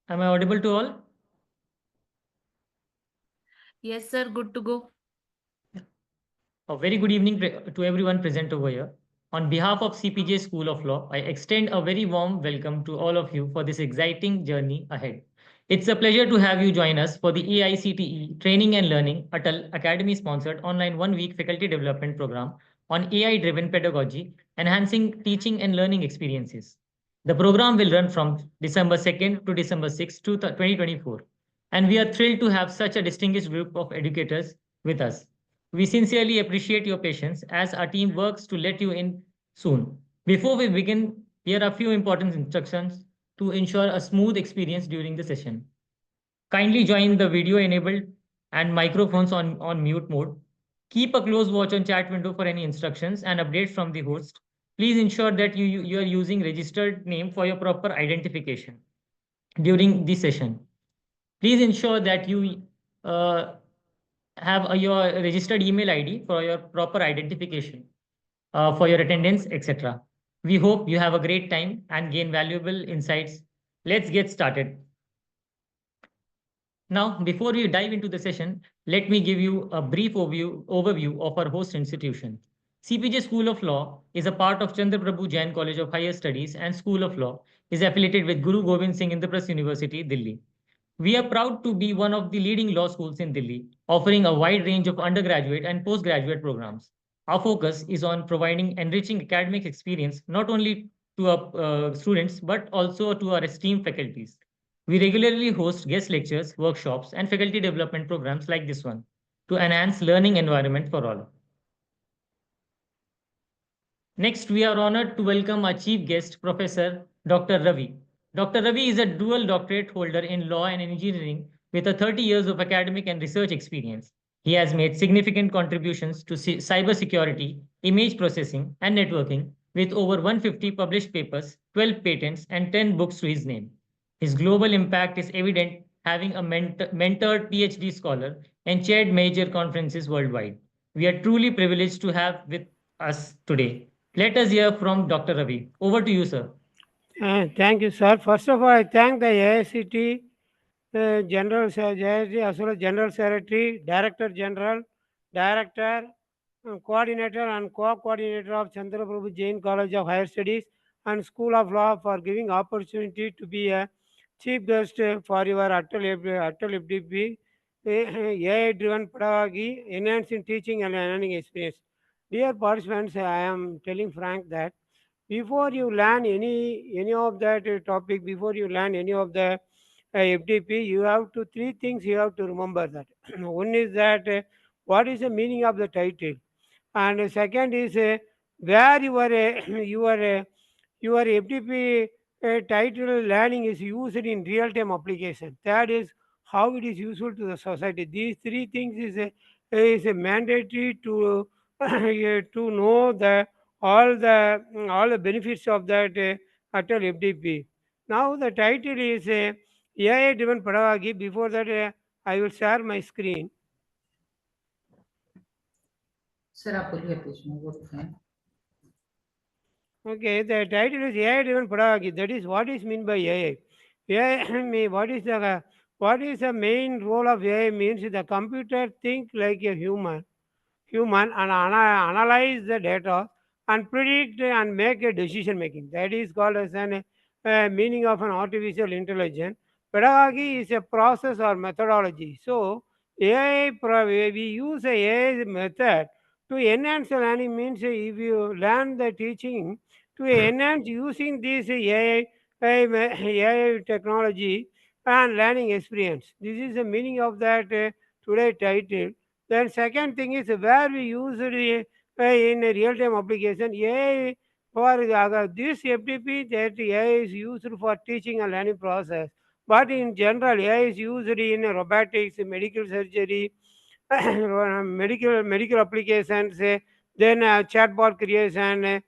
Am I audible to all? Yes, sir. Good to go. A very good evening to everyone present over here. On behalf of CPJ School of Law, I extend a very warm welcome to all of you for this exciting journey ahead. It's a pleasure to have you join us for the AICTE Training and Learning ATAL Academy sponsored online 1 week faculty development program on AI driven pedagogy, enhancing teaching and learning experiences. The program will run from December 2nd to December 6th, 2024, and we are thrilled to have such a distinguished group of educators with us. We sincerely appreciate your patience as our team works to let you in soon. Before we begin, here are a few important instructions to ensure a smooth experience during the session. Kindly join the video enabled and microphones on mute mode. Keep a close watch on chat window for any instructions and updates from the host. Please ensure that you are using registered name for your proper identification during the session. Please ensure that you uh, have your registered email ID for your proper identification, for your attendance, etc. We hope you have a great time and gain valuable insights. Let's get started. Now, before we dive into the session, let me give you a brief overview of our host institution. CPJ School of Law is a part of Chandra Prabhu Jain College of Higher Studies and School of Law is affiliated with Guru Gobind Singh Indraprasth University, Delhi. We are proud to be one of the leading law schools in Delhi, offering a wide range of undergraduate and postgraduate programs. Our focus is on providing enriching academic experience not only to our students but also to our esteemed faculties. We regularly host guest lectures, workshops, and faculty development programs like this one to enhance learning environment for all. Next, we are honored to welcome our chief guest, Professor Dr. Ravi. Dr. Ravi is a dual doctorate holder in law and engineering with a 30 years of academic and research experience. He has made significant contributions to cybersecurity, image processing, and networking with over 150 published papers, 12 patents, and 10 books to his name. His global impact is evident, having a mentored PhD scholar and chaired major conferences worldwide. We are truly privileged to have with us today. Let us hear from Dr. Ravi. Over to you, sir. Thank you, sir. First of all, I thank the AICT as well as General Secretary, Director General, Director, Coordinator, and Co-Coordinator of Chandraprabhu Jain College of Higher Studies and School of Law for giving opportunity to be a chief guest for your ATAL FDP AI-driven pedagogy, enhancing teaching and learning experience. Dear participants, I am telling Frank that before you learn any of that topic, before you learn any of the FDP, you have to three things you have to remember that. One is that what is the meaning of the title, and second is where your FDP title learning is used in real time application. Third is how it is useful to the society. These three things is a mandatory to to know the all the benefits of that Atal FDP. Now the title is AI driven pedagogy. Before that, I will share my screen. Sir आप बोलिए please मैं वो तो है Okay, the title is AI driven pedagogy. That is what is meant by AI. AI what is the main role of AI means the computer think like a human and analyze the data and predict and make a decision making. That is called as an meaning of an artificial intelligence. Pedagogy is a process or methodology. So we use a AI method to enhance the learning means if you learn the teaching to enhance using this AI technology and learning experience. This is the meaning of that today title. Then second thing is where we use it in a real-time application. AI for this FTP that AI is used for teaching and learning process. But in general, AI is used in robotics, medical surgery, medical applications, then chatbot creation.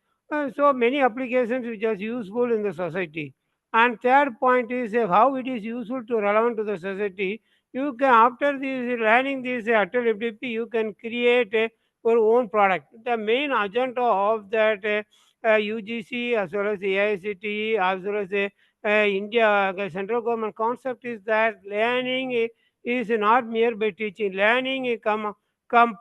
So many applications which are useful in the society. And third point is how it is useful to relevant to the society. You can after this learning this Atal FDP, you can create your own product. The main agenda of that UGC as well as AICTE as well as India, the central government concept is that learning is not mere by teaching. Learning come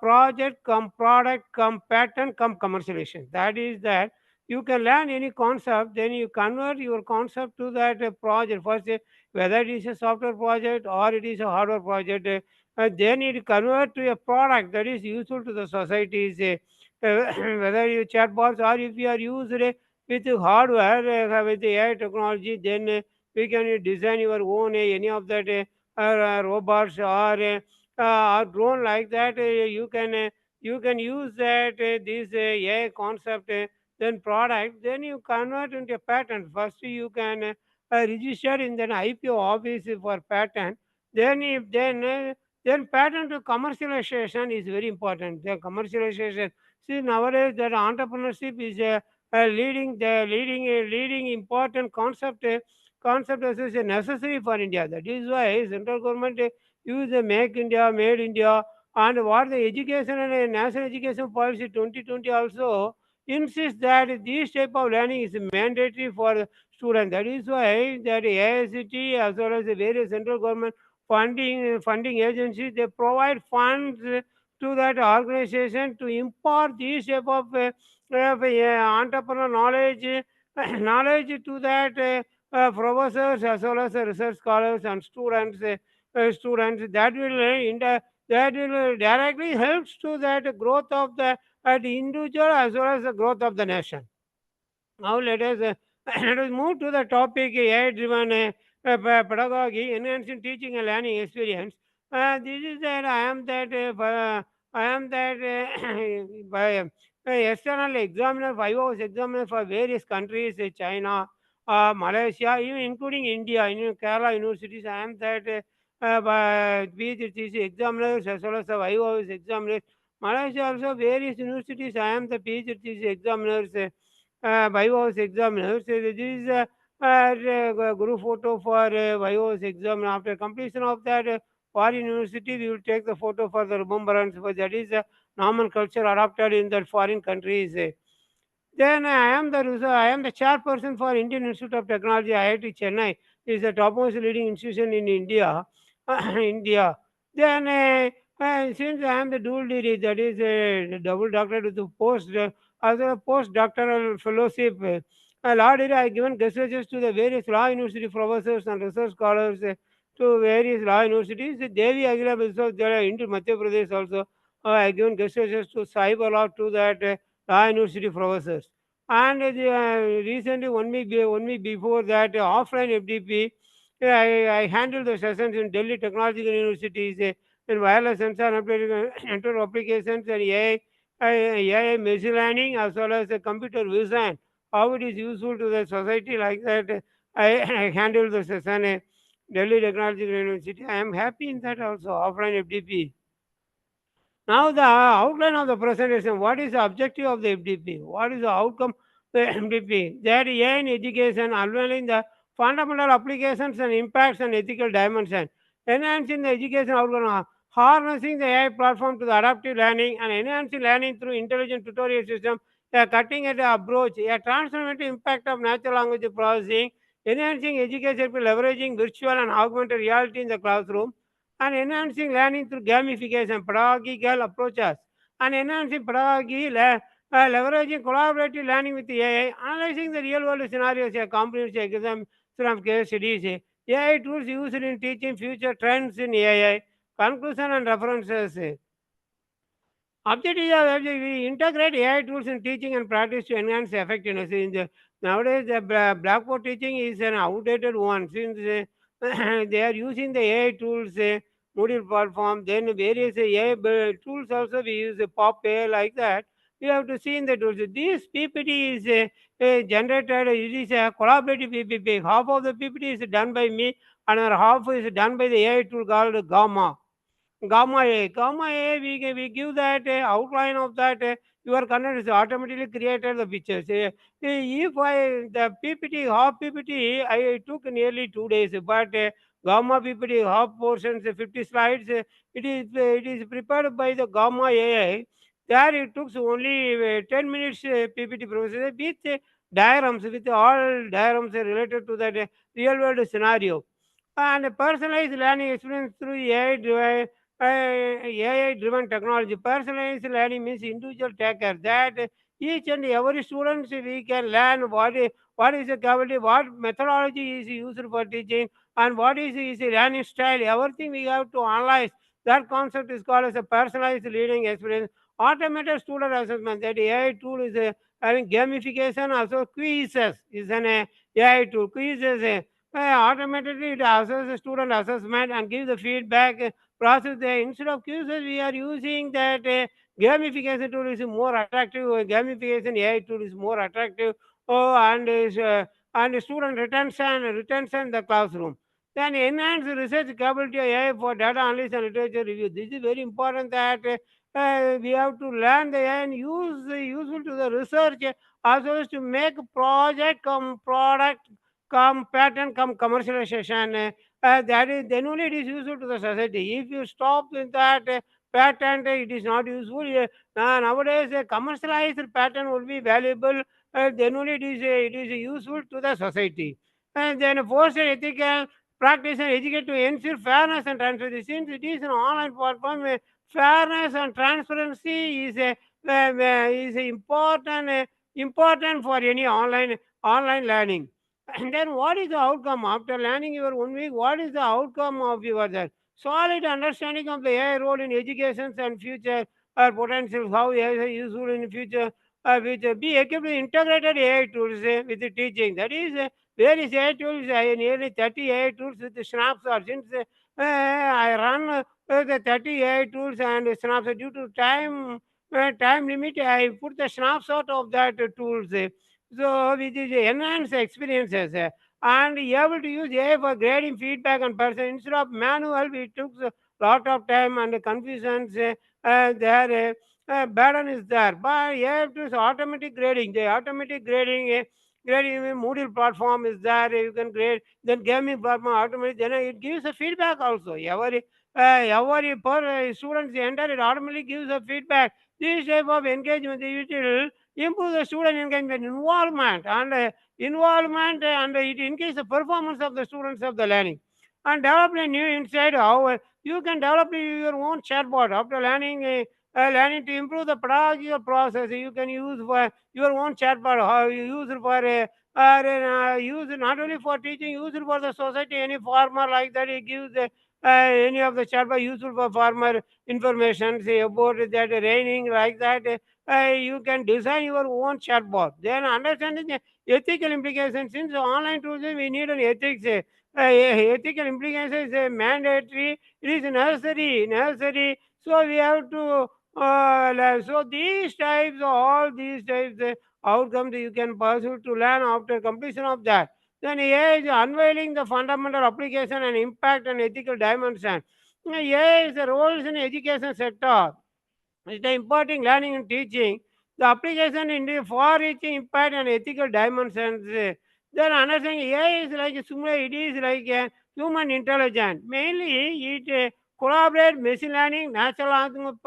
project, come product, come pattern, come commercialization. That is that you can learn any concept, then you convert your concept to that project. First, whether it is a software project or it is a hardware project, then it convert to a product that is useful to the societies. Whether you chatbots or if you are used with hardware, with the AI technology, then we can design your own any of that robots or drone like that. You can use that this AI concept, then product, then you convert into a patent. First, you can register in an IPO office for patent. Then, if then patent to commercialization is very important. The commercialization. See nowadays that entrepreneurship is leading important concept as is necessary for India. That is why central government use the Make India, Made India, and what the education and national education policy 2020 also insists that this type of learning is mandatory for students. That is why that AICT as well as the various central government funding agencies, they provide funds to that organization to impart this type of entrepreneur knowledge knowledge to that professors as well as research scholars and students that will that will directly helps to that growth of the individual as well as the growth of the nation. Now let us let us move to the topic AI-driven pedagogy, enhancing teaching and learning experience. This is that I am that by external examiner, 5 hours examiner for various countries, China, Malaysia, even including India, in Kerala universities. I am that by PhD examiners as well as the 5 hours examiners. Malaysia also various universities. I am the PhD examiners. 5 hours examiners. This is group photo for 5 hours exam. After completion of that foreign university, we will take the photo for the remembrance. But that is nomenclature adopted in that foreign countries. Then I am the chairperson for Indian Institute of Technology, IIT Chennai. Is the topmost leading institution in India. India. Then since I am the dual degree, that is a double doctorate with the as a postdoctoral fellowship. Law degree, I given guest lectures to the various law university professors and research scholars to various law universities. Devi Agila Viswanath into Madhya Pradesh also. I given guest lectures to cyber law to that law university professors. And recently, 1 week before that, offline FDP, I handled the sessions in Delhi Technological Universities in wireless sensor network applications and AI machine learning as well as computer vision. How it is useful to the society like that. I handled the session Delhi Technological University. I am happy in that also, offline FDP. Now the outline of the presentation. What is the objective of the FDP? What is the outcome of the FDP? That AI in education, unveiling the fundamental applications and impacts and ethical dimension, enhancing the education outcome, harnessing the AI platform to the adaptive learning and enhancing learning through intelligent tutorial system, a cutting-edge approach, a transformative impact of natural language processing, enhancing education by leveraging virtual and augmented reality in the classroom, and enhancing learning through gamification, pedagogical approaches, and enhancing pedagogy, leveraging collaborative learning with AI, analyzing the real-world scenarios, a comprehensive exam from case studies, AI tools used in teaching, future trends in AI, conclusion and references. Objective of we integrate AI tools in teaching and practice to enhance effectiveness. Nowadays, the blackboard teaching is an outdated one since they are using the AI tools, Moodle platform, then various AI tools also we use Pop AI like that. We have to see in the tools. This PPT is generated, it is a collaborative PPT. Half of the PPT is done by me, another half is done by the AI tool called Gamma. Gamma A. Gamma A, we give that outline of that. Your content is automatically created the pictures. If I the PPT half PPT I took nearly 2 days, but Gamma PPT half portions 50 slides. It is prepared by the Gamma AI. There it took only 10 minutes PPT process with diagrams with all diagrams related to that real world scenario. And personalized learning experience through AI driven technology. Personalized learning means individual take care that each and every student we can learn what is the capability, what methodology is used for teaching, and what is the learning style. Everything we have to analyze. That concept is called as a personalized learning experience. Automated student assessment. That AI tool is having gamification. Also, quizzes is an AI tool. Quizzes. Automatically it assesses the student assessment and gives the feedback process there. Instead of quizzes, we are using that gamification tool is more attractive. Gamification AI tool is more attractive. And student retention in the classroom. Then enhance research capability of AI for data analysis and literature review. This is very important that we have to learn the AI and use useful to the research as well as to make project come product come pattern come commercialization. That is then only it is useful to the society. If you stop with that patent, it is not useful. Nowadays, a commercialized pattern will be valuable. Then only it is useful to the society. And then forced ethical practice and educate to ensure fairness and transparency. Since it is an online platform, fairness and transparency is important for any online learning. And then what is the outcome after learning your 1 week? What is the outcome of your that solid understanding of the AI role in education and future potential? How AI is useful in the future? With be equipped with integrated AI tools with the teaching. That is, various AI tools. Nearly 30 AI tools with the snapshots. Since I run the 30 AI tools and snapshot due to time limit, I put the snapshot of that tools. So which is enhance experiences and able to use AI for grading feedback and person instead of manual. It took a lot of time and confusions. There burden is there, but AI tools automatic grading. The automatic grading Moodle platform is there. You can grade. Then gaming platform automatic. Then it gives a feedback also. Every per students enter it automatically gives a feedback. This type of engagement it will improve the student engagement, involvement, and it increase the performance of the students of the learning. And develop a new insight how you can develop your own chatbot after learning to improve the pedagogical process. You can use for your own chatbot. How you use it for use it not only for teaching, use it for the society. Any farmer like that, he gives any of the chatbot useful for farmer information, say about that raining like that. You can design your own chatbot. Then understanding the ethical implications. Since online tools, we need an ethics. Ethical implications is mandatory. It is necessary. So we have to. So all these types outcomes you can pursue to learn after completion of that. Then AI is unveiling the fundamental application and impact and ethical dimension. AI is the roles in education sector. It's the important learning and teaching. The application in the far-reaching impact and ethical dimensions. Then understanding AI is like a similar, it is like a human intelligence. Mainly, it collaborate machine learning, natural language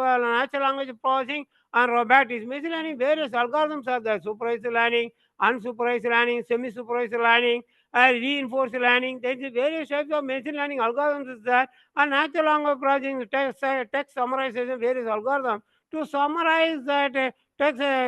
processing, and robotics. Machine learning, various algorithms are there: supervised learning, unsupervised learning, semi-supervised learning, reinforced learning. There is various types of machine learning algorithms is there, and natural language processing, text summarization, various algorithms to summarize that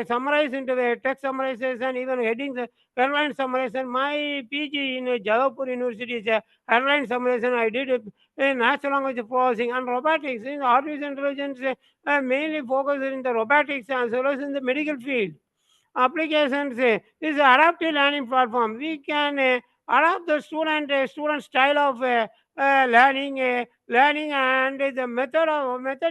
summarize into a text summarization, even headings, headline summarization. My PG in Jaipur University is a headline summarization. I did natural language processing and robotics. In artificial intelligence, mainly focused in the robotics as well as in the medical field applications. Is adaptive learning platform. We can adapt the student style of learning and the method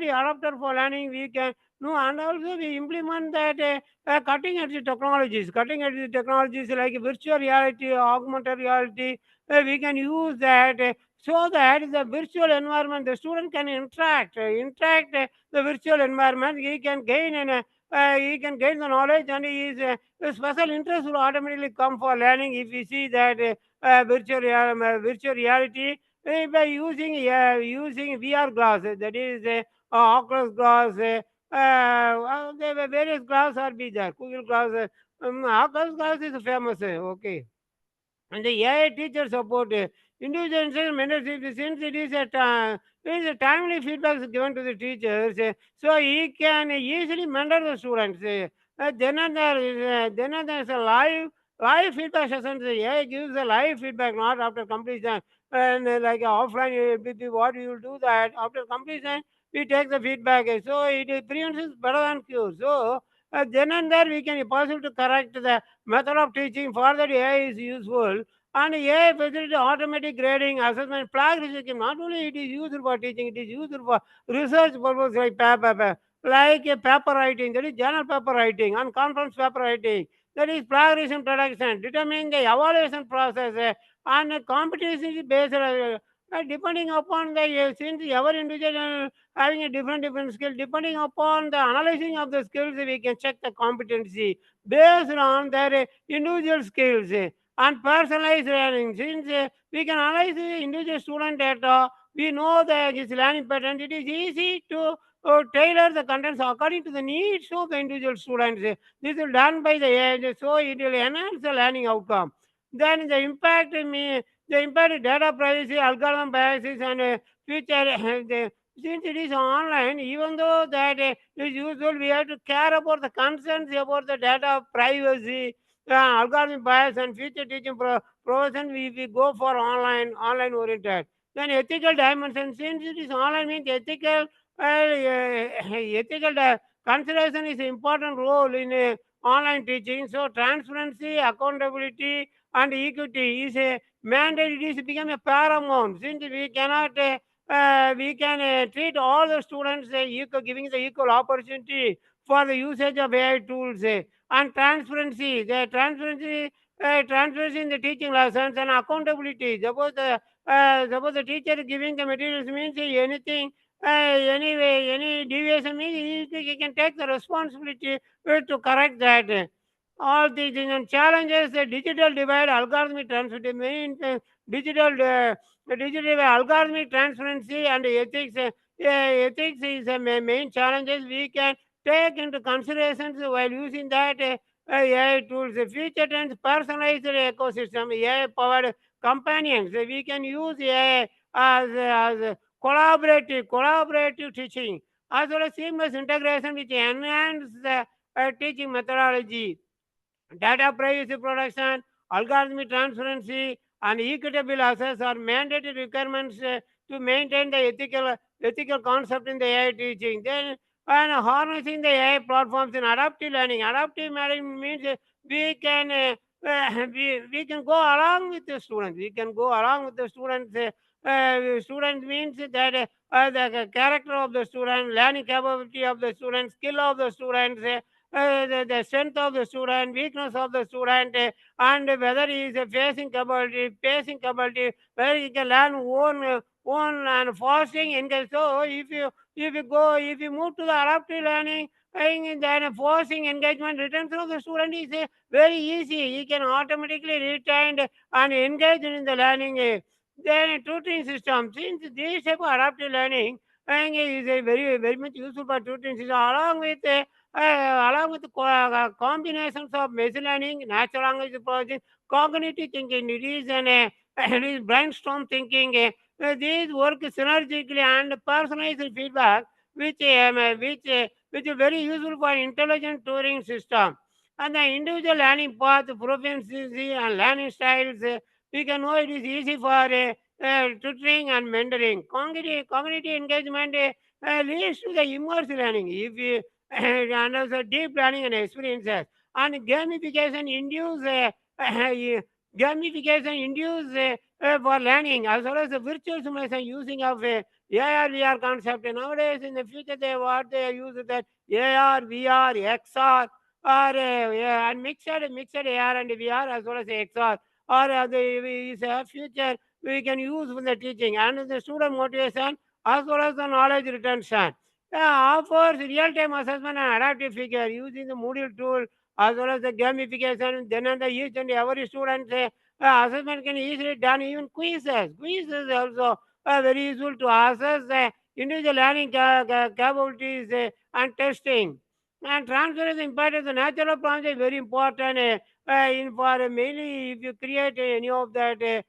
adapted for learning. We can no, and also we implement that cutting edge technologies like virtual reality, augmented reality. We can use that. So that the virtual environment, the student can interact the virtual environment. He can gain the knowledge, and his special interest will automatically come for learning if we see that virtual reality by using VR glasses, that is Oculus glass. There were various glass are be there. Google glass, Akash class is famous. Okay. And the AI teacher support individual instruction mentorship since it is a timely feedback is given to the teachers, so he can easily mentor the students. Then there is a live feedback sessions. AI gives a live feedback not after completion, and like offline what you will do that after completion we take the feedback. So it prevents is better than cure. So then and there we can possible to correct the method of teaching. For that AI is useful, and AI facility automatic grading, assessment, flag rejection. Not only it is used for teaching, it is used for research purpose like like a paper writing, that is journal paper writing, and conference paper writing. That is plagiarism production, determining the evaluation process, and competency based. Depending upon the since every individual having a different skill, depending upon the analyzing of the skills, we can check the competency based on their individual skills, and personalized learning. Since we can analyze the individual student data, we know that his learning pattern. It is easy to tailor the contents according to the needs of the individual students. This is done by the AI, so it will enhance the learning outcome. Then the impact of data privacy, algorithm biases, and future. Since it is online, even though that is usual, we have to care about the concerns about the data privacy, algorithm bias, and future teaching profession. We go for online oriented. Then ethical dimension, since it is online means ethical, consideration is an important role in online teaching. So transparency, accountability, and equity is a mandate. It is become a paramount, since we cannot we can treat all the students equal, giving the equal opportunity for the usage of AI tools, and transparency. The transparency in the teaching lessons, and accountability. Suppose the teacher giving the materials means anything, anyway, any deviation means he can take the responsibility to correct that. All these things and challenges, the digital divide, algorithmic transparency, digital algorithmic transparency, and ethics. Ethics is the main challenges we can take into considerations while using that AI tools. The future trends, personalized ecosystem, AI powered companions. We can use AI as collaborative teaching, as well as seamless integration which enhance the teaching methodology. Data privacy protection, algorithmic transparency, and equitable access are mandatory requirements to maintain the ethical concept in the AI teaching. Then, and harnessing the AI platforms in adaptive learning. Adaptive learning means we can we can go along with the students. We can go along with the students. Student means that the character of the student, learning capability of the student, skill of the students, the strength of the student, weakness of the student, and whether he is facing capability, whether he can learn own and fostering engage. So if you move to the adaptive learning, then forcing engagement retention of the student is very easy. He can automatically retain and engage in the learning. Then tutoring system, since this type of adaptive learning is a very much useful for tutoring system, along with the combinations of machine learning, natural language processing, cognitive thinking. It is it is brainstorm thinking. These work synergically and personalized feedback, which is very useful for intelligent tutoring system. And the individual learning path, proficiency, and learning styles, we can know it is easy for tutoring and mentoring. Cognitive engagement leads to the immersive learning. If you and also deep learning and experiences, and gamification induce for learning, as well as the virtual simulation using of AR VR concept. Nowadays in the future they use that AR VR XR, or yeah, and mixed AR and VR as well as XR, or is a future we can use for the teaching and the student motivation as well as the knowledge retention. Offers real-time assessment and adaptive figure using the Moodle tool as well as the gamification. Then and the each and every student assessment can easily done. Even quizzes also very useful to assess individual learning capabilities and testing. And transfer is important. The natural plants is very important. In for mainly if you create any of that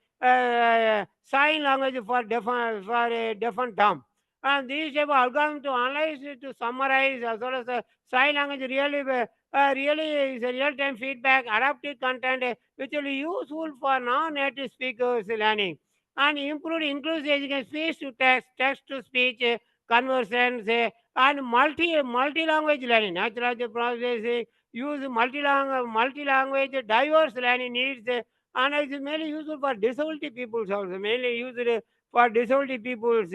sign language for deaf and dumb. And these type of algorithm to analyze, to summarize, as well as sign language really is a real-time feedback, adaptive content, which will be useful for non-native speakers learning. And improve inclusive education, speech to text, text to speech, conversions, and multi language learning, natural language processing, use multi language diverse learning needs, and it is mainly useful for disability peoples also, mainly used for disability peoples.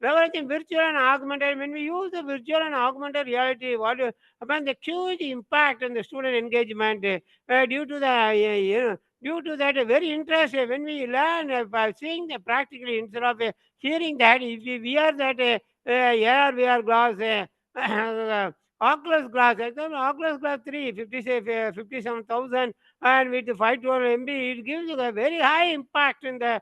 Leveraging virtual and augmented, when we use the virtual and augmented reality, what upon the huge impact on the student engagement due to the due to that very interest when we learn by seeing the practically instead of hearing that, if we wear that AR VR glass, Oculus glass, example, Oculus glass 3, 57,000, and with 512 MB, it gives a very high impact in the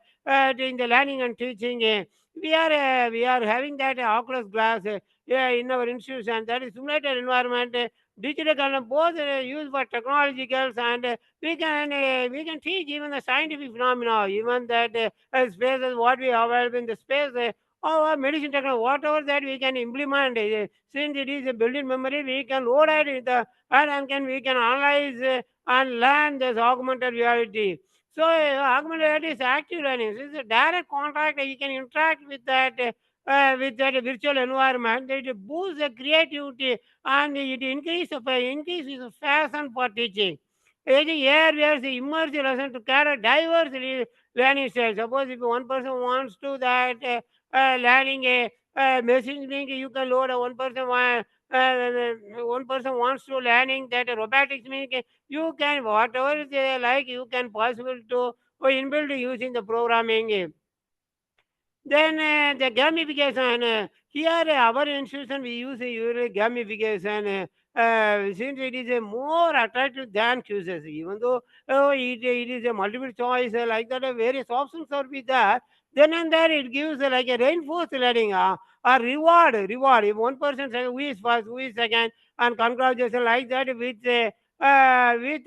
learning and teaching. We are having that Oculus glass yeah, in our institution. That is simulated environment, digital content, both used for technologicals, and we can teach even the scientific phenomena, even that spaces what we have available in the space. Or medicine technology, whatever that we can implement, since it is a built-in memory, we can load it in the and can we can analyze and learn this augmented reality. So augmented reality is active learning. This is a direct contact. You can interact with that virtual environment. It boosts the creativity and it increases the fashion for teaching. Here we are the immersive lesson to carry diverse learning styles. Suppose if one person wants to that learning a machine meaning you can load a one person wants to learning that robotics meaning you can whatever they like you can possible to inbuilt using the programming. Then the gamification. Here, our institution we use usually gamification. Since it is a more attractive than quizzes, even though it is a multiple choice like that, various options are with that. Then and there it gives like a reinforced learning, a reward. If one person says who is first, who is second, and congratulations like that with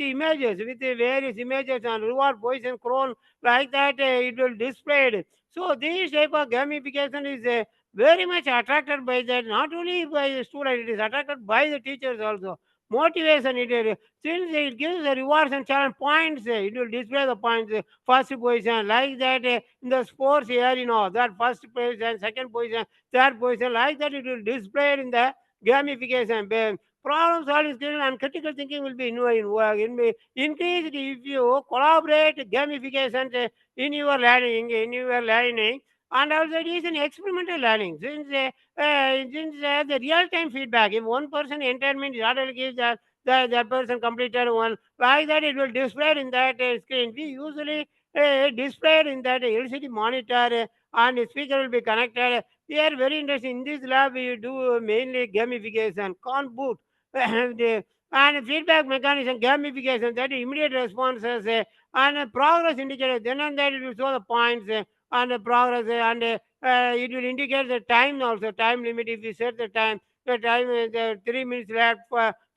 images, with various images and reward position crown like that, it will display it. So this type of gamification is very much attracted by that, not only by the student, it is attracted by the teachers also. Motivation, since it gives the rewards and challenge points, it will display the points, first position, like that in the sports here, that first position, second position, third position, like that it will display it in the gamification. Problem solving skill and critical thinking will be increased if you collaborate gamification in your learning, and also it is an experimental learning since the real time feedback. If one person entertainment is already gives that person completed one like that, it will display in that screen. We usually displayed in that LCD monitor, and the speaker will be connected. We are very interesting in this lab. We do mainly gamification, can't boot. And feedback mechanism, gamification, that is immediate responses, and progress indicator. Then and there it will show the points and the progress, and it will indicate the time also, time limit. If you set the time is 3 minutes left,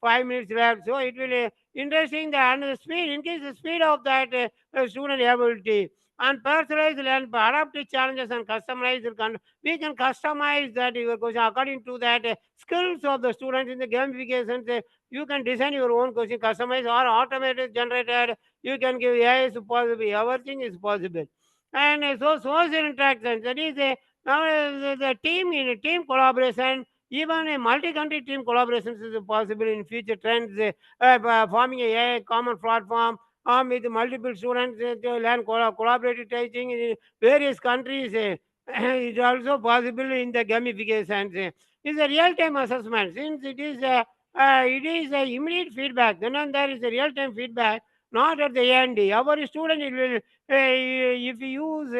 5 minutes left. So it will interesting the and the speed, increase the speed of that student ability. And personalized learn, adaptive challenges and customize we can customize that your question according to that skills of the students in the gamifications. You can design your own question, customize or automated generated. You can give AI is possible, everything is possible. And so social interactions, that is now the team in a team collaboration, even a multi-country team collaborations is possible in future trends, forming a common platform with multiple students to learn collaborative teaching in various countries. It's also possible in the gamifications. It's a real-time assessment since it is a immediate feedback. Then and there is a real-time feedback, not at the end. Our student it will if we use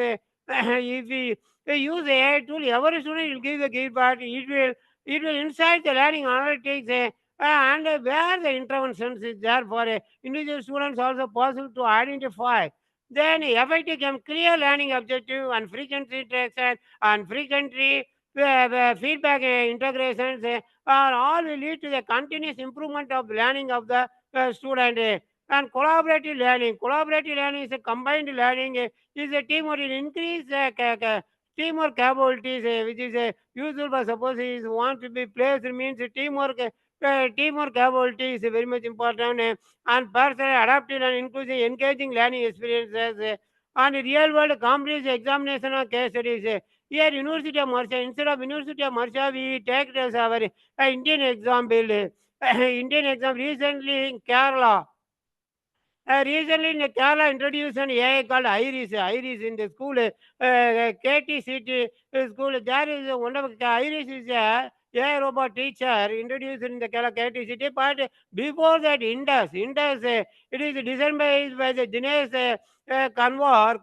if we use AI tool, our student will give the feedback. It will inside the learning analytics and where the interventions is there for individual students also possible to identify. Then effective can clear learning objective and frequency interaction and frequently feedback integrations are all will lead to the continuous improvement of learning of the student. And collaborative learning. Collaborative learning is a combined learning, is a teamwork. It increase teamwork capabilities, which is useful for suppose is want to be placed means teamwork. Teamwork capability is very much important, and personal, adaptive, and inclusive, engaging learning experiences, and real world comprehensive examination of case studies. Here, University of Marsha, instead of University of Marsha, we take it as our Indian example. Indian exam recently in Kerala. Recently in Kerala introduced an AI called Iris. Iris in the school, KT school. There is one of Iris is a AI robot teacher introduced in the Kerala KT. But before that, Indus, it is designed by the Dinesh Kanwar,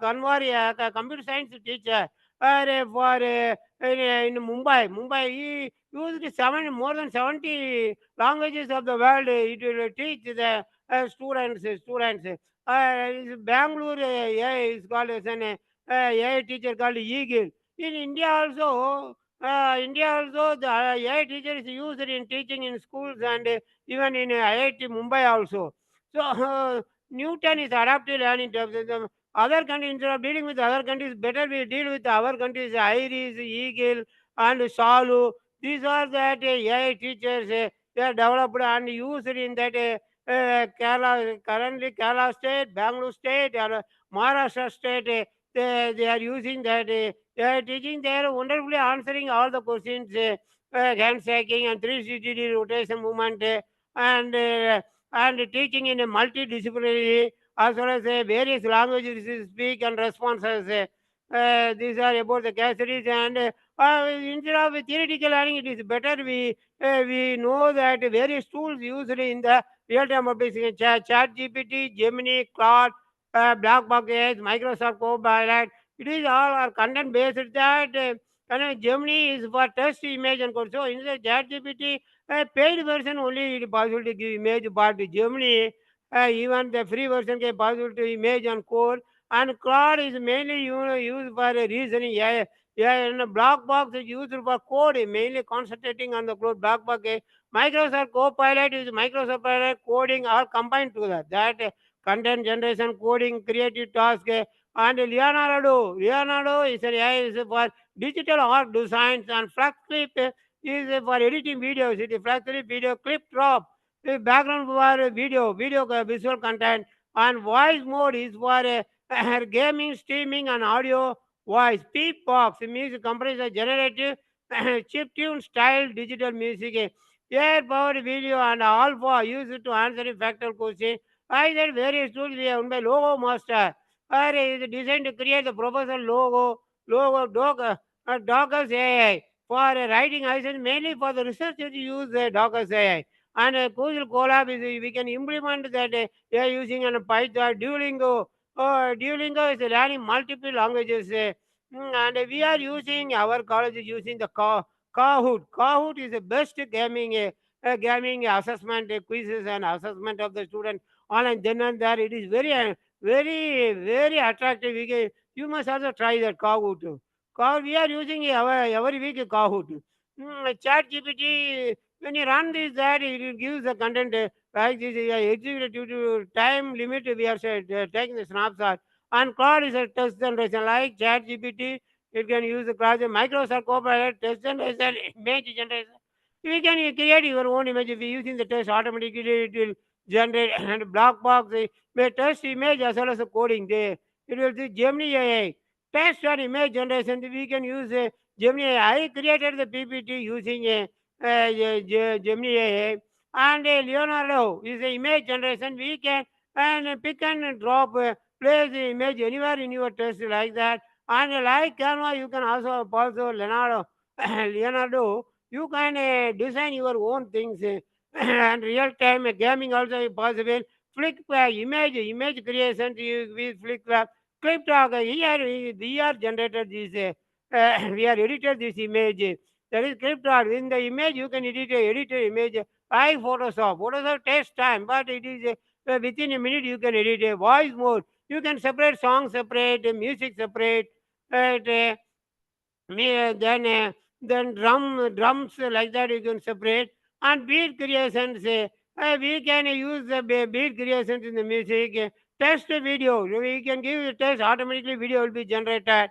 a computer science teacher. For in Mumbai, he used more than 70 languages of the world. It will teach the students. Bangalore AI is called as an AI teacher called Eagle. In India also the AI teacher is used in teaching in schools and even in IIT Mumbai also. So Newton is adaptive learning terms. The other countries, instead of dealing with other countries, better we deal with our countries. Iris, Eagle, and Salu. These are that AI teachers. They are developed and used in that. Kerala, currently Kerala state, Bangalore state, or Maharashtra state, they are using that. They are teaching, they are wonderfully answering all the questions, handshaking and 360 rotation movement, and teaching in a multidisciplinary as well as various languages speak and responses. These are about the case studies, and instead of theoretical learning, it is better we know that various tools used in the real-time application, chat GPT, Gemini, Claude, Black Box AI, Microsoft Copilot. It is all are content based that Gemini is for test image and code. So in the chat GPT, paid version only it is possible to give image, but Gemini, even the free version can possible to image and code. And Claude is mainly used for reasoning. Yeah, and a black box is used for code, mainly concentrating on the code black box. Microsoft Copilot is Microsoft Pilot coding all combined together. That content generation, coding, creative task, and Leonardo is an AI is for digital art designs, and Flux Clip is for editing videos. It is Flux Clip video clip drop. The background for video visual content, and voice mode is for gaming, streaming, and audio voice. Beatbox music compressor generative chip tune style digital music. Air powered video and alpha used to answer factual question. I said various tools we have by logo master. Is designed to create the professional Dockers AI for writing license, mainly for the researchers use Dockers AI. And Coastal Collab is we can implement that they are using an Python, Duolingo. Duolingo is learning multiple languages. And we are using our college is using the Kahoot. Kahoot is the best gaming assessment quizzes and assessment of the student online. Then and there, it is very attractive. You must also try that Kahoot. Kahoot, we are using every week Kahoot. Chat GPT, when you run this, that it gives the content like this. Executed due to time limit. We are taking the snapshot. And Claude is a test generation like Chat GPT. It can use the class Microsoft Copilot test generation, image generation. You can create your own image if you're using the test automatically. It will generate and black box. May test image as well as the coding. It will do Gemini AI test and image generation. We can use Gemini AI. I created the PPT using Gemini AI, and Leonardo is the image generation. We can and pick and drop, place the image anywhere in your test like that. And like Canva, you can also Leonardo, you can design your own things. And real time gaming also is possible. Flick image creation with Flick Clip talk. Here we are generated this. We are edited this image. That is clip talk. In the image, you can edit a image like Photoshop. Photoshop takes time, but it is within a minute you can edit a voice mode. You can separate songs separate, music separate. Then then drums like that you can separate, and beat creations. We can use the beat creations in the music. Test video. We can give a test automatically. Video will be generated.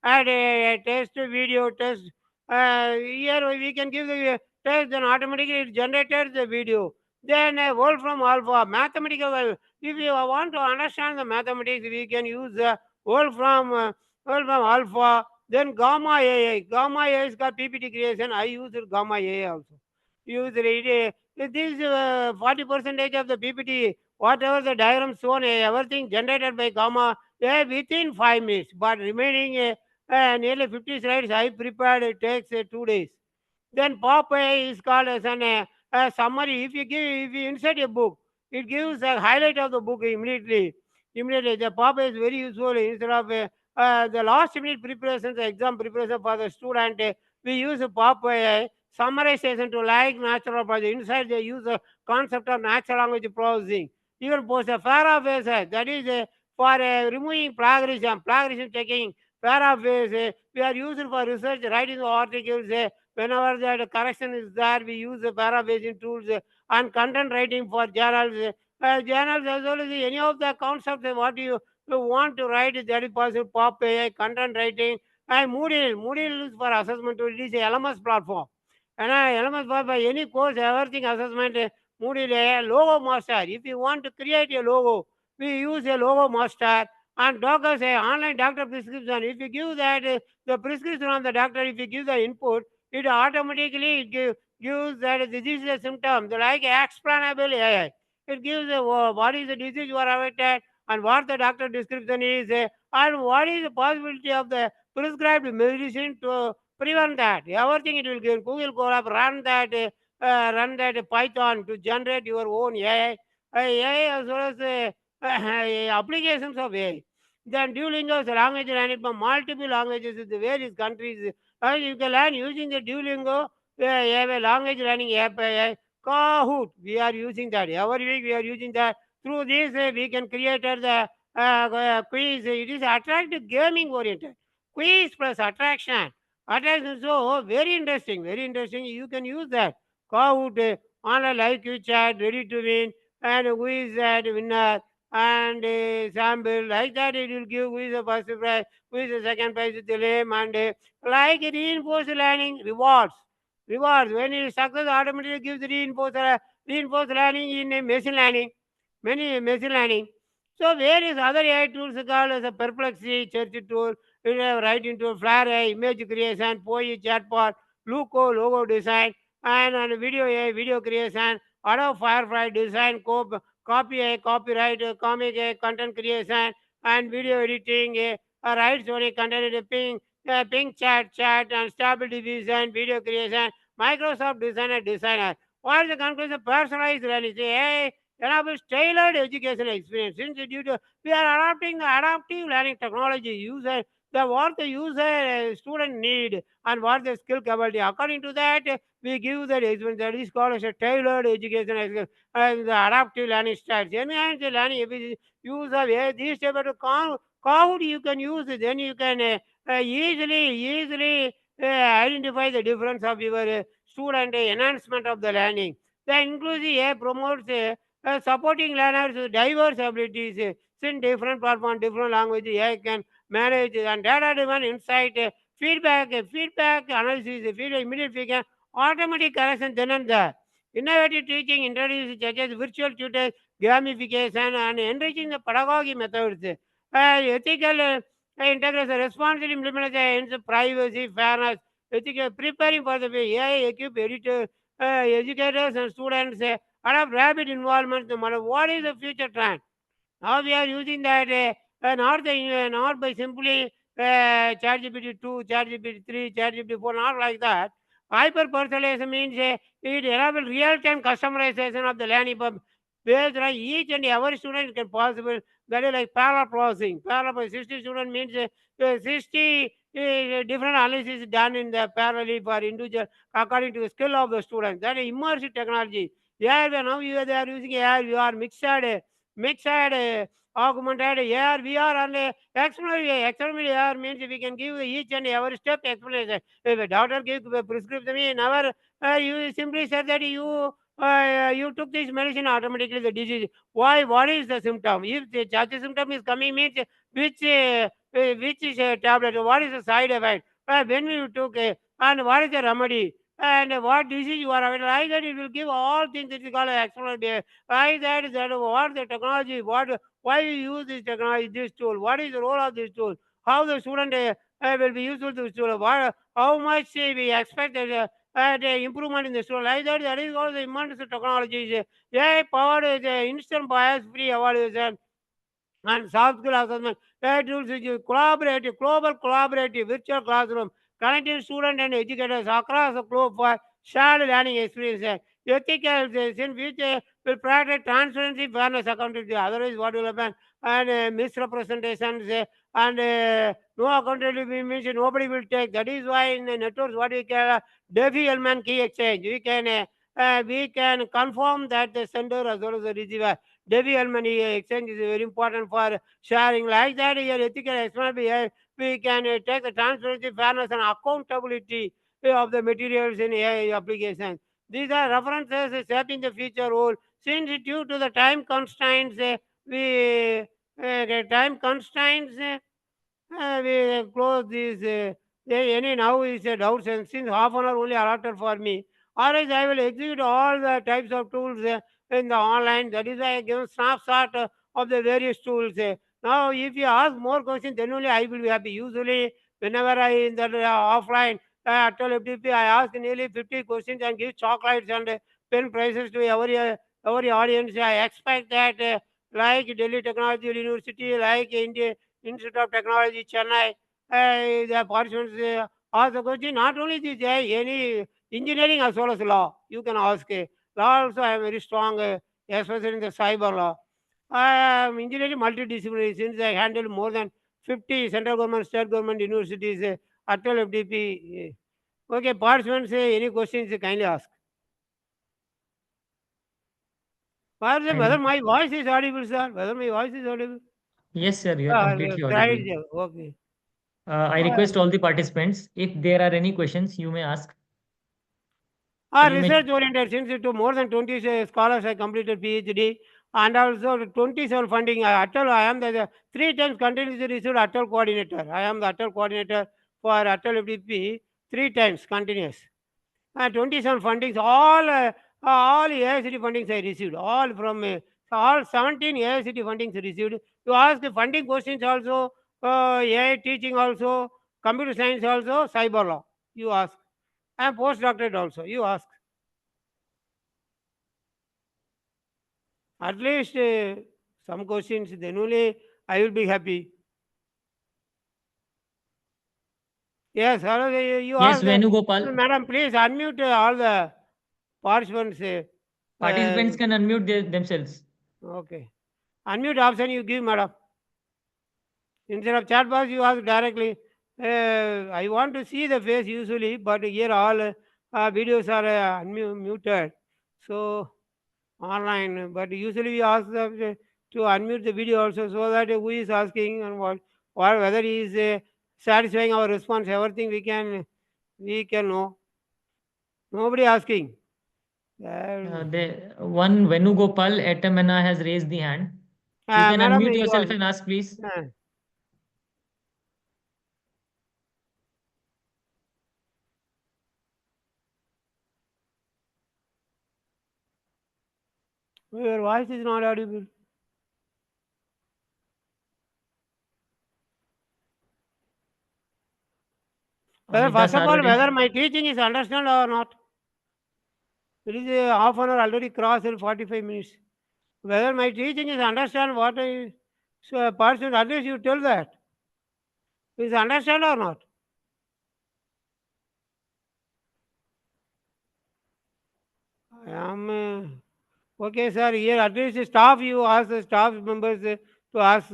And test video test. Here we can give the test, then automatically it generated the video. Then whole from alpha mathematical. If you want to understand the mathematics, we can use whole from alpha. Then gamma AI. Gamma AI is got PPT creation. I use gamma AI also. Use it. This 40 percentage of the PPT, whatever the diagram shown, everything generated by gamma AI within 5 minutes. But remaining nearly 50 slides I prepared. It takes 2 days. Then Popeye is called as a summary. If you insert a book, it gives a highlight of the book immediately. Immediately, the Popeye is very useful instead of the last minute preparation, the exam preparation for the student. We use Popeye summarization to like natural process. Inside, they use the concept of natural language processing. Even post a paraphrase, that is for removing plagiarism, plagiarism checking. Paraphrase, we are using for research, writing the articles. Whenever that correction is there, we use the paraphrasing tools, and content writing for journals. Journals as well as any of the concepts what you want to write, that is possible. Pop AI, content writing, and Moodle. Moodle is for assessment tool. It is a LMS platform. And LMS for by any course, everything assessment. Moodle AI, logo master. If you want to create a logo, we use a logo master. And doctors say online doctor prescription. If you give that the prescription on the doctor, if you give the input, it automatically gives that this is a symptom. The like explainable AI. It gives what is the disease you are affected, and what the doctor description is, and what is the possibility of the prescribed medicine to prevent that. Everything it will give. Google Colab run that Python to generate your own AI. AI as well as applications of AI. Then Duolingo is a language learning from multiple languages in the various countries. You can learn using the Duolingo. We have a language learning app, Kahoot. We are using that. Every week we are using that. Through this, we can create quiz. It is attractive gaming oriented. Quiz plus attraction. Attraction. So very interesting. Very interesting. You can use that. Kahoot, online live quiz chat, ready to win, and who is that winner, and sample like that. It will give who is the first prize, who is the second prize with the name, and like reinforced learning rewards. Rewards when you success automatically gives reinforced learning in machine learning, many machine learning. So various other AI tools called as a perplexity, search tool, writing tool, flare AI, image creation, POE, chatbot, Luco, logo design, and video AI, video creation, Adobe Firefly design, copy AI, copyright, comic AI, content creation, and video editing, right story, content editing, ping chat, and stable division, video creation, Microsoft designer. What is the conclusion? Personalized learning. Say, hey, enables tailored educational experience. Since due to we are adopting the adaptive learning technology, what the user student need, and what the skill capability. According to that, we give that experience. That is called as a tailored educational experience. The adaptive learning styles. Enhance the learning efficiency. Use of these type of how you can use it. Then you can easily identify the difference of your student enhancement of the learning. The inclusive promotes supporting learners with diverse abilities in different platform, different languages. AI can manage and data-driven insight, feedback analysis, immediate feedback, automatic correction, then and there. Innovative teaching introduces such as virtual tutors, gamification, and enriching the pedagogy methods. Ethical integration, responsible implementation, privacy, fairness, ethical preparing for the AI equipped editor, educators and students adopt rapid involvement. No matter what is the future trend. Now we are using that not by simply ChatGPT 2, ChatGPT 3, ChatGPT 4, not like that. Hyper personalization means it enables real time customization of the learning based on each and every student can possible. That is like parallel processing. Parallel processing, 60 student means 60 different analysis done in the parallel for individual according to the skill of the student. That is immersive technology. Here we are now they are using AI, you are mixed augmented AR, VR, and extraordinary AR means we can give each and every step explanation. If a doctor gives a prescription, never you simply said that you took this medicine, automatically the disease. Why? What is the symptom? If the such a symptom is coming, means which is a tablet? What is the side effect? When you took and what is the remedy? And what disease you are having? Like that, it will give all things. It is called explanatory. Like that what the technology, why you use this technology, this tool, what is the role of this tool, how the student will be useful to the student, how much we expect the improvement in the student. Like that is all the immense technology. AI powered instant bias free evaluation and soft skill assessment. AI tools which is collaborative, global collaborative virtual classroom, connecting students and educators across the globe for shared learning experiences. Ethical in which will practice transparency, fairness, accountability. Otherwise, what will happen? And misrepresentations and no accountability means nobody will take. That is why in the networks, what we call Defi element key exchange, we can confirm that the sender as well as the receiver. Devi money exchange is very important for sharing. Like that, here ethical explanation, we can take the transparency, fairness, and accountability of the materials in AI applications. These are references shaping the future role. Since due to the time constraints, time constraints, we close this. Any now is a doubt, and since half an hour only allotted for me, or else I will execute all the types of tools in the online. That is why I give snapshot of the various tools. Now, if you ask more questions, then only I will be happy. Usually, whenever I in the offline ATAL FDP, I ask nearly 50 questions and give chocolates and pen prizes to every audience. I expect that, like Delhi Technology University, like India Institute of Technology, Chennai, the participants ask the question. Not only this, any engineering as well as law, you can ask. Law also, I am very strong, especially in the cyber law. I am engineering multidisciplinary since I handle more than 50 central government, state government universities, ATAL FDP. Okay, participants, any questions, kindly ask. Whether And my voice is audible, sir? Whether my voice is audible? yes, sir, you are completely audible. Right, okay. I request all the participants, if there are any questions, you may ask. You may. Research oriented, since to more than 20 scholars I completed PhD, and also 27 funding. ATAL, I am the 3 times continuously received ATAL coordinator. I am the ATAL coordinator for ATAL FDP 3 times continuous. 27 fundings, all AICTE fundings I received, all from all 17 AICTE fundings received. You ask the funding questions also, AI teaching also, computer science also, cyber law. You ask, and postdoctorate also. You ask. At least some questions, then only I will be happy. Yes, hello, you Yes, ask. Venugopal. Madam, please unmute all the participants. Participants can unmute themselves. Okay. Unmute option you give, madam. Instead of chat box, you ask directly. I want to see the face usually, but here all videos are muted. So online, but usually we ask them to unmute the video also, so that who is asking and what, or whether he is satisfying our response, everything we can know. Nobody asking. The one Venugopal Etamana has raised the hand. You can Madam, unmute you yourself are. and ask, please. Your voice is not audible. Amita First of all, Sarvade. whether my teaching is understood or not. It is a half an hour already crossed in 45 minutes. Whether my teaching is understand what I person, at least you tell that. Is understand or not? I am okay, sir. Here at least staff, you ask the staff members to ask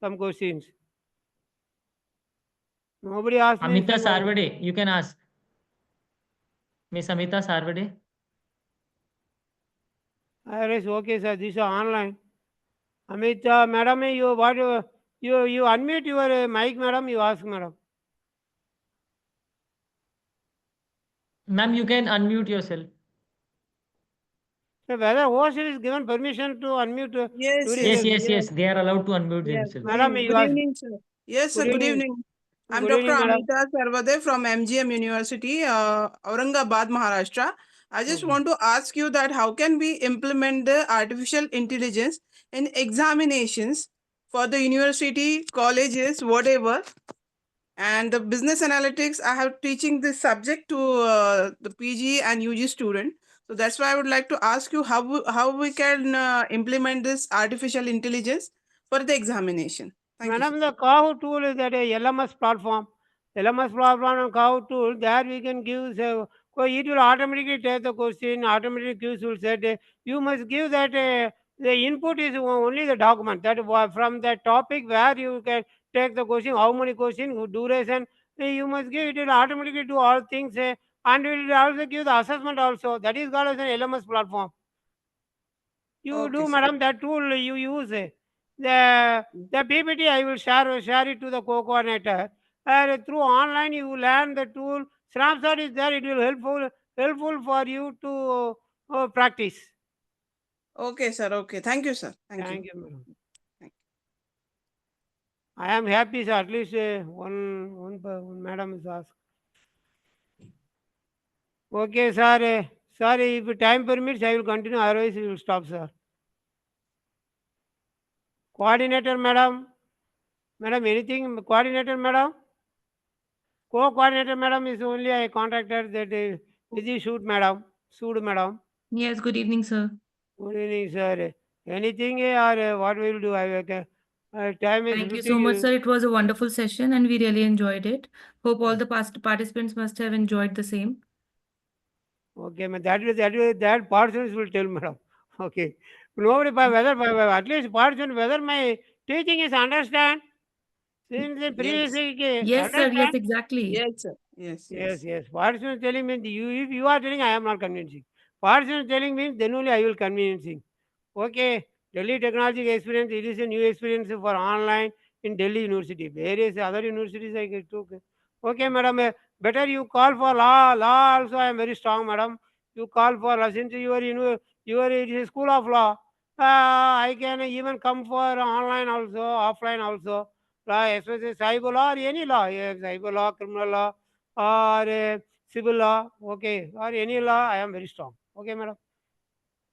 some questions. Nobody asked me. Amita Sarvade, you can ask. Miss Amita Sarvade. Okay, sir. These are online. Amit, madam, you unmute your mic, madam. You ask, madam. Ma'am, you can unmute yourself. So whether host is given permission to unmute Yes, during Yes, yes, the yes, yes, yes. They are allowed to unmute yes. themselves. madam, you Good ask. evening, sir. Yes, sir. Good Good evening. evening. I'm Good Dr. evening, madam. Amita Sarvade from MGM University, Aurangabad, Maharashtra. I just Okay. want to ask you that how can we implement the artificial intelligence in examinations for the university, colleges, whatever, and the business analytics. I have teaching this subject to the PG and UG student. So that's why I would like to ask you how we can implement this artificial intelligence for the examination. Thank you, sir. Madam, the cow tool is that a LMS platform. LMS platform and cow tool, there we can give, it will automatically take the question, automatically gives will set, you must give that, the input is only the document, that from the topic where you can take the question, how many questions, duration, you must give, it will automatically do all things, and it will also give the assessment also. That is called as an LMS platform. You Okay, do, sir. madam, that tool you use. The PPT I will share it to the co-coordinator. Through online you learn the tool. Snapshot is there. It will helpful for you to practice. Okay, sir. Okay. Thank you, sir. Thank you. Thank you, madam. Thank I am happy, sir. At least one madam is asked. Okay, sir. Sorry, if time permits, I will continue. Otherwise, we will stop, sir. Coordinator, madam. Madam, anything? Coordinator, madam. Co-coordinator, madam, is only a contractor that is busy shoot, madam. Shoot, madam. Yes, good evening, sir. Good evening, sir. Anything or what we will do? Time is Thank you so 50. much, sir. It was a wonderful session and we really enjoyed it. Hope all the past participants must have enjoyed the same. Okay, man. That persons will tell, madam. Okay. Nobody, at least person, whether my teaching is understand. Since the previous Yes. week, Yes, sir. Yes, understand. exactly. Yes, sir. Yes, Yes, yes. yes. Person is telling me, if you are telling, I am not convincing. Person is telling me, then only I will convincing. Okay, Delhi Technology experience, it is a new experience for online in Delhi University. Various other universities I get took. Okay, madam, better you call for law. Law also I am very strong, madam. You call for law since your it is a school of law. I can even come for online also, offline also. Law, especially cyber law or any law, yes, cyber law, criminal law, or civil law. Okay, or any law, I am very strong. Okay, madam.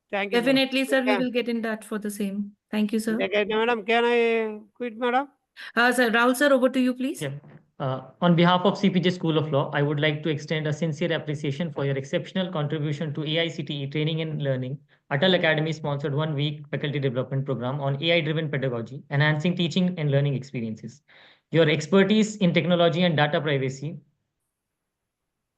Thank you, madam. Definitely, sir. We will get in touch for the same. Thank you, sir. Okay, madam, can I quit, madam? Sir, Rahul, sir, over to you, please. Yeah. On behalf of CPJ School of Law, I would like to extend a sincere appreciation for your exceptional contribution to AICTE Training and Learning. ATAL Academy sponsored 1 week faculty development program on AI-driven pedagogy, enhancing teaching and learning experiences. Your expertise in technology and data privacy,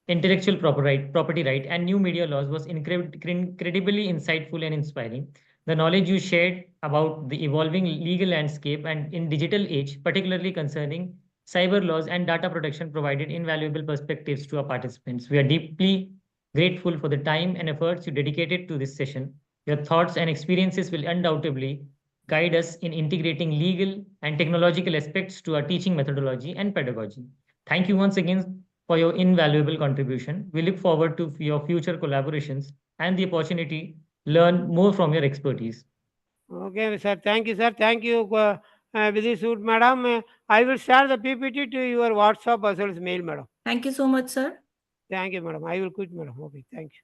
intellectual property right, and new media laws was incredibly insightful and inspiring. The knowledge you shared about the evolving legal landscape and in digital age, particularly concerning cyber laws and data protection, provided invaluable perspectives to our participants. We are deeply grateful for the time and efforts you dedicated to this session. Your thoughts and experiences will undoubtedly guide us in integrating legal and technological aspects to our teaching methodology and pedagogy. Thank you once again for your invaluable contribution. We look forward to your future collaborations and the opportunity to learn more from your expertise. Okay, sir. Thank you, sir. Thank you, Vidhi Sood, madam. I will share the PPT to your WhatsApp as well as mail, madam. Thank you so much, sir. Thank you, madam. I will quit, madam. Okay, thank you.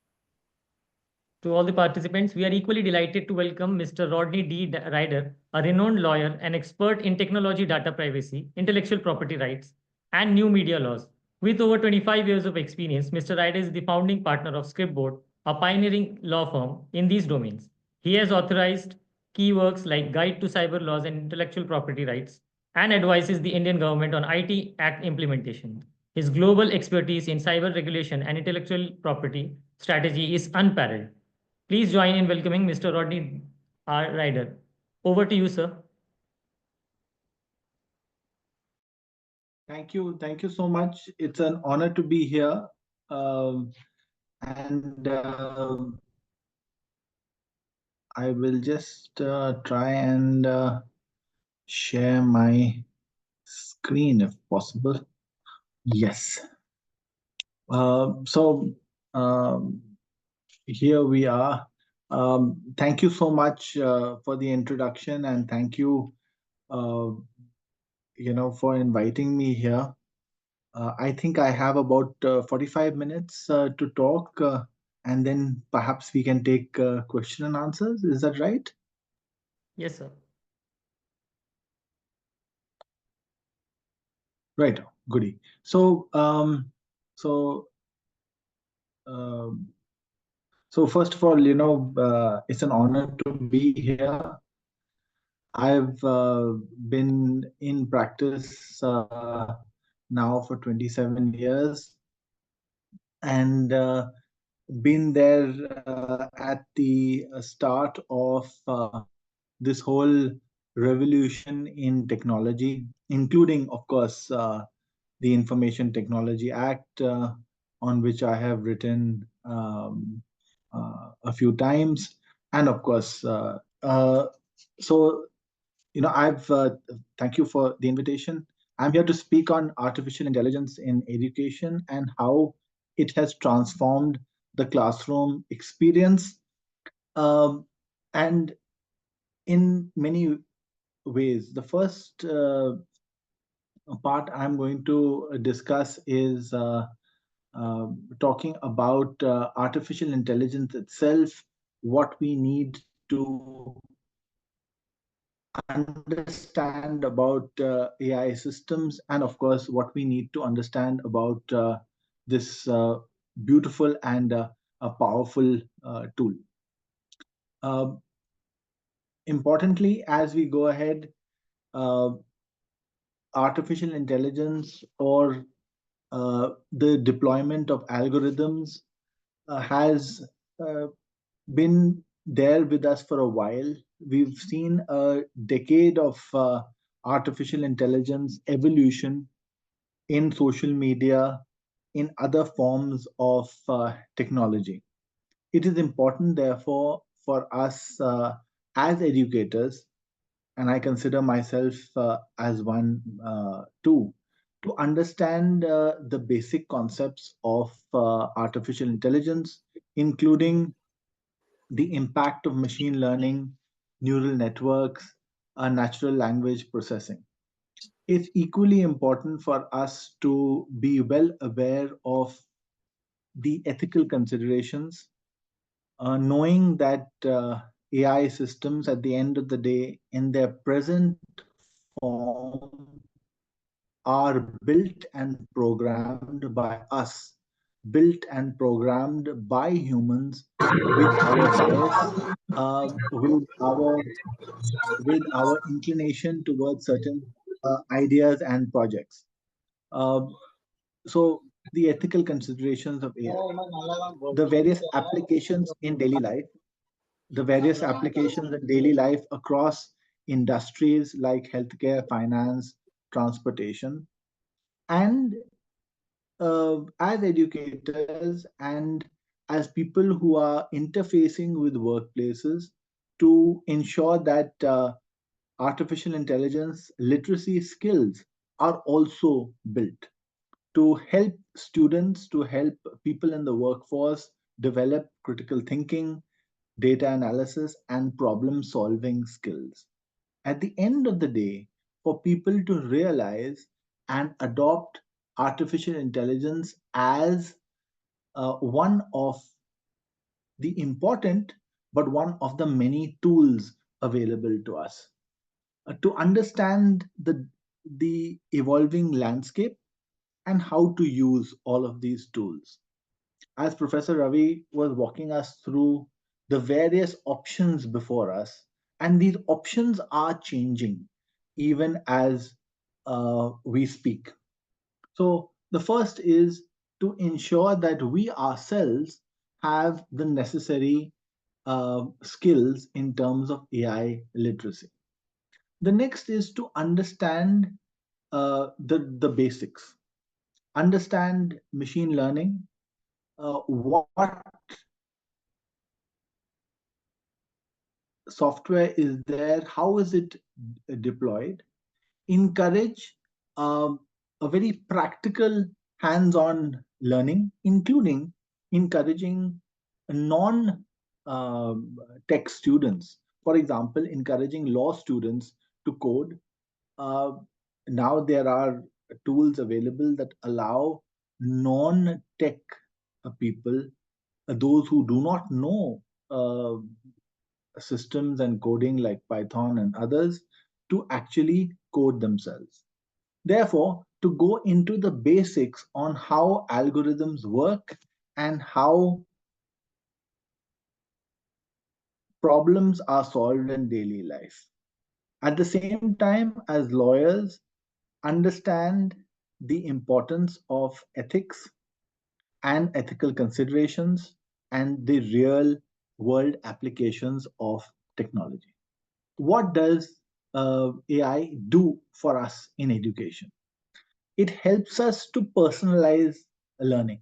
To all the participants, we are equally delighted to welcome Mr. Rodney D. Ryder, a renowned lawyer and expert in technology data privacy, intellectual property rights, and new media laws. With over 25 years of experience, Mr. Ryder is the founding partner of Scriptboard, a pioneering law firm in these domains. He has authorized key works like Guide to Cyber Laws and Intellectual Property Rights and advises the Indian government on IT Act implementation. His global expertise in cyber regulation and intellectual property strategy is unparalleled. Please join in welcoming Mr. Rodney R. Ryder. Over to you, sir. Thank you. Thank you so much. It's an honor to be here. Um, and I will just try and share my screen if possible. Yes. So here we are. Thank you so much for the introduction, and thank you, for inviting me here. I think I have about 45 minutes to talk, and then perhaps we can take question and answers. Is that right? Yes, sir. Right. Goody. So, um, so first of all, it's an honor to be here. I've been in practice now for 27 years, and been there at the start of this whole revolution in technology, including, of course, the Information Technology Act, on which I have written a few times, and of course, so I've thank you for the invitation. I'm here to speak on artificial intelligence in education and how it has transformed the classroom experience, and in many ways. The first part I'm going to discuss is talking about artificial intelligence itself, what we need to understand about AI systems, and of course, what we need to understand about this beautiful and a powerful tool. Uh, Importantly, as we go ahead, uh, artificial intelligence or the deployment of algorithms has been there with us for a while. We've seen a decade of artificial intelligence evolution in social media, in other forms of technology. It is important, therefore, for us as educators, and I consider myself as one too, to understand the basic concepts of artificial intelligence, including the impact of machine learning, neural networks, natural language processing. It's equally important for us to be well aware of the ethical considerations, knowing that AI systems, at the end of the day, in their present form, are built and programmed by us, built and programmed by humans with our bias, with our inclination towards certain ideas and projects. Um, so the ethical considerations of AI, the various applications in daily life, the various applications in daily life across industries like healthcare, finance, transportation, and as educators and as people who are interfacing with workplaces to ensure that artificial intelligence literacy skills are also built to help students, to help people in the workforce develop critical thinking, data analysis, and problem solving skills. At the end of the day, for people to realize and adopt artificial intelligence as one of the important, but one of the many tools available to us. To understand the evolving landscape and how to use all of these tools. As Professor Ravi was walking us through the various options before us, and these options are changing even as we speak. So, the first is to ensure that we ourselves have the necessary skills in terms of AI literacy. The next is to understand the basics, understand machine learning, what software is there, how is it deployed, encourage um, a very practical hands-on learning, including encouraging non-tech students. For example, encouraging law students to code. Uh, Now there are tools available that allow non-tech people, those who do not know uh, systems and coding like Python and others, to actually code themselves. Therefore, to go into the basics on how algorithms work and how problems are solved in daily life. At the same time, as lawyers, understand the importance of ethics and ethical considerations and the real world applications of technology. What does AI do for us in education? It helps us to personalize learning.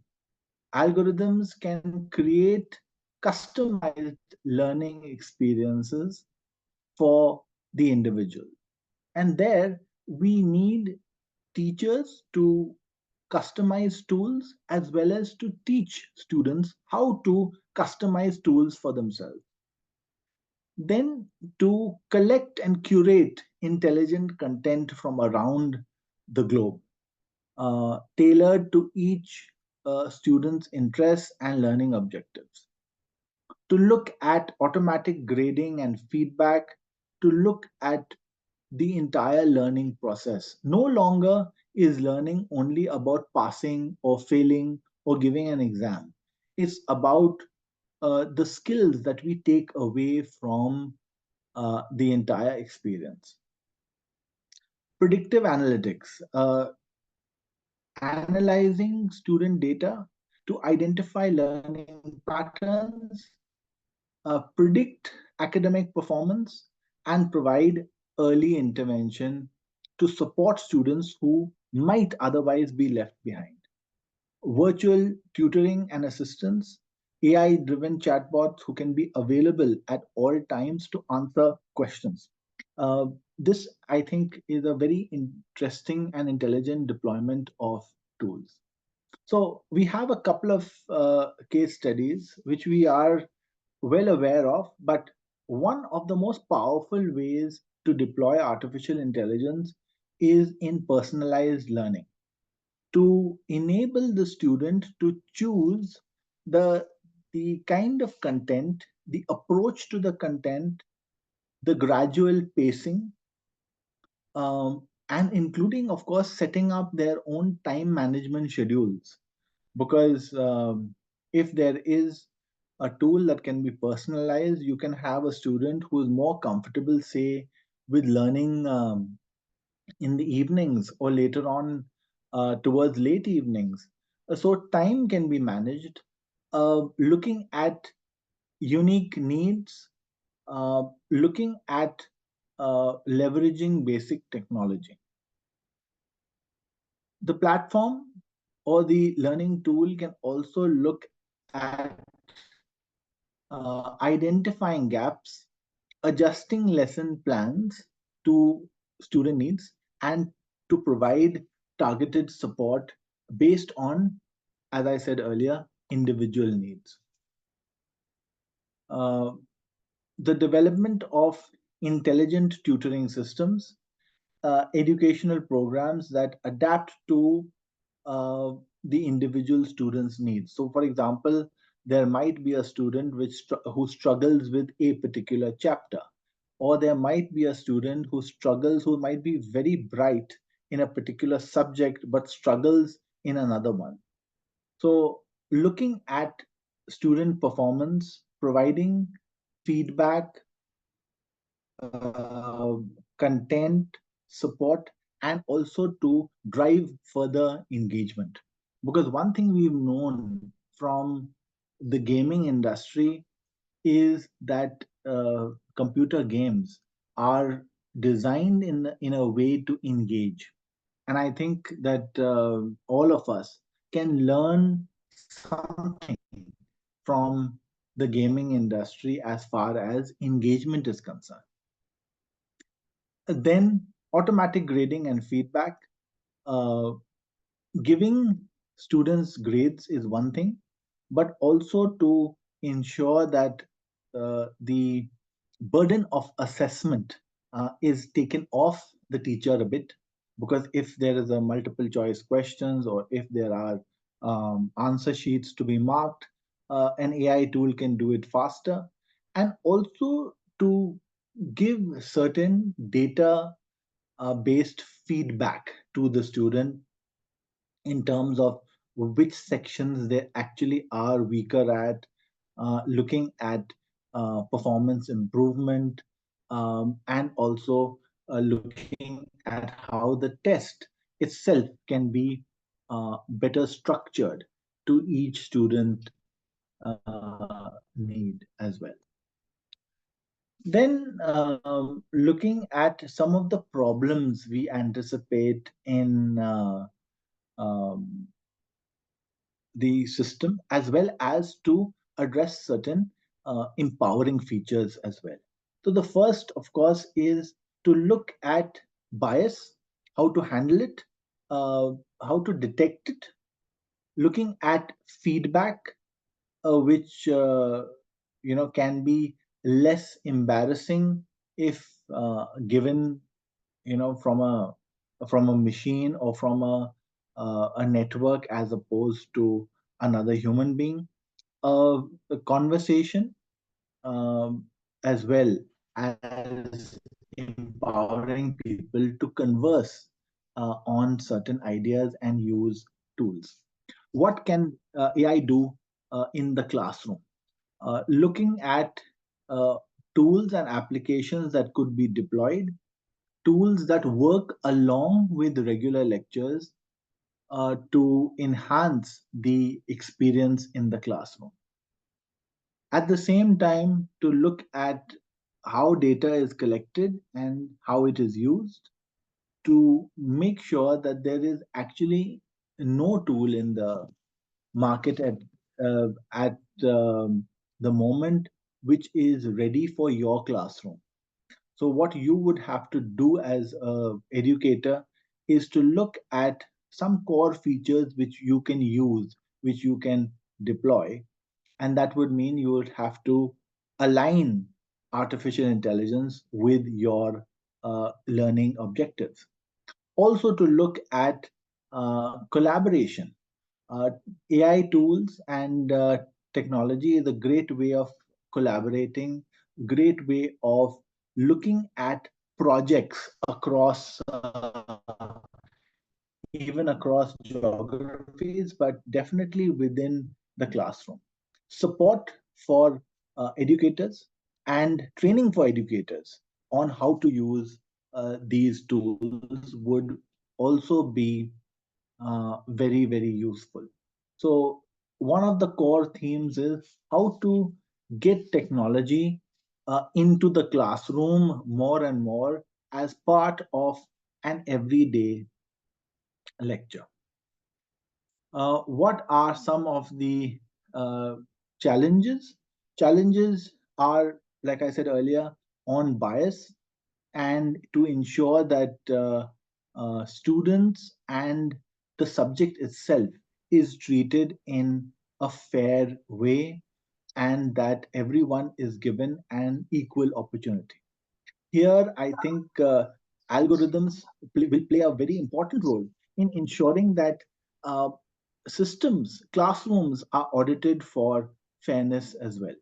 Algorithms can create customized learning experiences for the individual. And there we need teachers to customize tools as well as to teach students how to customize tools for themselves. Then to collect and curate intelligent content from around the globe, tailored to each student's interests and learning objectives. To look at automatic grading and feedback, to look at the entire learning process. No longer is learning only about passing or failing or giving an exam. It's about the skills that we take away from the entire experience. Predictive analytics, analyzing student data to identify learning patterns, predict academic performance, and provide early intervention to support students who might otherwise be left behind. Virtual tutoring and assistance, AI driven chatbots who can be available at all times to answer questions. Uh, this, I think, is a very interesting and intelligent deployment of tools. So, we have a couple of case studies which we are well aware of, but one of the most powerful ways to deploy artificial intelligence is in personalized learning, to enable the student to choose the kind of content, the approach to the content, the gradual pacing, and including, of course, setting up their own time management schedules. Because if there is a tool that can be personalized, you can have a student who is more comfortable, say, with learning in the evenings or later on towards late evenings. So time can be managed, looking at unique needs, looking at leveraging basic technology. The platform or the learning tool can also look at identifying gaps, adjusting lesson plans to student needs, and to provide targeted support based on, as I said earlier, individual needs. Uh, the development of intelligent tutoring systems, educational programs that adapt to uh, the individual student's needs. So, for example, there might be a student who struggles with a particular chapter, or there might be a student who might be very bright in a particular subject but struggles in another one. So, looking at student performance, providing feedback, uh, content, support, and also to drive further engagement. Because one thing we've known from the gaming industry is that computer games are designed in a way to engage. And I think that all of us can learn something from the gaming industry as far as engagement is concerned. Then automatic grading and feedback. Uh, Giving students grades is one thing, but also to ensure that the burden of assessment is taken off the teacher a bit, because if there is a multiple choice questions or if there are answer sheets to be marked, an AI tool can do it faster, and also to give certain data based feedback to the student in terms of which sections they actually are weaker at, looking at performance improvement, and also looking at how the test itself can be better structured to each student need as well. Then, looking at some of the problems we anticipate in um, the system, as well as to address certain empowering features as well. So, the first, of course, is to look at bias, how to handle it, uh, how to detect it, looking at feedback, which can be less embarrassing if given from a machine or from a network as opposed to another human being. A conversation, um, as well as empowering people to converse on certain ideas and use tools. What can AI do in the classroom? Looking at uh, tools and applications that could be deployed, tools that work along with regular lectures to enhance the experience in the classroom. At the same time, to look at how data is collected and how it is used to make sure that there is actually no tool in the market at the moment which is ready for your classroom. So what you would have to do as a educator is to look at some core features which you can use, which you can deploy, and that would mean you would have to align artificial intelligence with your learning objectives. Also, to look at collaboration. AI tools and technology is a great way of collaborating, great way of looking at projects across even across geographies, but definitely within the classroom. Support for educators and training for educators on how to use these tools would also be very, very useful. So, one of the core themes is how to get technology into the classroom more and more as part of an everyday lecture. What are some of the uh, challenges? Challenges are, like I said earlier, on bias and to ensure that students and the subject itself is treated in a fair way and that everyone is given an equal opportunity. Here, I think algorithms will play a very important role in ensuring that uh, systems, classrooms are audited for fairness as well,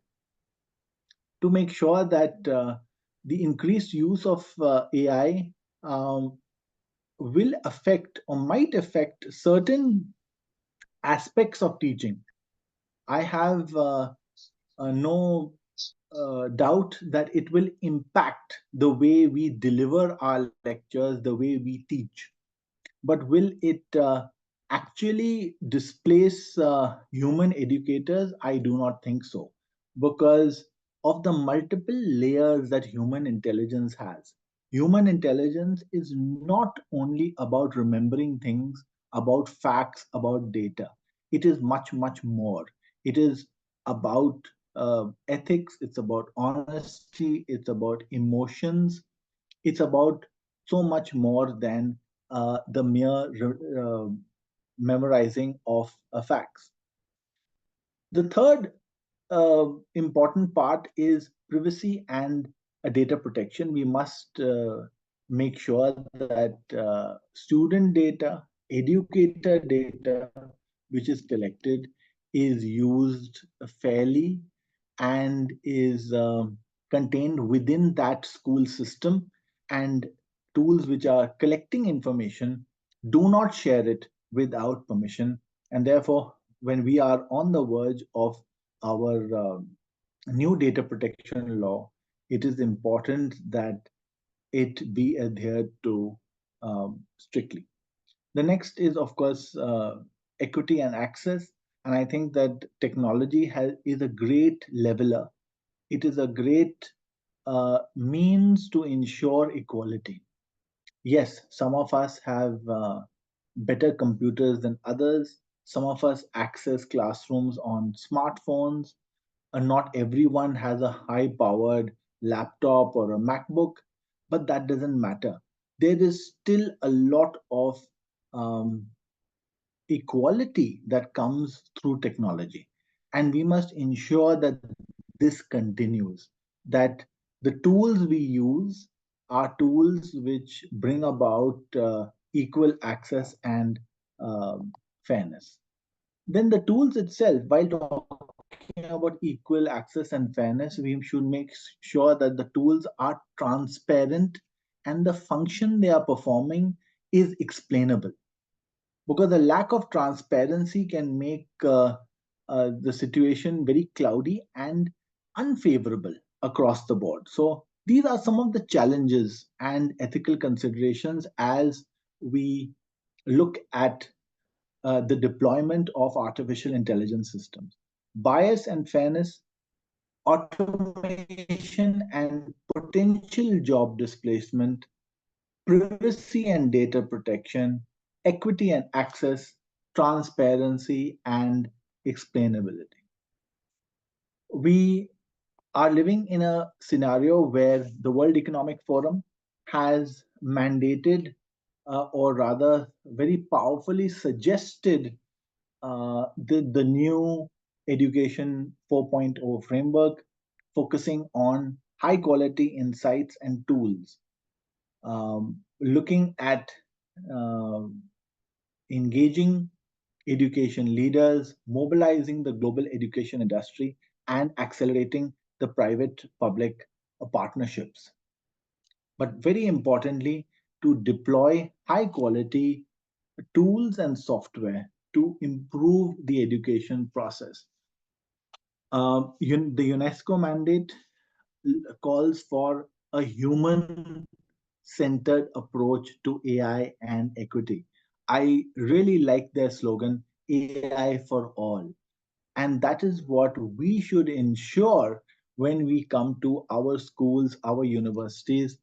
to make sure that the increased use of AI will affect or might affect certain aspects of teaching. I have no doubt that it will impact the way we deliver our lectures, the way we teach. But will it actually displace human educators? I do not think so, because of the multiple layers that human intelligence has. Human intelligence is not only about remembering things, about facts, about data. It is much, much more. It is about ethics, it's about honesty, it's about emotions, it's about so much more than the mere memorizing of facts. The third important part is privacy and data protection. We must make sure that student data, educator data, which is collected, is used fairly and is contained within that school system, and tools which are collecting information do not share it without permission. And therefore, when we are on the verge of our new data protection law, it is important that it be adhered to strictly. The next is, of course, equity and access. And I think that technology is a great leveler. It is a great means to ensure equality. Yes, some of us have better computers than others. Some of us access classrooms on smartphones. Not everyone has a high powered laptop or a MacBook, but that doesn't matter. There is still a lot of um, equality that comes through technology. And we must ensure that this continues, that the tools we use are tools which bring about equal access and fairness. Then the tools itself, while talking about equal access and fairness, we should make sure that the tools are transparent and the function they are performing is explainable, because the lack of transparency can make the situation very cloudy and unfavorable across the board. So these are some of the challenges and ethical considerations as we look at the deployment of artificial intelligence systems. Bias and fairness, automation and potential job displacement, privacy and data protection, equity and access, transparency and explainability. We are living in a scenario where the World Economic Forum has mandated, or rather, very powerfully suggested the new Education 4.0 framework, focusing on high quality insights and tools, looking at uh, engaging education leaders, mobilizing the global education industry, and accelerating the private public partnerships. But very importantly, to deploy high quality tools and software to improve the education process. The UNESCO mandate calls for a human centered approach to AI and equity. I really like their slogan, AI for all. And that is what we should ensure when we come to our schools, our universities.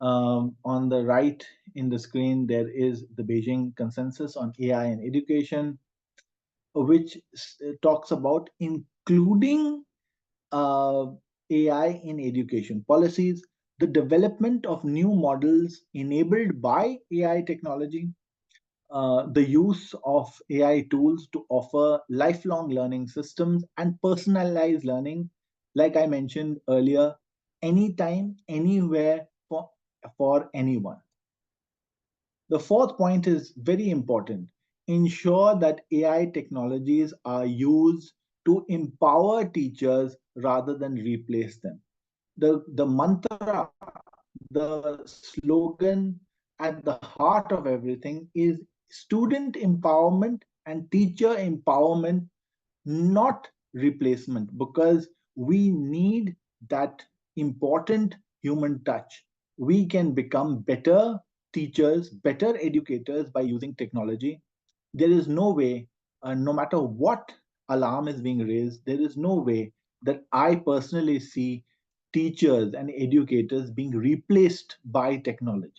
On the right in the screen, there is the Beijing Consensus on AI and Education, which talks about including uh, AI in education policies, the development of new models enabled by AI technology, the use of AI tools to offer lifelong learning systems and personalized learning, like I mentioned earlier, anytime, anywhere, for anyone. The fourth point is very important. Ensure that AI technologies are used to empower teachers rather than replace them. The mantra, the slogan at the heart of everything is student empowerment and teacher empowerment, not replacement, because we need that important human touch. We can become better teachers, better educators by using technology. There is no way, no matter what alarm is being raised, there is no way that I personally see teachers and educators being replaced by technology.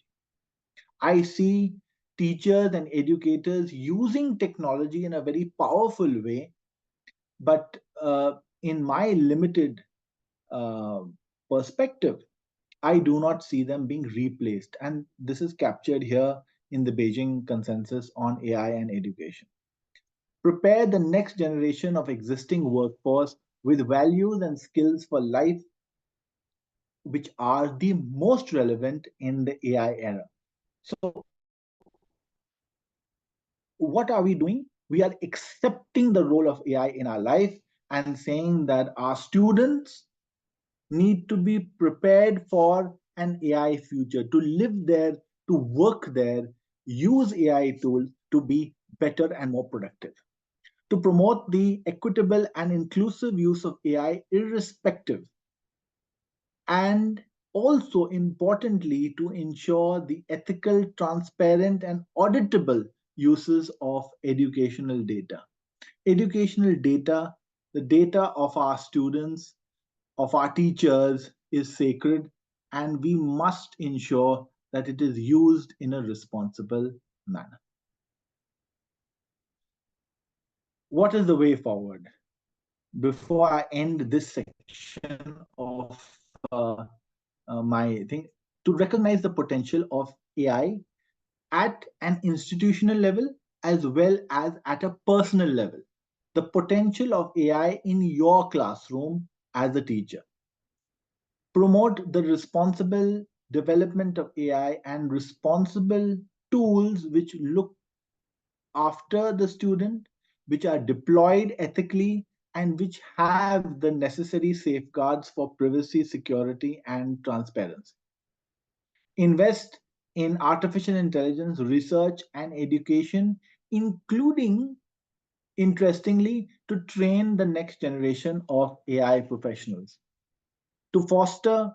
I see teachers and educators using technology in a very powerful way, but in my limited perspective, I do not see them being replaced. And this is captured here in the Beijing Consensus on AI and Education. Prepare the next generation of existing workforce with values and skills for life, which are the most relevant in the AI era. So, what are we doing? We are accepting the role of AI in our life and saying that our students need to be prepared for an AI future, to live there, to work there, use AI tools to be better and more productive, to promote the equitable and inclusive use of AI irrespective, and also importantly to ensure the ethical, transparent, and auditable uses of educational data. Educational data, the data of our students, of our teachers, is sacred, and we must ensure that it is used in a responsible manner. What is the way forward? Before I end this section of my thing, to recognize the potential of AI at an institutional level as well as at a personal level. The potential of AI in your classroom as a teacher. Promote the responsible development of AI and responsible tools which look after the student, which are deployed ethically, and which have the necessary safeguards for privacy, security, and transparency. Invest in artificial intelligence research and education, including, interestingly, to train the next generation of AI professionals. To foster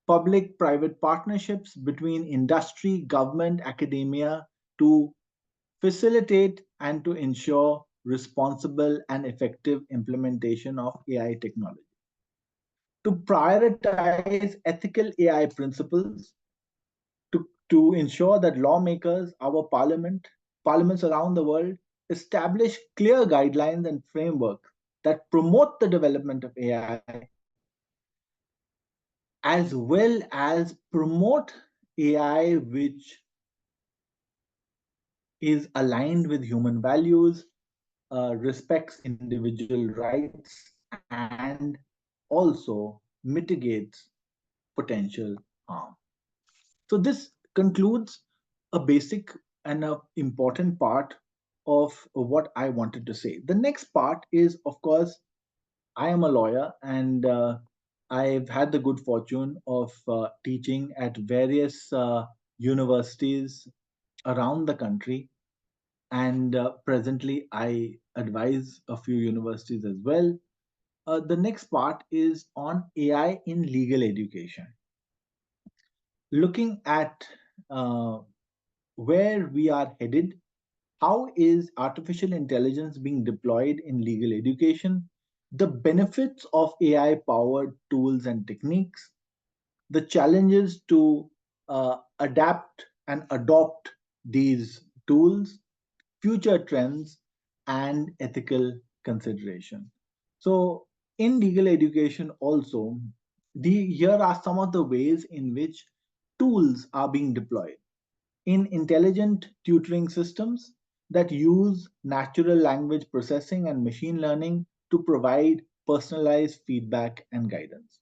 public-private partnerships between industry, government, academia to facilitate and to ensure responsible and effective implementation of AI technology. To prioritize ethical AI principles, to ensure that lawmakers, our parliaments around the world, establish clear guidelines and frameworks that promote the development of AI, as well as promote AI which is aligned with human values, respects individual rights, and also mitigates potential harm. So this concludes a basic and an important part of what I wanted to say. The next part is, of course, I am a lawyer, and I've had the good fortune of teaching at various universities around the country. And presently, I advise a few universities as well. The next part is on AI in legal education. Looking at where we are headed, how is artificial intelligence being deployed in legal education, the benefits of AI powered tools and techniques, the challenges to adapt and adopt these tools, future trends, and ethical consideration. So, in legal education, also, here are some of the ways in which tools are being deployed in intelligent tutoring systems that use natural language processing and machine learning to provide personalized feedback and guidance.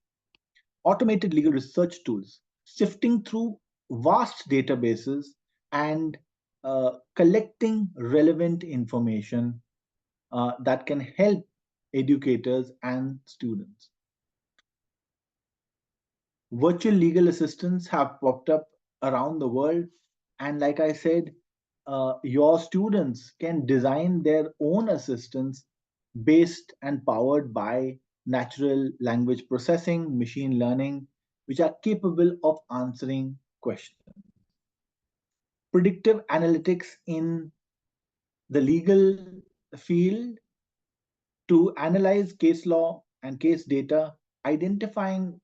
Automated legal research tools, sifting through vast databases and collecting relevant information that can help educators and students. Virtual legal assistants have popped up around the world. And like I said, your students can design their own assistants based and powered by natural language processing, machine learning, which are capable of answering questions. Predictive analytics in the legal field to analyze case law and case data, identifying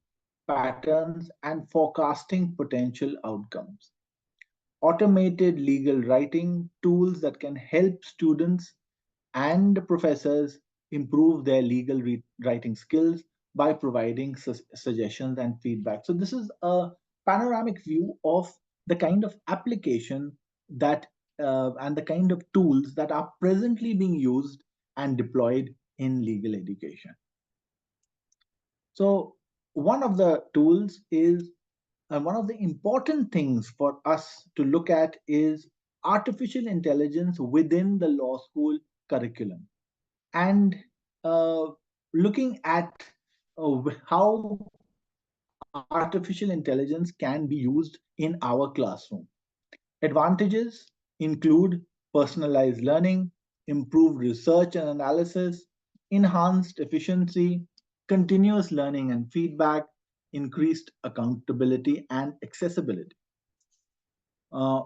patterns and forecasting potential outcomes. Automated legal writing tools that can help students and professors improve their legal writing skills by providing suggestions and feedback. So this is a panoramic view of the kind of application that and the kind of tools that are presently being used and deployed in legal education. So one of the tools is, and one of the important things for us to look at is artificial intelligence within the law school curriculum, and looking at how artificial intelligence can be used in our classroom. Advantages include personalized learning, improved research and analysis, enhanced efficiency, continuous learning and feedback, increased accountability and accessibility. Uh,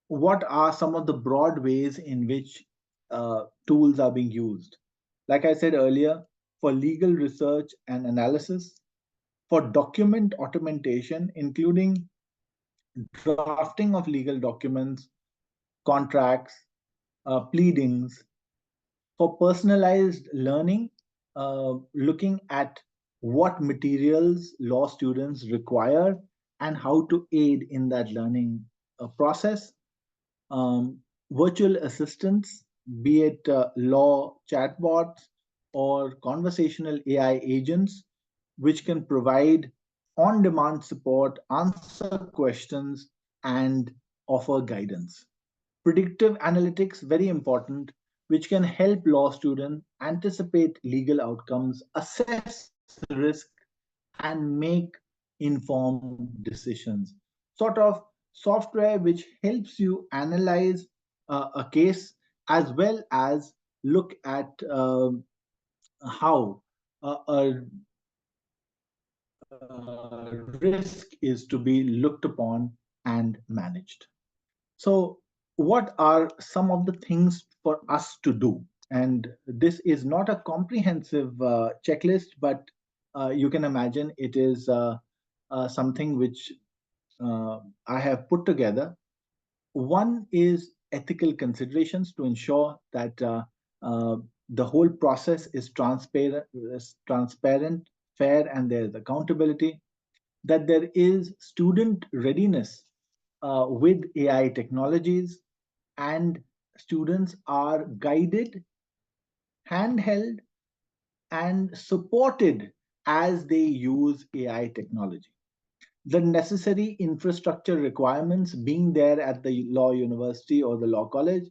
what are some of the broad ways in which tools are being used? Like I said earlier, for legal research and analysis, for document automation, including drafting of legal documents, contracts, pleadings, for personalized learning, looking at what materials law students require and how to aid in that learning process. Virtual assistants, be it law chatbots or conversational AI agents, which can provide on demand support, answer questions, and offer guidance. Predictive analytics, very important, which can help law students anticipate legal outcomes, assess risk, and make informed decisions. Sort of software which helps you analyze a case as well as look at how risk is to be looked upon and managed. So, what are some of the things for us to do? And this is not a comprehensive checklist, but you can imagine it is something which I have put together. One is ethical considerations to ensure that the whole process is transparent, fair, and there is accountability. That there is student readiness with AI technologies, and students are guided, handheld, and supported as they use AI technology. The necessary infrastructure requirements being there at the law university or the law college,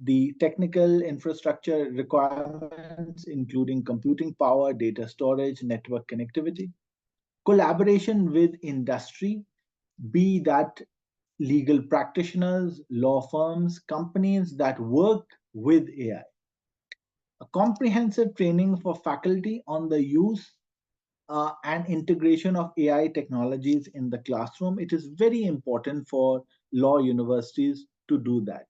the technical infrastructure requirements, including computing power, data storage, network connectivity, collaboration with industry, be that legal practitioners, law firms, companies that work with AI. A comprehensive training for faculty on the use and integration of AI technologies in the classroom. It is very important for law universities to do that.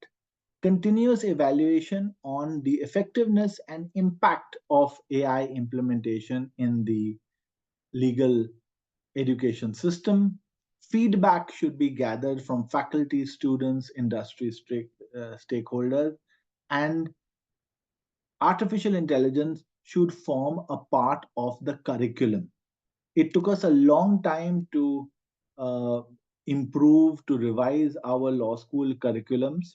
Continuous evaluation on the effectiveness and impact of AI implementation in the legal education system. Feedback should be gathered from faculty, students, industry stakeholders, and artificial intelligence should form a part of the curriculum. It took us a long time to uh, improve, to revise our law school curriculums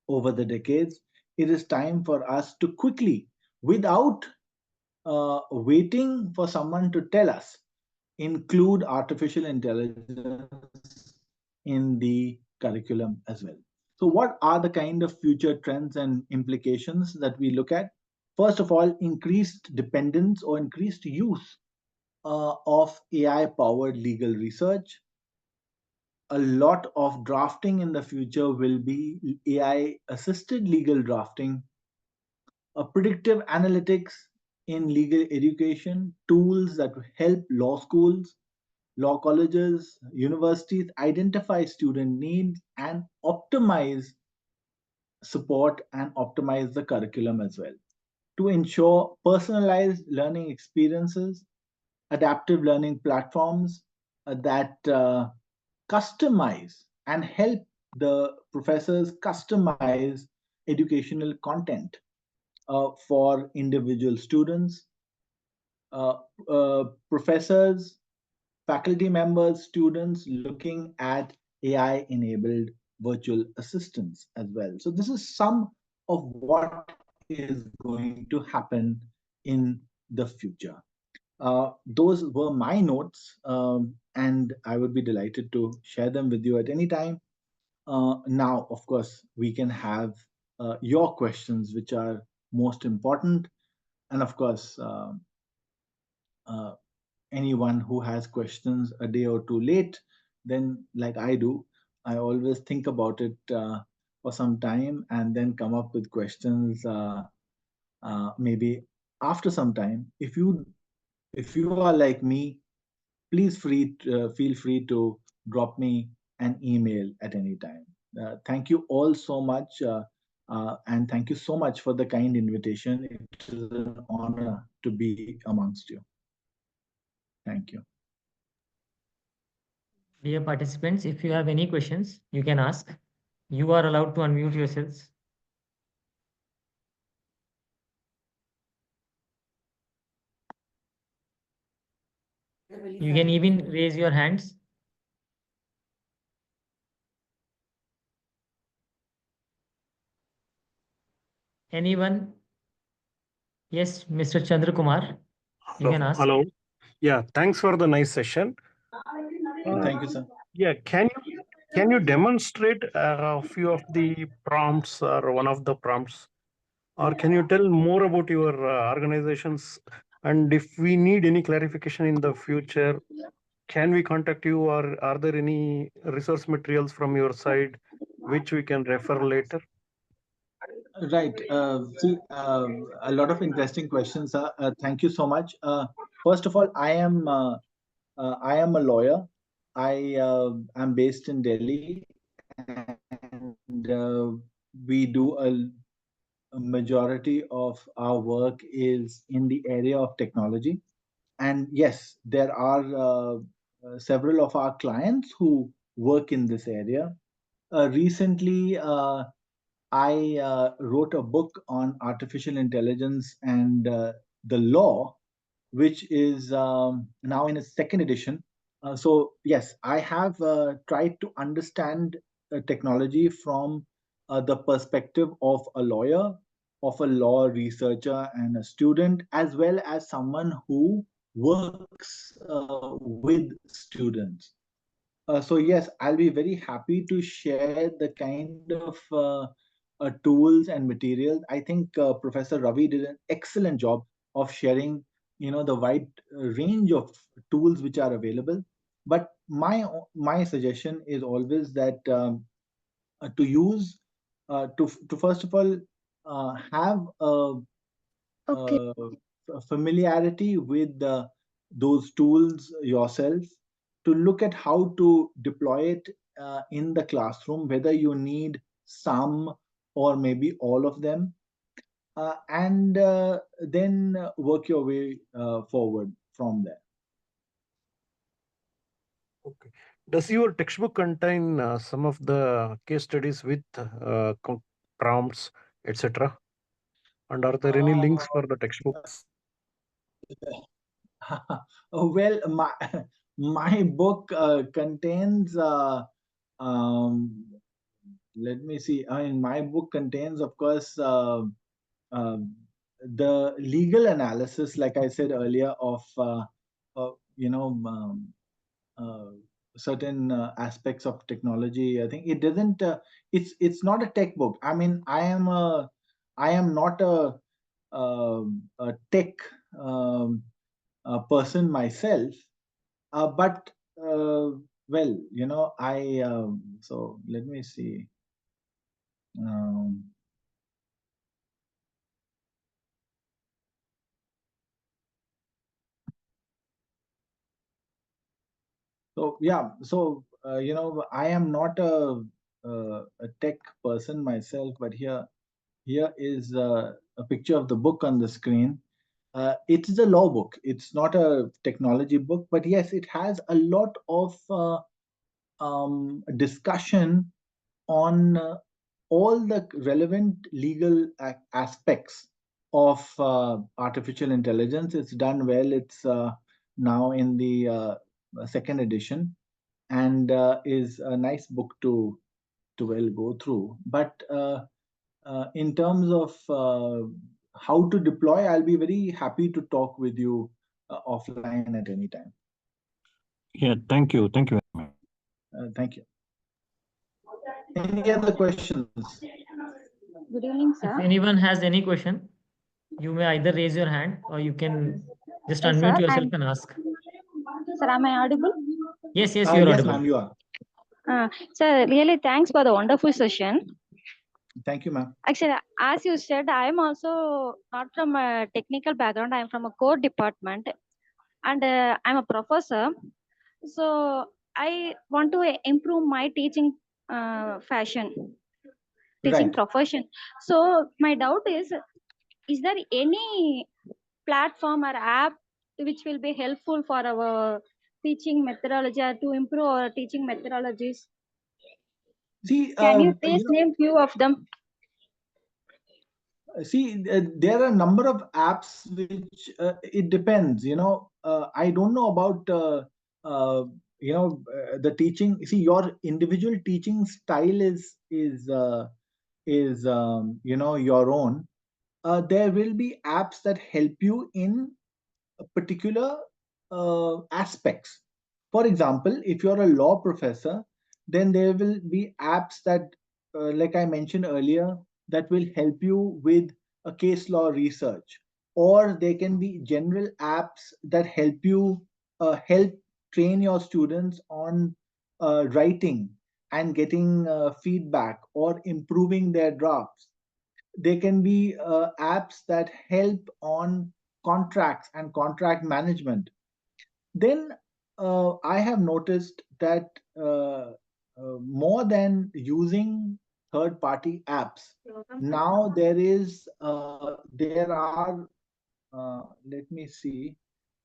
over the decades. It is time for us to quickly, without waiting for someone to tell us, include artificial intelligence in the curriculum as well. So, what are the kind of future trends and implications that we look at? First of all, increased dependence or increased use of AI powered legal research. A lot of drafting in the future will be AI assisted legal drafting, predictive analytics in legal education, tools that help law schools, law colleges, universities identify student needs and optimize support and optimize the curriculum as well. To ensure personalized learning experiences, adaptive learning platforms that customize and help the professors customize educational content. for individual students, professors, faculty members, students looking at AI-enabled virtual assistants as well. So this is some of what is going to happen in the future. Those were my notes, and I would be delighted to share them with you at any time. Now, of course, we can have your questions, which are most important. And of course, uh, anyone who has questions a day or two late, then like I do, I always think about it for some time and then come up with questions maybe after some time. If you are like me, please feel free to drop me an email at any time. Thank you all so much, and thank you so much for the kind invitation. It is an honor to be amongst you. Thank you. Dear participants, if you have any questions, you can ask. You are allowed to unmute yourselves. You can even raise your hands. Anyone? Yes, Mr. Chandra Kumar, you can ask. Hello. Yeah, thanks for the nice session. Thank you, sir. Yeah, can you demonstrate a few of the prompts or one of the prompts, or can you tell more about your organizations? And if we need any clarification in the future, can we contact you, or are there any resource materials from your side which we can refer later? Right. See, a lot of interesting questions. Thank you so much. First of all, I am a lawyer. I am based in Delhi, and we do a majority of our work is in the area of technology. And yes, there are several of our clients who work in this area. Recently, I wrote a book on artificial intelligence and the law, which is now in its second edition. So, yes, I have tried to understand technology from the perspective of a lawyer, of a law researcher, and a student, as well as someone who works with students. So yes, I'll be very happy to share the kind of tools and materials. I think Professor Ravi did an excellent job of sharing, the wide range of tools which are available. But my suggestion is always that to use to first of all have familiarity with those tools yourself, to look at how to deploy it in the classroom, whether you need some or maybe all of them, and then work your way forward from there. Okay. Does your textbook contain some of the case studies with prompts, etc.? And are there any links for the textbooks? Well, my book contains let me see. I mean, my book contains, of course, the legal analysis, like I said earlier, of you know uh, certain aspects of technology. I think it doesn't. It's not a tech book. I mean, I am not a tech person myself, but well, I so let me see. Um, so yeah, so I am not a tech person myself, but here is a picture of the book on the screen. It is a law book. It's not a technology book, but yes, it has a lot of discussion on all the relevant legal aspects of artificial intelligence. It's done well. It's now in the second edition, and is a nice book to well go through. But in terms of how to deploy, I'll be very happy to talk with you offline at any time. Yeah, thank you. Thank you very much. Thank you. Any other questions? Good evening, If sir. anyone has any question, you may either raise your hand or you can just Yes, unmute sir. yourself and ask. Sir, am I audible? Yes, yes, you're Yes, audible. ma'am, you are. Sir, really thanks for the wonderful session. Thank you, ma'am. Actually, as you said, I am also not from a technical background. I am from a core department, and I'm a professor. So I want to improve my teaching teaching Right. profession. So my doubt is there any platform or app which will be helpful for our teaching methodology or to improve our teaching methodologies? See, Can you please name few of them? there are a number of apps which it depends. I don't know about the teaching. See, your individual teaching style is your own. There will be apps that help you in particular aspects. For example, if you're a law professor, then there will be apps that, like I mentioned earlier, that will help you with a case law research. Or there can be general apps that help you help train your students on writing and getting feedback or improving their drafts. There can be apps that help on contracts and contract management. Then I have noticed that more than using third party apps, now there are let me see,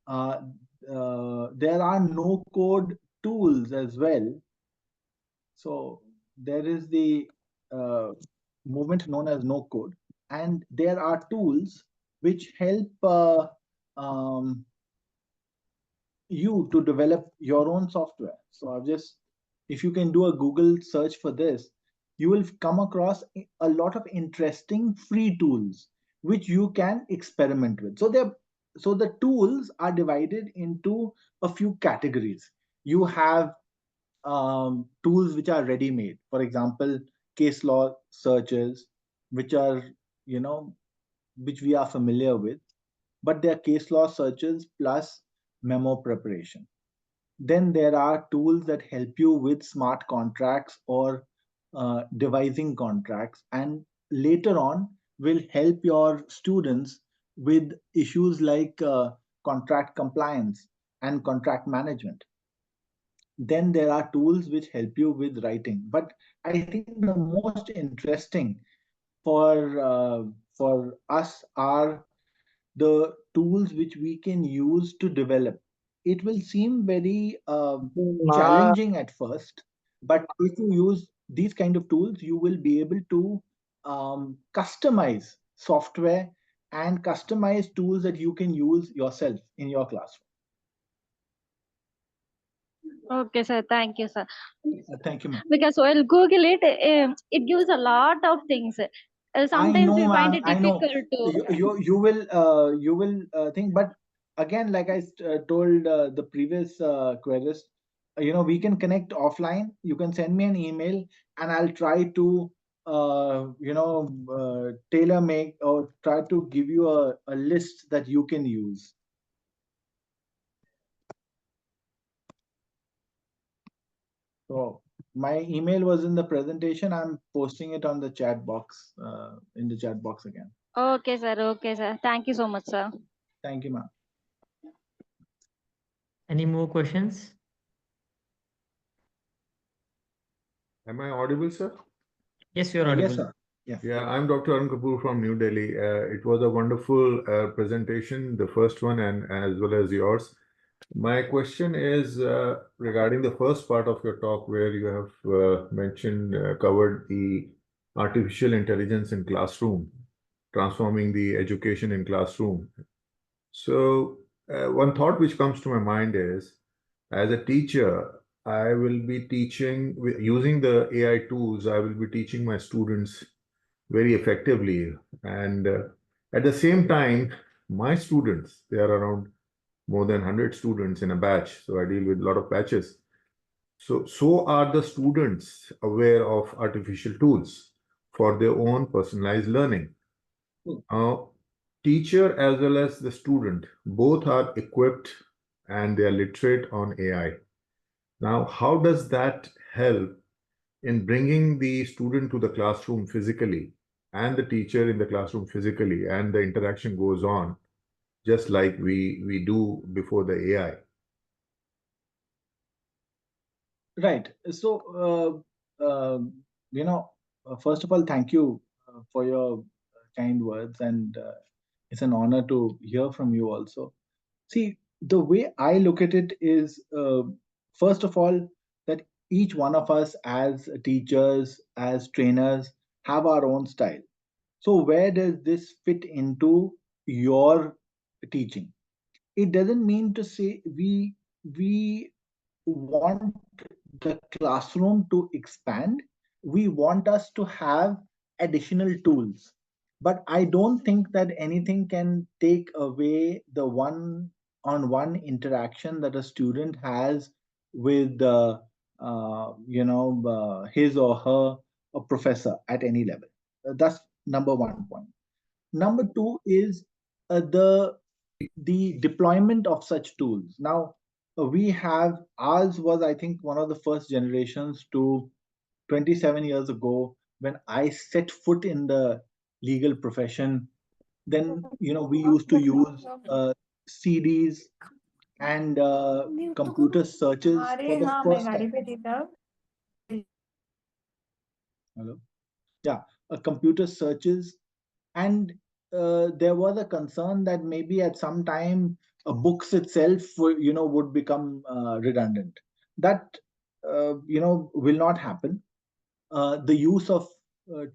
there are no code tools as well. So there is the movement known as no code, and there are tools which help you to develop your own software. So if you can do a Google search for this, you will come across a lot of interesting free tools which you can experiment with. So the tools are divided into a few categories. You have tools which are ready made. For example, case law searches, which are, which we are familiar with, but they're case law searches plus memo preparation. Then there are tools that help you with smart contracts or devising contracts, and later on will help your students with issues like contract compliance and contract management. Then there are tools which help you with writing. But I think the most interesting for us are the tools which we can use to develop. It will seem very challenging at first, but if you use these kind of tools, you will be able to customize software and customize tools that you can use yourself in your classroom. Okay, sir. Thank you, sir. Thank you, ma'am. Because while Google it gives a lot of things. Sometimes we find it difficult to. You will think, but again, like I told the previous querist, we can connect offline. You can send me an email, and I'll try to tailor make or try to give you a list that you can use. So my email was in the presentation. I'm posting it on the chat box, in the chat box again. Okay, sir. Okay, sir. Thank you so much, sir. Thank you, ma'am. Any more questions? Am I audible, sir? Yes, you're audible. Yes, sir. Yeah, I'm Dr. Arun Kapoor from New Delhi. It was a wonderful presentation, the first one, and as well as yours. My question is regarding the first part of your talk, where you have covered the artificial intelligence in classroom. transforming the education in classroom. So one thought which comes to my mind is, as a teacher, I will be teaching using the AI tools. I will be teaching my students very effectively, and at the same time, my students, they are around more than 100 students in a batch, so I deal with a lot of batches. So are the students aware of artificial tools for their own personalized learning. Teacher as well as the student, both are equipped and they are literate on AI. Now, how does that help in bringing the student to the classroom physically and the teacher in the classroom physically, and the interaction goes on just like we do before the AI? Right. So, first of all, thank you for your kind words, and it's an honor to hear from you also. See, the way I look at it is, first of all, that each one of us as teachers, as trainers, have our own style. So, where does this fit into your teaching? It doesn't mean to say we want the classroom to expand. We want us to have additional tools. But I don't think that anything can take away the one-on-one interaction that a student has with his or her a professor at any level. That's number one point. Number two is the deployment of such tools. Now, we have ours was, I think, one of the first generations to 27 years ago when I set foot in the legal profession. Then, we used to use CDs and computer searches for the first time. Hello? Yeah, computer searches. And there was a concern that maybe at some time books itself would become redundant. That will not happen. The use of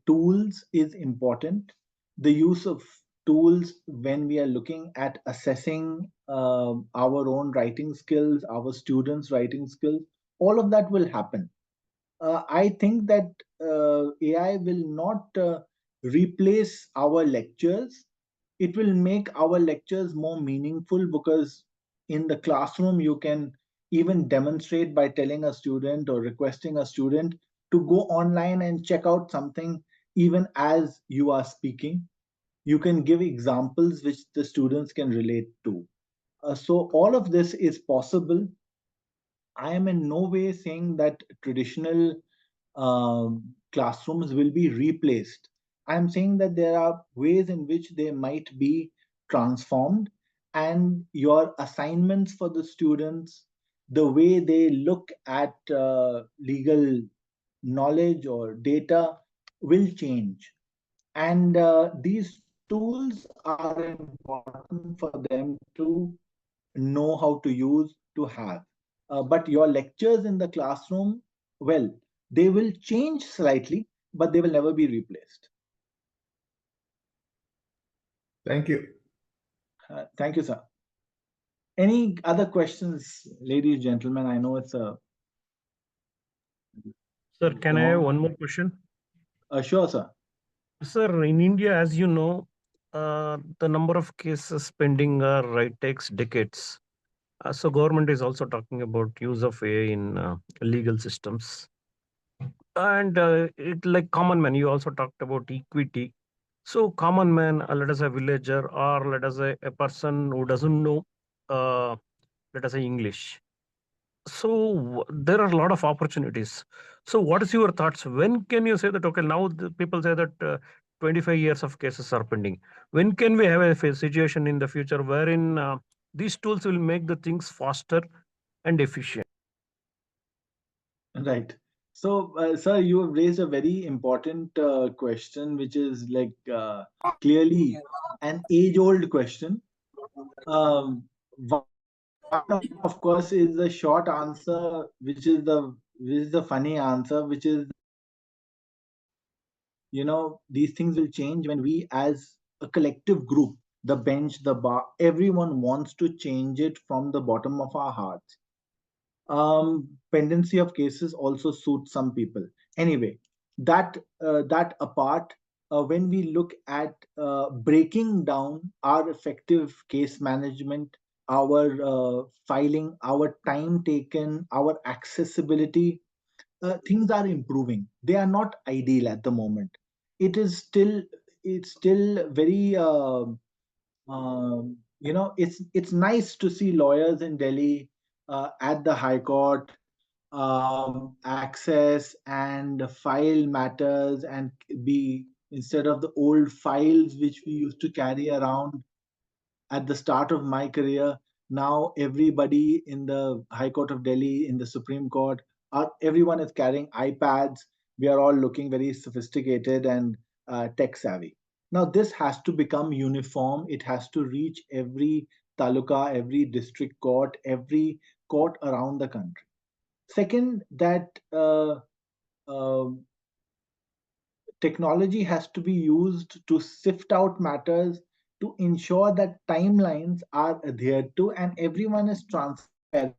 tools is important. The use of tools when we are looking at assessing our own writing skills, our students writing skills, all of that will happen. I think that AI will not replace our lectures. It will make our lectures more meaningful, because in the classroom, you can even demonstrate by telling a student or requesting a student to go online and check out something even as you are speaking. You can give examples which the students can relate to. So all of this is possible. I am in no way saying that traditional classrooms will be replaced. I'm saying that there are ways in which they might be transformed, and your assignments for the students, the way they look at legal knowledge or data will change. And these tools are important for them to know how to use, to have. But your lectures in the classroom, well, they will change slightly, but they will never be replaced. Thank you. Thank you, sir. Any other questions, ladies, gentlemen? I know it's a... Sir, can I have one more question? Sure, sir. Sir, in India, as you know, the number of cases pending takes decades. So government is also talking about use of AI in legal systems. And it like common man, you also talked about equity. So common man, let us say villager, or let us say a person who doesn't know, let us say English. So there are a lot of opportunities. So what is your thoughts? When can you say that, okay, now the people say that 25 years of cases are pending. When can we have a situation in the future wherein these tools will make the things faster and efficient? Right. So, sir, you have raised a very important question, which is like clearly an age-old question. One, of course, is the short answer, which is the funny answer, which is, these things will change when we as a collective group, the bench, the bar, everyone wants to change it from the bottom of our hearts. Pendency of cases also suits some people. Anyway, that apart, when we look at breaking down our effective case management, our filing, our time taken, our accessibility, things are improving. They are not ideal at the moment. It's still very it's nice to see lawyers in Delhi at the High Court access and file matters, and be, instead of the old files which we used to carry around at the start of my career. Now everybody in the High Court of Delhi, in the Supreme Court, everyone is carrying iPads. We are all looking very sophisticated and tech savvy. Now this has to become uniform. It has to reach every taluka, every district court, every court around the country. Second, that technology has to be used to sift out matters, to ensure that timelines are adhered to and everyone is transparent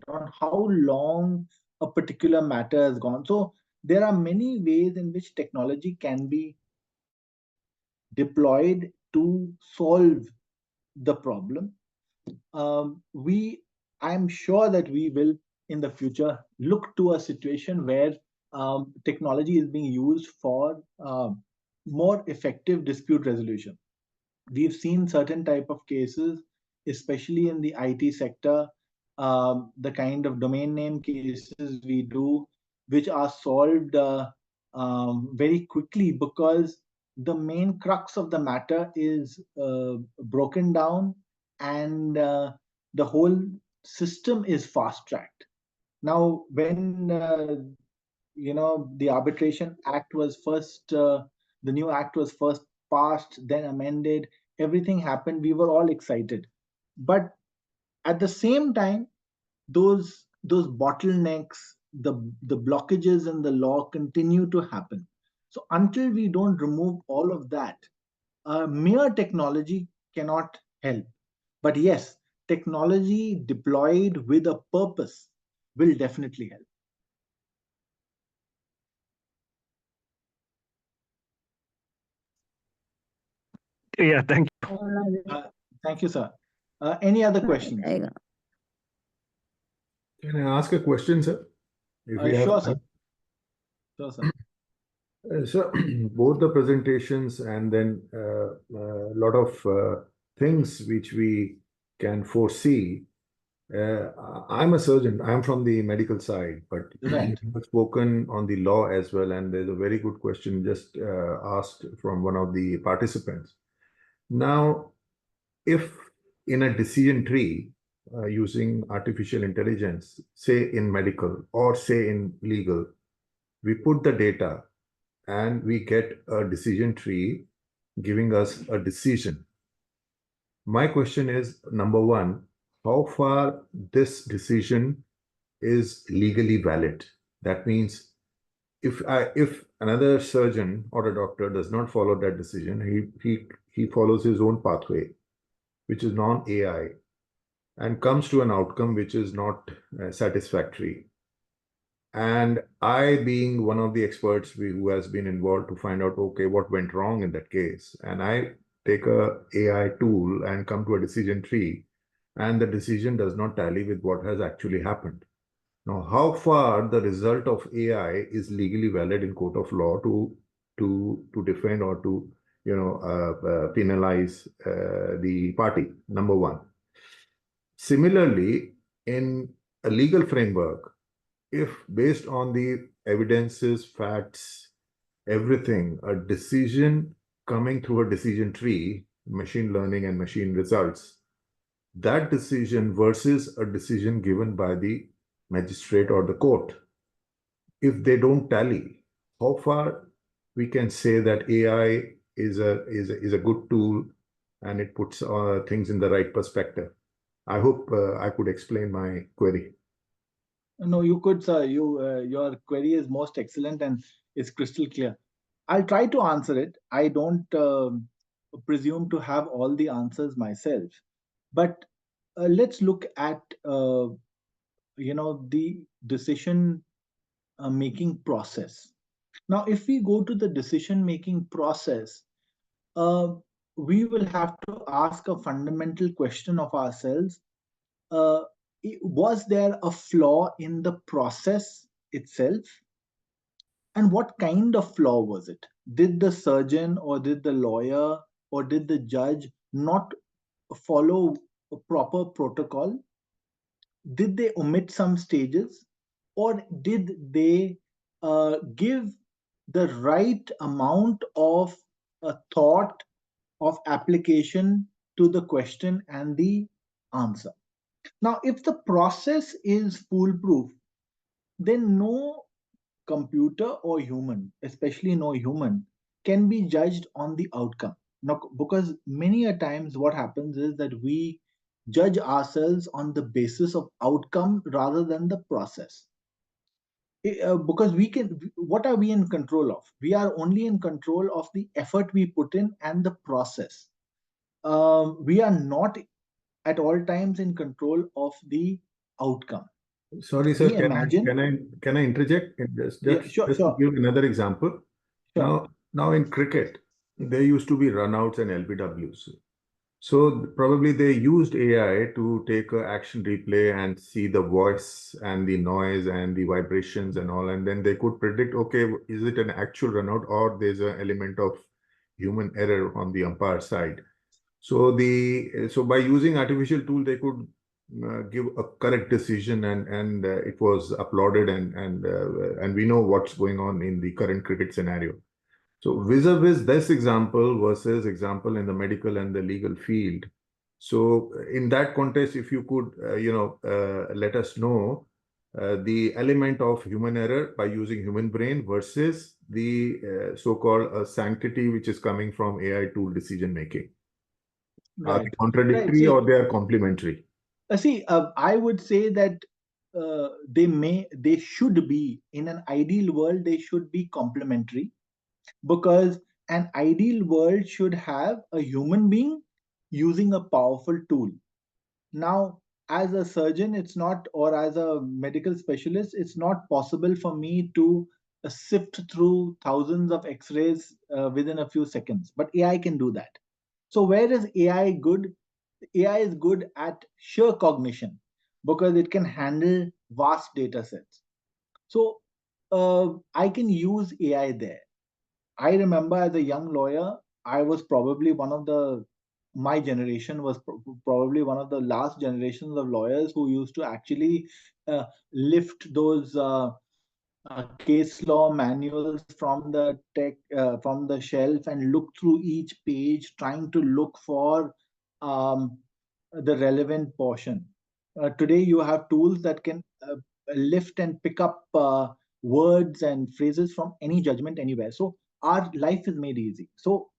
on how long a particular matter has gone. So there are many ways in which technology can be deployed to solve the problem. I'm sure that we will in the future look to a situation where technology is being used for more effective dispute resolution. We've seen certain type of cases, especially in the IT sector, the kind of domain name cases we do, which are solved very quickly because the main crux of the matter is broken down, and the whole system is fast tracked. Now, when the Arbitration Act was first, the new act was first passed, then amended, everything happened. We were all excited, but at the same time, those bottlenecks, the blockages in the law continue to happen. So until we don't remove all of that, mere technology cannot help. But yes, technology deployed with a purpose will definitely help. Yeah, thank you. Thank you, sir. Any other questions? Can I ask a question, sir? If we have Sure, time. sir. Sure, sir. So both the presentations and then a lot of things which we can foresee. I'm a surgeon. I'm from the medical side, but Right. I've spoken on the law as well. And there's a very good question just asked from one of the participants. Now, if in a decision tree using artificial intelligence, say in medical or say in legal, we put the data and we get a decision tree giving us a decision. My question is, number one, how far this decision is legally valid? That means if another surgeon or a doctor does not follow that decision, he follows his own pathway, which is non-AI, and comes to an outcome which is not satisfactory. And I, being one of the experts who has been involved to find out, okay, what went wrong in that case, and I take a AI tool and come to a decision tree, and the decision does not tally with what has actually happened. Now, how far the result of AI is legally valid in court of law to defend or to penalize the party? Number one. Similarly, in a legal framework, if based on the evidences, facts, everything, a decision coming through a decision tree, machine learning and machine results, that decision versus a decision given by the magistrate or the court, if they don't tally, how far we can say that AI is a good tool and it puts things in the right perspective? I hope I could explain my query. No, you could, sir. Your query is most excellent and is crystal clear. I'll try to answer it. I don't presume to have all the answers myself. But let's look at the decision making process. Now, if we go to the decision making process, we will have to ask a fundamental question of ourselves. Uh, was there a flaw in the process itself? And what kind of flaw was it? Did the surgeon or did the lawyer or did the judge not follow a proper protocol? Did they omit some stages? Or did they give the right amount of thought, of application to the question and the answer? Now, if the process is foolproof, then no computer or human, especially no human, can be judged on the outcome. Now, because many a times what happens is that we judge ourselves on the basis of outcome rather than the process. Because what are we in control of? We are only in control of the effort we put in and the process. We are not at all times in control of the outcome. Sorry, sir. We imagine. Can I interject? Yeah, sure. To give another example. Sure. Now in cricket, there used to be runouts and LBWs. So probably they used AI to take an action replay and see the voice and the noise and the vibrations and all, and then they could predict, okay, is it an actual runout or there's an element of human error on the umpire side. So by using artificial tool, they could give a correct decision, and it was applauded, and we know what's going on in the current cricket scenario. So vis-a-vis this example versus example in the medical and the legal field. So in that context, if you could, let us know the element of human error by using human brain versus the so-called sanctity which is coming from AI tool decision making. Right. Are they contradictory or they are complementary? I would say that they should be, in an ideal world, they should be complementary, because an ideal world should have a human being using a powerful tool. Now, as a surgeon, it's not, or as a medical specialist, it's not possible for me to sift through thousands of x-rays within a few seconds, but AI can do that. So where is AI good? AI is good at sheer cognition because it can handle vast data sets. So I can use AI there. I remember as a young lawyer, I was probably my generation was probably one of the last generations of lawyers who used to actually lift those case law manuals from the shelf and look through each page, trying to look for the relevant portion. Today, you have tools that can lift and pick up words and phrases from any judgment anywhere. So our life is made easy. So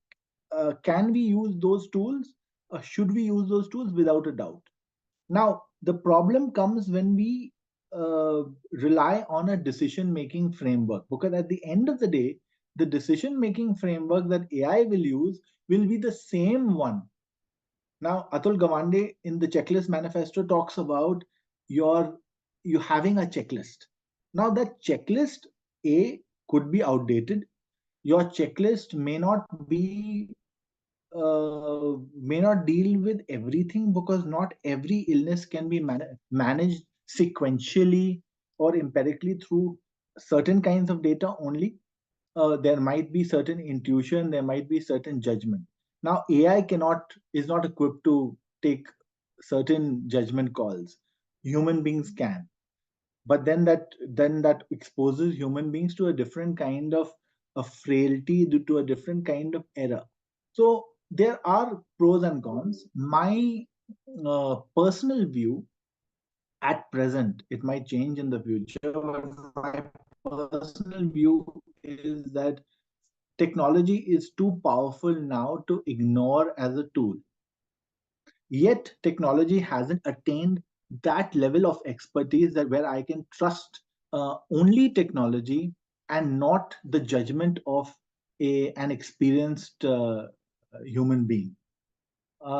can we use those tools? Should we use those tools? Without a doubt. Now, the problem comes when we rely on a decision-making framework, because at the end of the day, the decision-making framework that AI will use will be the same one. Now, Atul Gawande in the checklist manifesto talks about you having a checklist. Now, that checklist could be outdated. Your checklist may not deal with everything, because not every illness can be managed sequentially or empirically through certain kinds of data only. There might be certain intuition, there might be certain judgment. Now, AI is not equipped to take certain judgment calls. Human beings can, but then that exposes human beings to a different kind of frailty, to a different kind of error. So there are pros and cons. My personal view at present, it might change in the future, but my personal view is that technology is too powerful now to ignore as a tool. Yet technology hasn't attained that level of expertise that where I can trust only technology and not the judgment of an experienced human being.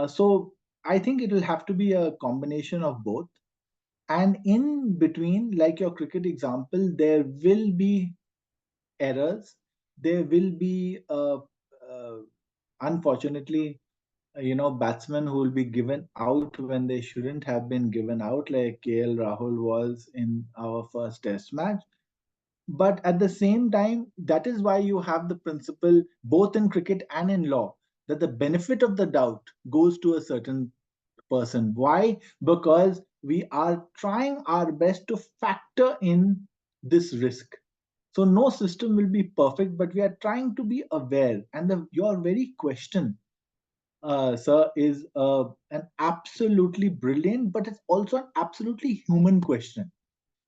So I think it will have to be a combination of both. And in between, like your cricket example, there will be errors. There will be, unfortunately, batsmen who will be given out when they shouldn't have been given out, like KL Rahul was in our first test match. But at the same time, that is why you have the principle, both in cricket and in law, that the benefit of the doubt goes to a certain person. Why? Because we are trying our best to factor in this risk. So no system will be perfect, but we are trying to be aware. And your very question, sir, is an absolutely brilliant, but it's also an absolutely human question.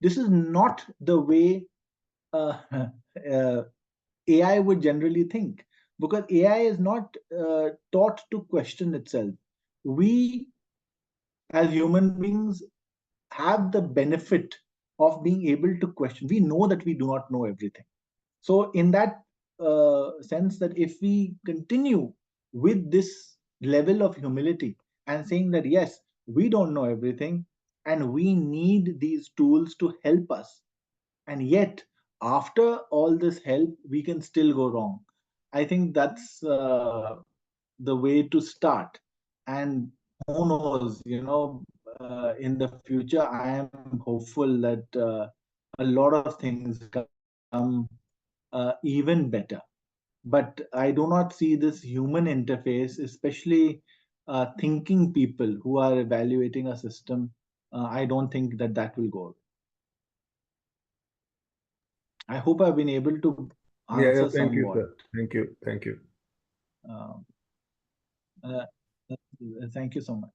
This is not the way uh, AI would generally think, because AI is not taught to question itself. We, as human beings, have the benefit of being able to question. We know that we do not know everything. So, in that sense, that if we continue with this level of humility and saying that yes, we don't know everything and we need these tools to help us, and yet after all this help we can still go wrong, I think that's the way to start. And who knows, in the future I am hopeful that a lot of things come even better. But I do not see this human interface, especially thinking people who are evaluating a system. I don't think that that will go. I hope I've been able to answer Thank you, somewhat. sir. Thank you. Um, uh, Thank you so much.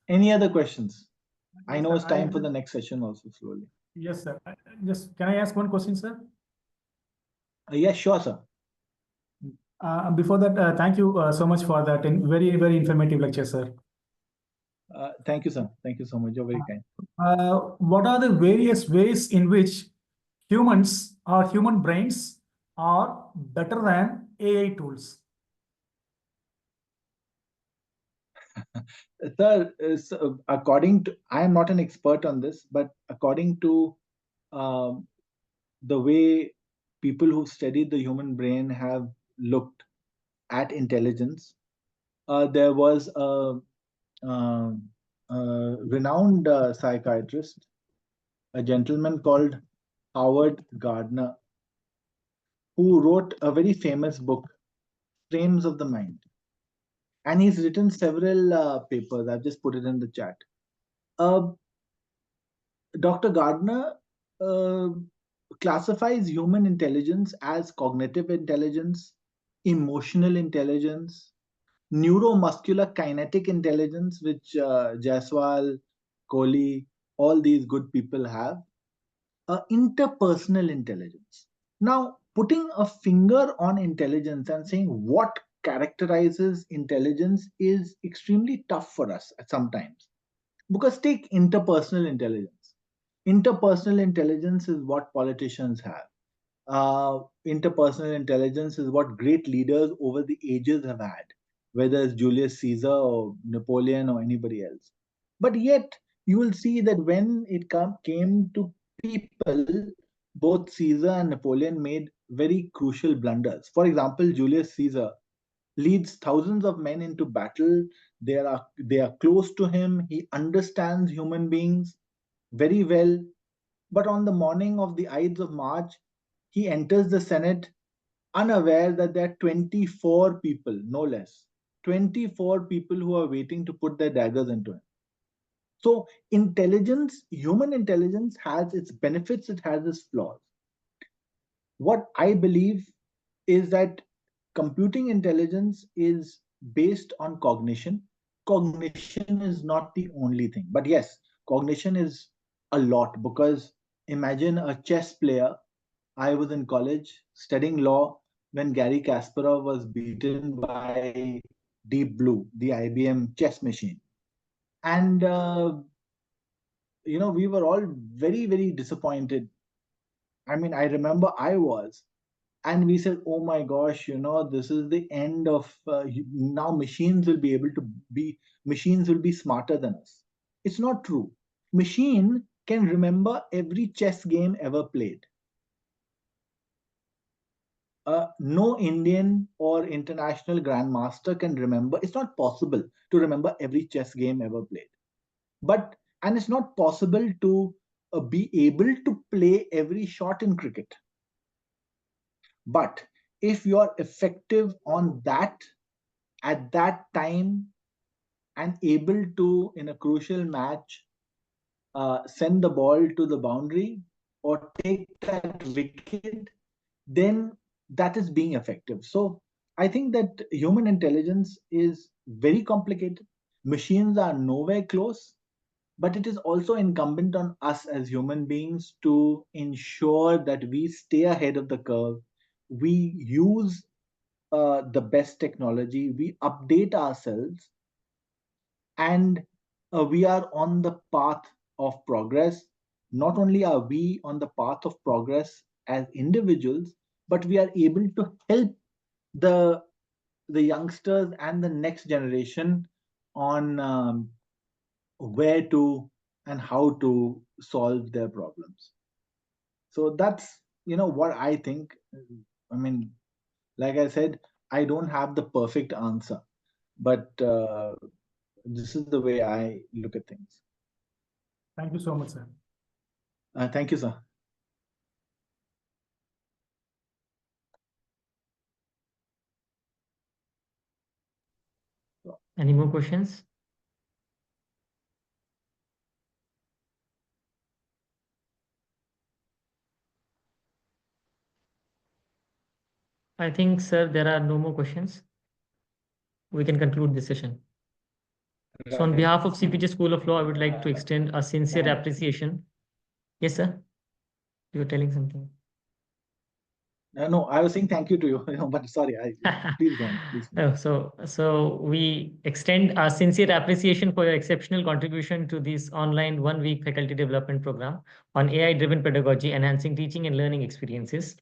Any other questions? I know it's time for the next session also slowly. Yes, sir. Just can I ask one question, sir? Yes, sure, sir. Before that, thank you so much for that very, very informative lecture, sir. Thank you, sir. Thank you so much. You're very kind. What are the various ways in which humans or human brains are better than AI tools? Sir, according to, I am not an expert on this, but according to the way people who've studied the human brain have looked at intelligence, there was uh, a renowned psychiatrist, a gentleman called Howard Gardner, who wrote a very famous book, Frames of the Mind. And he's written several papers. I've just put it in the chat. Dr. Gardner classifies human intelligence as cognitive intelligence, emotional intelligence, neuromuscular kinetic intelligence, which Jaiswal, Kohli, all these good people have, interpersonal intelligence. Now, putting a finger on intelligence and saying what characterizes intelligence is extremely tough for us at sometimes. Because take interpersonal intelligence. Interpersonal intelligence is what politicians have. Interpersonal intelligence is what great leaders over the ages have had, whether it's Julius Caesar or Napoleon or anybody else. But yet, you will see that when it came to people, both Caesar and Napoleon made very crucial blunders. For example, Julius Caesar leads thousands of men into battle. They are close to him. He understands human beings very well. But on the morning of the Ides of March, he enters the Senate unaware that there are 24 people, no less, 24 people who are waiting to put their daggers into him. So intelligence, human intelligence has its benefits, it has its flaws. What I believe is that computing intelligence is based on cognition. Cognition is not the only thing, but yes, cognition is a lot, because imagine a chess player. I was in college studying law when Gary Kasparov was beaten by Deep Blue, the IBM chess machine. And, we were all very, very disappointed. I mean, I remember I was. and we said, oh my gosh, this is the end of now machines will be able to machines will be smarter than us. It's not true. Machine can remember every chess game ever played. No Indian or international grandmaster can remember. It's not possible to remember every chess game ever played. And it's not possible to be able to play every shot in cricket. But if you are effective on that at that time and able to, in a crucial match, send the ball to the boundary or take that wicket, then that is being effective. So I think that human intelligence is very complicated. Machines are nowhere close, but it is also incumbent on us as human beings to ensure that we stay ahead of the curve. We use the best technology, we update ourselves, and we are on the path of progress. Not only are we on the path of progress as individuals, but we are able to help the youngsters and the next generation on where to and how to solve their problems. So that's what I think. I mean, like I said, I don't have the perfect answer, but this is the way I look at things. Thank you so much, sir. Thank you, sir. Any more questions? I think, sir, there are no more questions. We can conclude this session. So on behalf of CPJ School of Law, I would like to extend a sincere appreciation. Yes, sir. You were telling something. No, I was saying thank you to you, but sorry, please go on. Please. No, so we extend our sincere appreciation for your exceptional contribution to this online 1-week faculty development program on AI-driven pedagogy, enhancing teaching and learning experiences.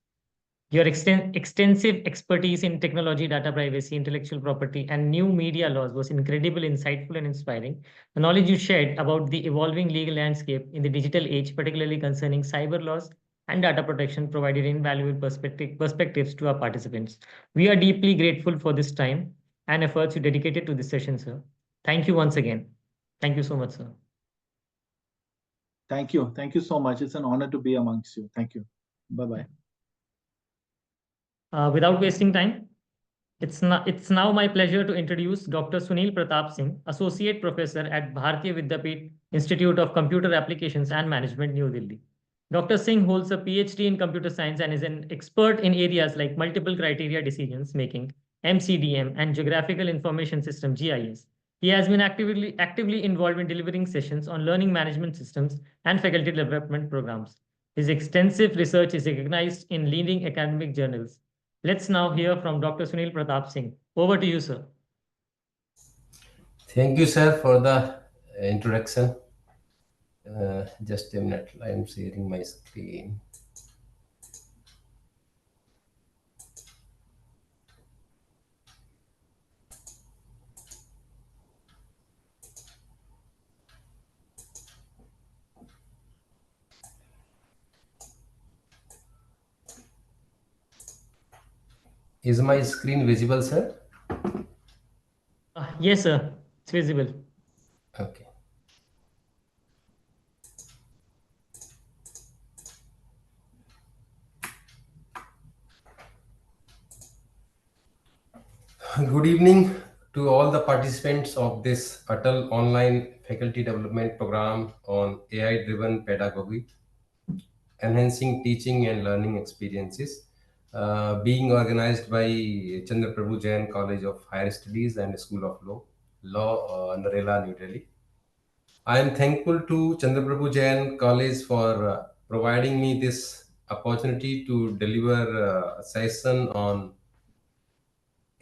Your extensive expertise in technology, data privacy, intellectual property, and new media laws was incredible, insightful, and inspiring. The knowledge you shared about the evolving legal landscape in the digital age, particularly concerning cyber laws and data protection, provided invaluable perspectives to our participants. We are deeply grateful for this time and efforts you dedicated to this session, sir. Thank you once again. Thank you so much, sir. Thank you. Thank you so much. It's an honor to be amongst you. Thank you. Bye-bye. Without wasting time, it's now my pleasure to introduce Dr. Sunil Pratap Singh, Associate Professor at Bharatiya Vidyapeeth Institute of Computer Applications and Management, New Delhi. Dr. Singh holds a PhD in computer science and is an expert in areas like multiple criteria decisions making, MCDM, and geographical information system, GIS. He has been actively involved in delivering sessions on learning management systems and faculty development programs. His extensive research is recognized in leading academic journals. Let's now hear from Dr. Sunil Pratap Singh. Over to you, sir. Thank you, sir, for the introduction. Just a minute, I am sharing my screen. Is my screen visible, sir? Yes, sir. It's visible. Okay. Good evening to all the participants of this ATAL online faculty development program on AI-driven pedagogy, enhancing teaching and learning experiences, being organized by Chandraprabhu Jain College of Higher Studies and School of Law, Narela, New Delhi. I am thankful to Chandraprabhu Jain College for providing me this opportunity to deliver a session on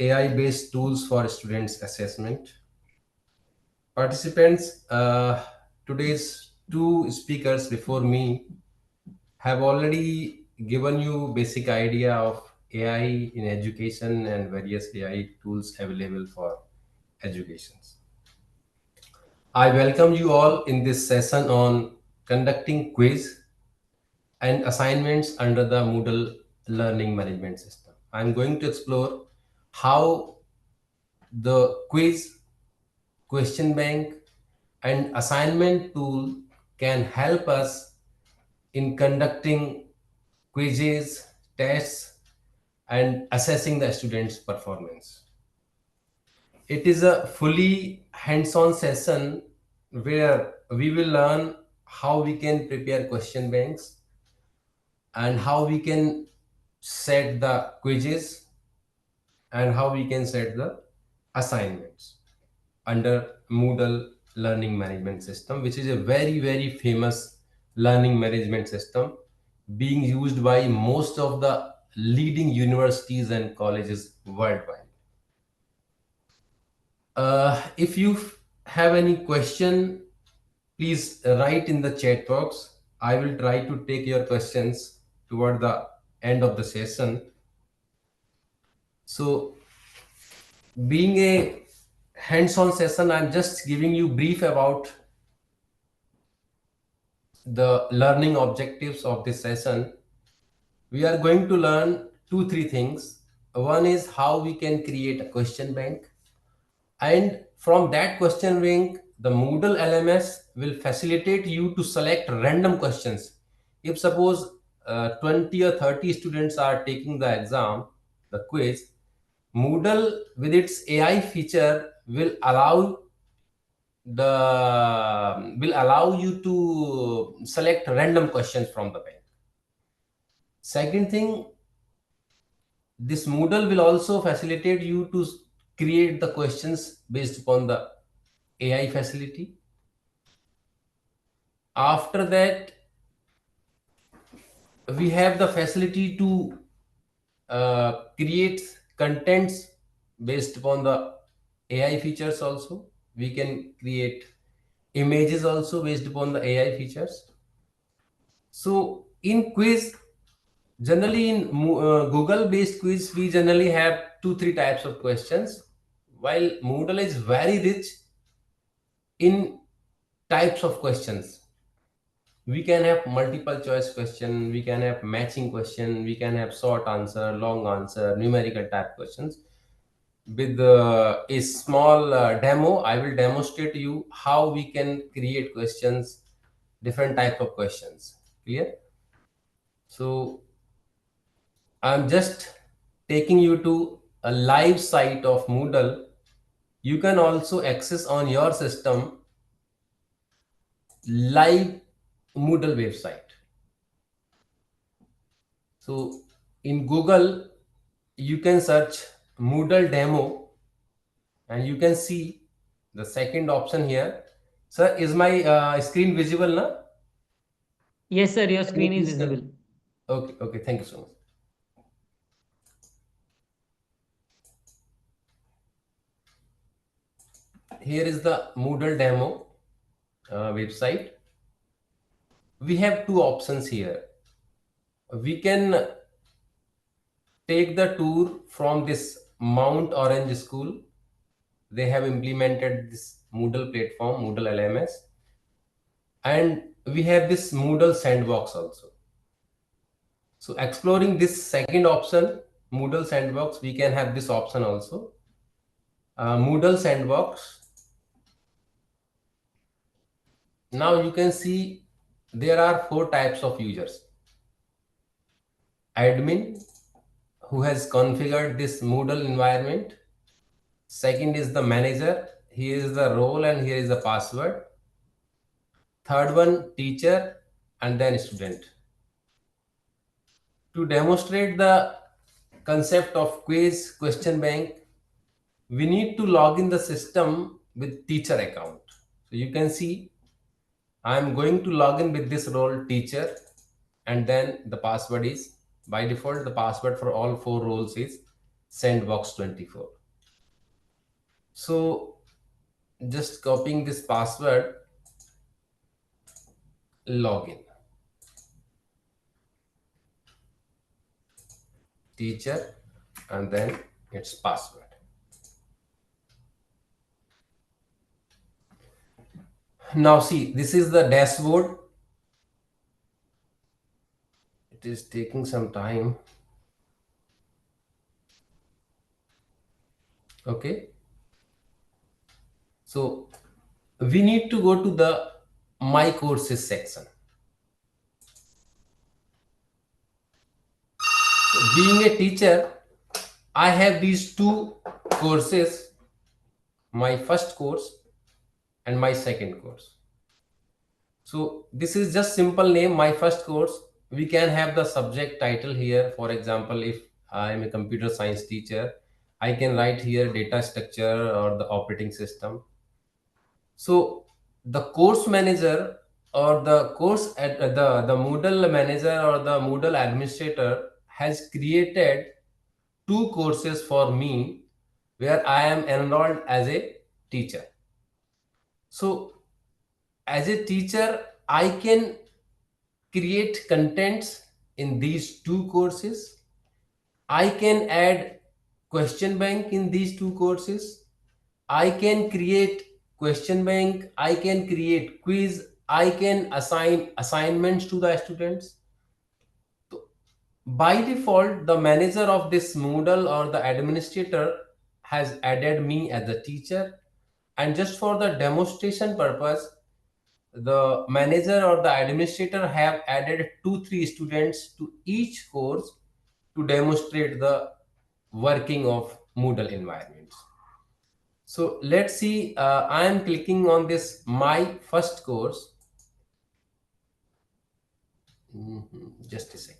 AI-based tools for students' assessment. Participants, today's two speakers before me have already given you basic idea of AI in education and various AI tools available for educations. I welcome you all in this session on conducting quiz and assignments under the Moodle learning management system. I'm going to explore how the quiz, question bank, and assignment tool can help us in conducting quizzes, tests, and assessing the student's performance. It is a fully hands-on session where we will learn how we can prepare question banks and how we can set the quizzes and how we can set the assignments under Moodle learning management system, which is a very, very famous learning management system being used by most of the leading universities and colleges worldwide. If you have any question, please write in the chat box. I will try to take your questions toward the end of the session. So, being a hands-on session, I'm just giving you brief about the learning objectives of this session. We are going to learn 2-3 things. One is how we can create a question bank, and from that question bank the Moodle LMS will facilitate you to select random questions. If suppose 20 or 30 students are taking the exam, the quiz, Moodle with its AI feature will allow you to select random questions from the bank. Second thing, this Moodle will also facilitate you to create the questions based upon the AI facility. After that, we have the facility to create contents based upon the AI features also. We can create images also based upon the AI features. So in quiz, generally in Google based quiz, we generally have 2-3 types of questions, while Moodle is very rich in types of questions. We can have multiple choice question, we can have matching question, we can have short answer, long answer, numerical type questions. With a small demo, I will demonstrate to you how we can create questions, different type of questions. Clear? So I'm just taking you to a live site of Moodle. You can also access on your system live Moodle website. So in Google, you can search Moodle demo and you can see the second option here. Sir, is my screen visible now? Yes, sir, your screen is visible. Okay, thank you so much. Here is the Moodle demo website. We have two options here. We can take the tour from this Mount Orange School. They have implemented this Moodle platform, Moodle LMS. And we have this Moodle sandbox also. So exploring this second option, Moodle sandbox, we can have this option also. Moodle sandbox. Now you can see there are 4 types of users. Admin, who has configured this Moodle environment. Second is the manager. Here is the role and here is the password. Third one, teacher, and then student. To demonstrate the concept of quiz question bank, we need to log in the system with teacher account. So you can see I'm going to log in with this role teacher, and then the password is, by default, the password for all 4 roles is sandbox24. So just copying this password, login. teacher, and then its password. Now see, this is the dashboard. It is taking some time. Okay. So we need to go to the My Courses section. So being a teacher, I have these two courses, my first course and my second course. So this is just simple name, my first course. We can have the subject title here. For example, if I am a computer science teacher, I can write here data structure or the operating system. So the course manager or the course at the Moodle manager or the Moodle administrator has created two courses for me where I am enrolled as a teacher. So as a teacher, I can create contents in these two courses. I can add question bank in these two courses. I can create question bank. I can create quiz. I can assign assignments to the students. By default, the manager of this Moodle or the administrator has added me as a teacher. And just for the demonstration purpose, the manager or the administrator have added 2-3 students to each course to demonstrate the working of Moodle environments. So let's see, I am clicking on this my first course. Just a second.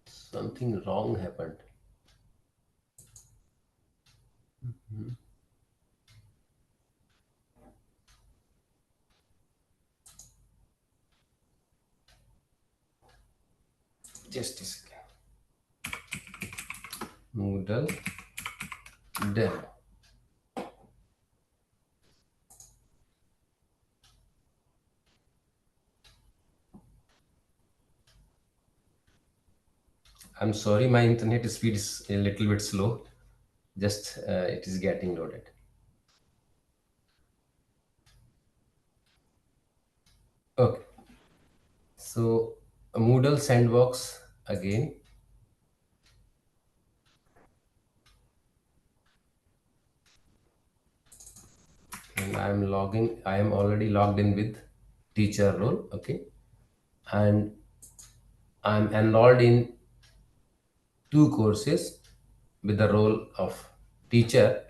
Something wrong happened. Just a second. Moodle demo. I'm sorry, my internet speed is a little bit slow. Just it is getting loaded. Okay. So Moodle sandbox again. And I am already logged in with teacher role. Okay. And I'm enrolled in two courses with the role of teacher.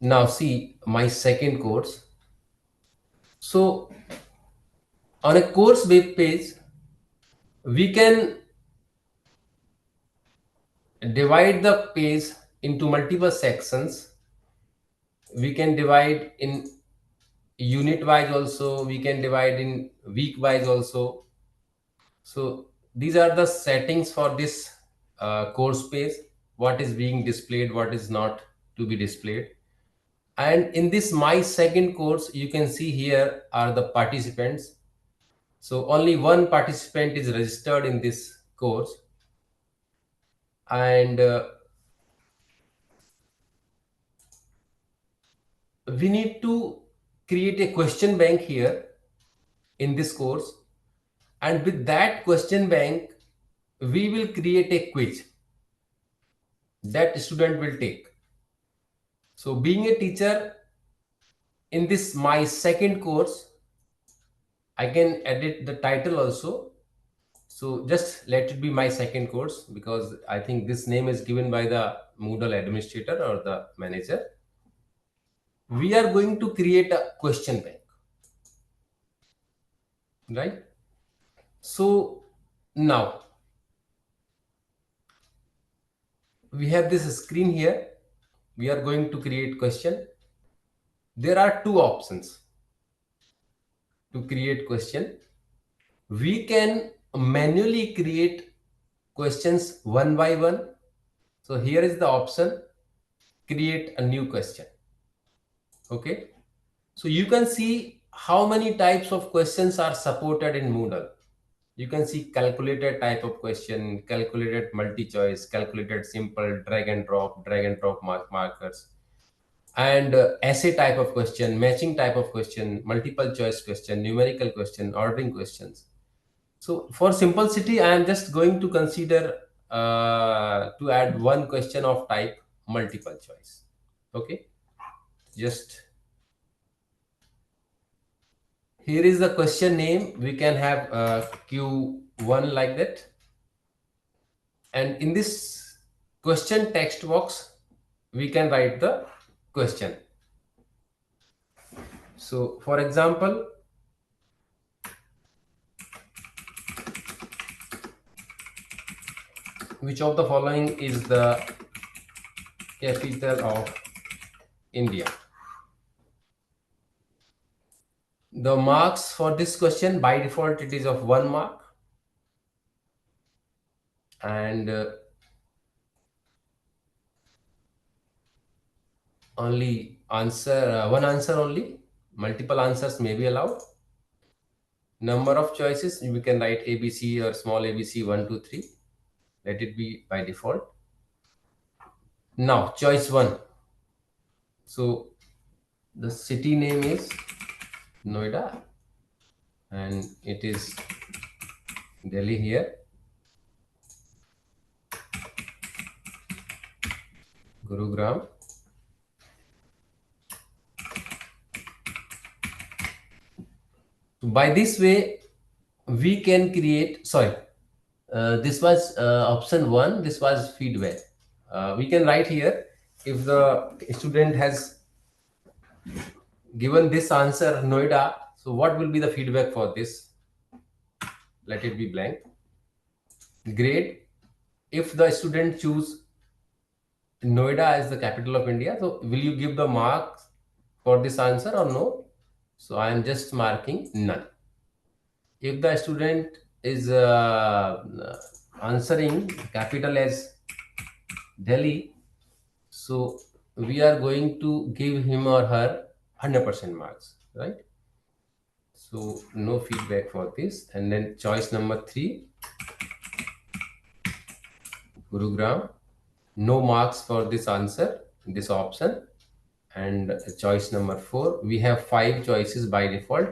Now see my second course. So on a course web page, we can divide the page into multiple sections. We can divide in unit wise also, we can divide in week wise also. So these are the settings for this course page, what is being displayed, what is not to be displayed. And in this my second course, you can see here are the participants. So only one participant is registered in this course. And we need to create a question bank here in this course. And with that question bank, we will create a quiz that student will take. So being a teacher, in this my second course, I can edit the title also. So just let it be my second course, because I think this name is given by the Moodle administrator or the manager. We are going to create a question bank, right? So now we have this screen here. We are going to create question. There are two options to create question. We can manually create questions one by one. So here is the option, create a new question. Okay, so you can see how many types of questions are supported in Moodle. You can see calculated type of question, calculated multi-choice, calculated simple, drag and drop markers, and essay type of question, matching type of question, multiple choice question, numerical question, ordering questions. So for simplicity, I am just going to consider to add one question of type multiple choice. Okay, just here is the question name. We can have Q1 like that. And in this question text box, we can write the question. So for example, which of the following is the capital of India? The marks for this question, by default, it is of 1 mark. And only answer, one answer only. Multiple answers may be allowed. Number of choices, we can write ABC or small ABC 1, 2, 3. Let it be by default. Now, choice 1. So, the city name is Noida. And it is Delhi here. Gurugram. By this way, we can create, this was option 1, this was feedback. We can write here, if the student has given this answer Noida, so what will be the feedback for this? Let it be blank. Grade, if the student choose Noida as the capital of India, so will you give the marks for this answer or no? So I am just marking none. If the student is answering capital as Delhi, so we are going to give him or her 100% marks, right? So no feedback for this. And then choice number 3, Gurugram, no marks for this answer, this option. And choice number 4, we have 5 choices by default.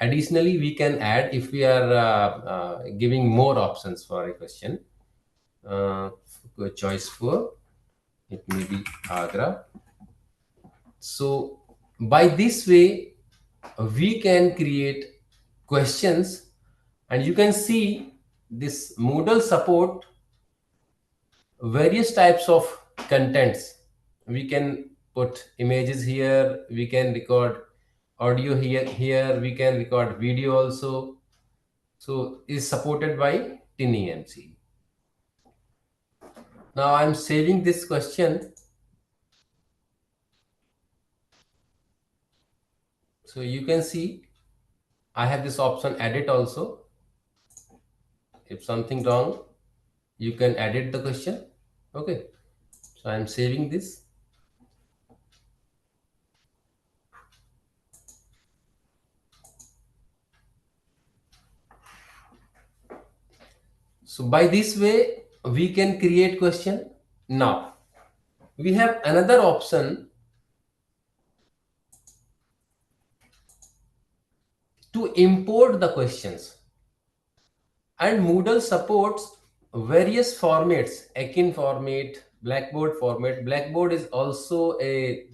Additionally, we can add if we are giving more options for a question. Choice 4, it may be Agra. So by this way, we can create questions, and you can see this Moodle support various types of contents. We can put images here, we can record audio here, we can record video also. So is supported by TinyMC. Now I'm saving this question. So you can see I have this option edit also. If something wrong, you can edit the question. Okay, so I'm saving this. So by this way, we can create question. Now we have another option to import the questions, and Moodle supports various formats, Akin format, Blackboard format. Blackboard is also a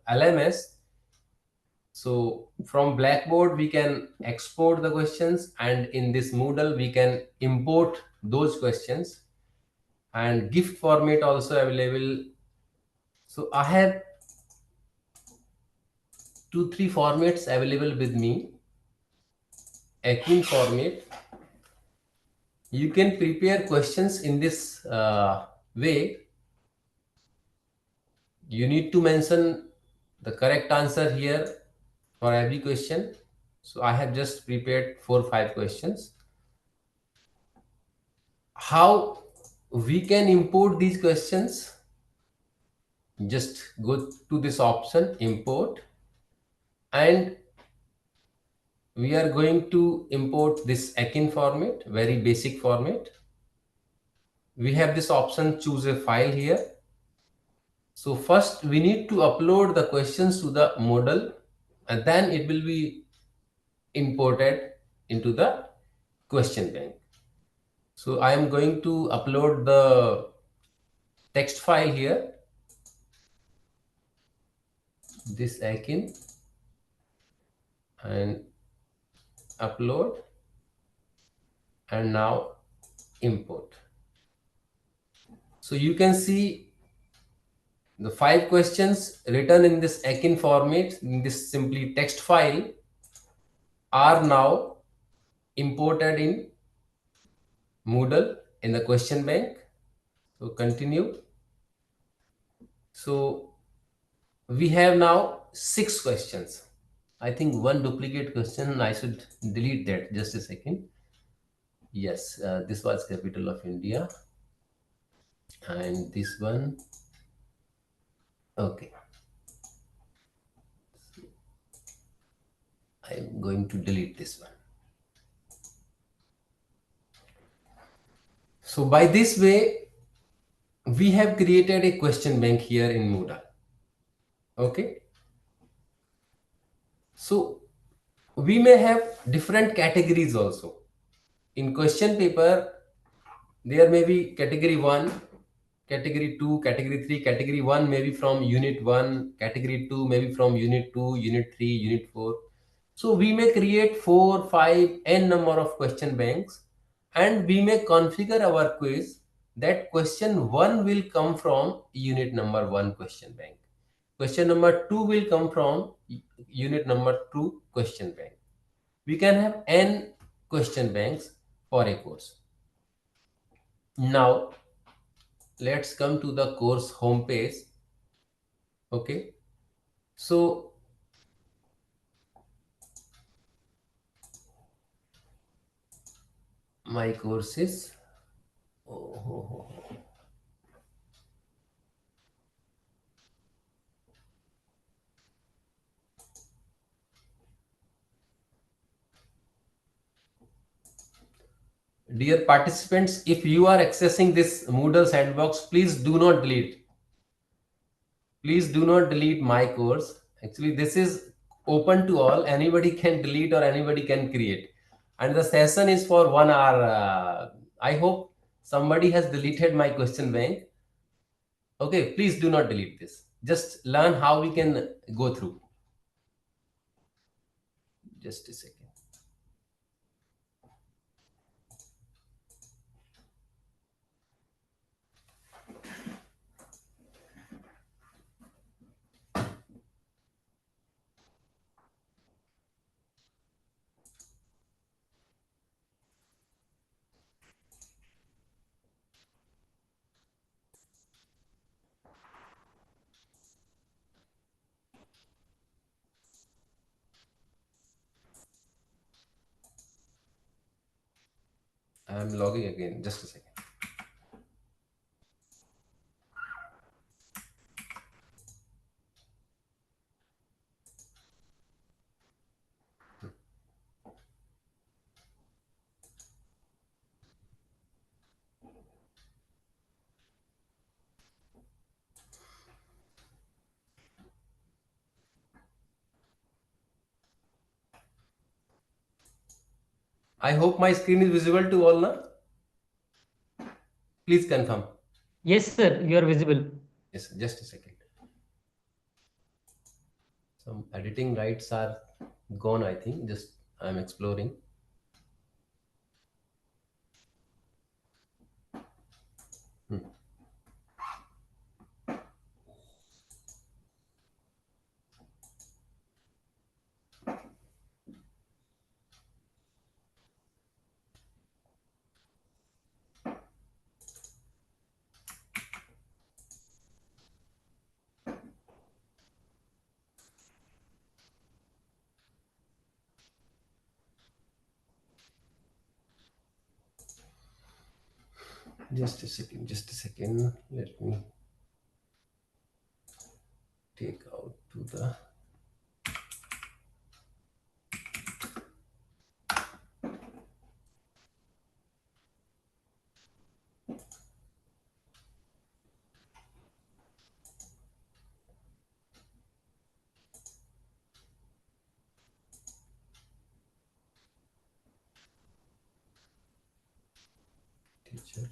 LMS. So from Blackboard, we can export the questions, and in this Moodle, we can import those questions, and GIF format also available. So I have 2-3 formats available with me. Akin format, you can prepare questions in this way. You need to mention the correct answer here for every question. So I have just prepared 4-5 questions. How we can import these questions? just go to this option, import, and we are going to import this akin format, very basic format. We have this option, choose a file here. So first we need to upload the questions to the model, and then it will be imported into the question bank. So I am going to upload the text file here, this akin, and upload, and now import. So you can see the 5 questions written in this akin format, in this simply text file, are now imported in Moodle in the question bank. So continue. So we have now 6 questions. I think one duplicate question, I should delete that. Just a second. Yes, this was capital of India, and this one, okay. I'm going to delete this one. So by this way, we have created a question bank here in Moodle. Okay. So we may have different categories also. In question paper, there may be category 1, category 2, category 3. Category 1 may be from unit 1, category 2 may be from unit 2, unit 3, unit 4. So we may create 4, 5, n number of question banks, and we may configure our quiz that question 1 will come from unit number 1 question bank. Question number 2 will come from unit number 2 question bank. We can have n question banks for a course. Now let's come to the course homepage. Okay, so my courses. Dear participants, if you are accessing this Moodle sandbox, please do not delete. Please do not delete my course. Actually, this is open to all. Anybody can delete or anybody can create. And the session is for 1 hour. I hope somebody has deleted my question bank. Okay, please do not delete this. Just learn how we can go through. Just a second. I am logging again. Just a second. I hope my screen is visible to all now. Please confirm. Yes, sir, you are visible. Yes, just a second. Some editing rights are gone, I think. Just I'm exploring. Just a second. Let me. the teacher.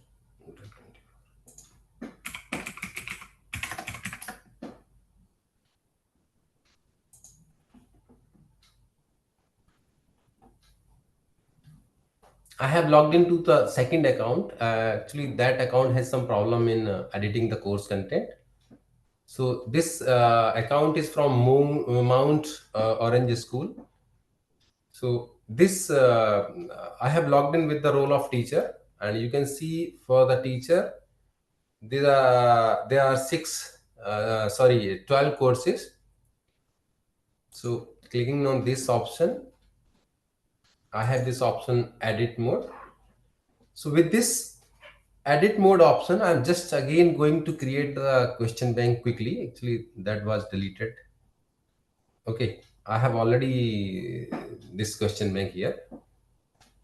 I have logged into the second account. Actually, that account has some problem in editing the course content. So this account is from Mount Orange School. So this I have logged in with the role of teacher, and you can see for the teacher there are 12 courses. So clicking on this option, I have this option edit mode. So with this edit mode option, I'm just again going to create the question bank quickly. Actually, that was deleted. Okay, I have already this question bank here.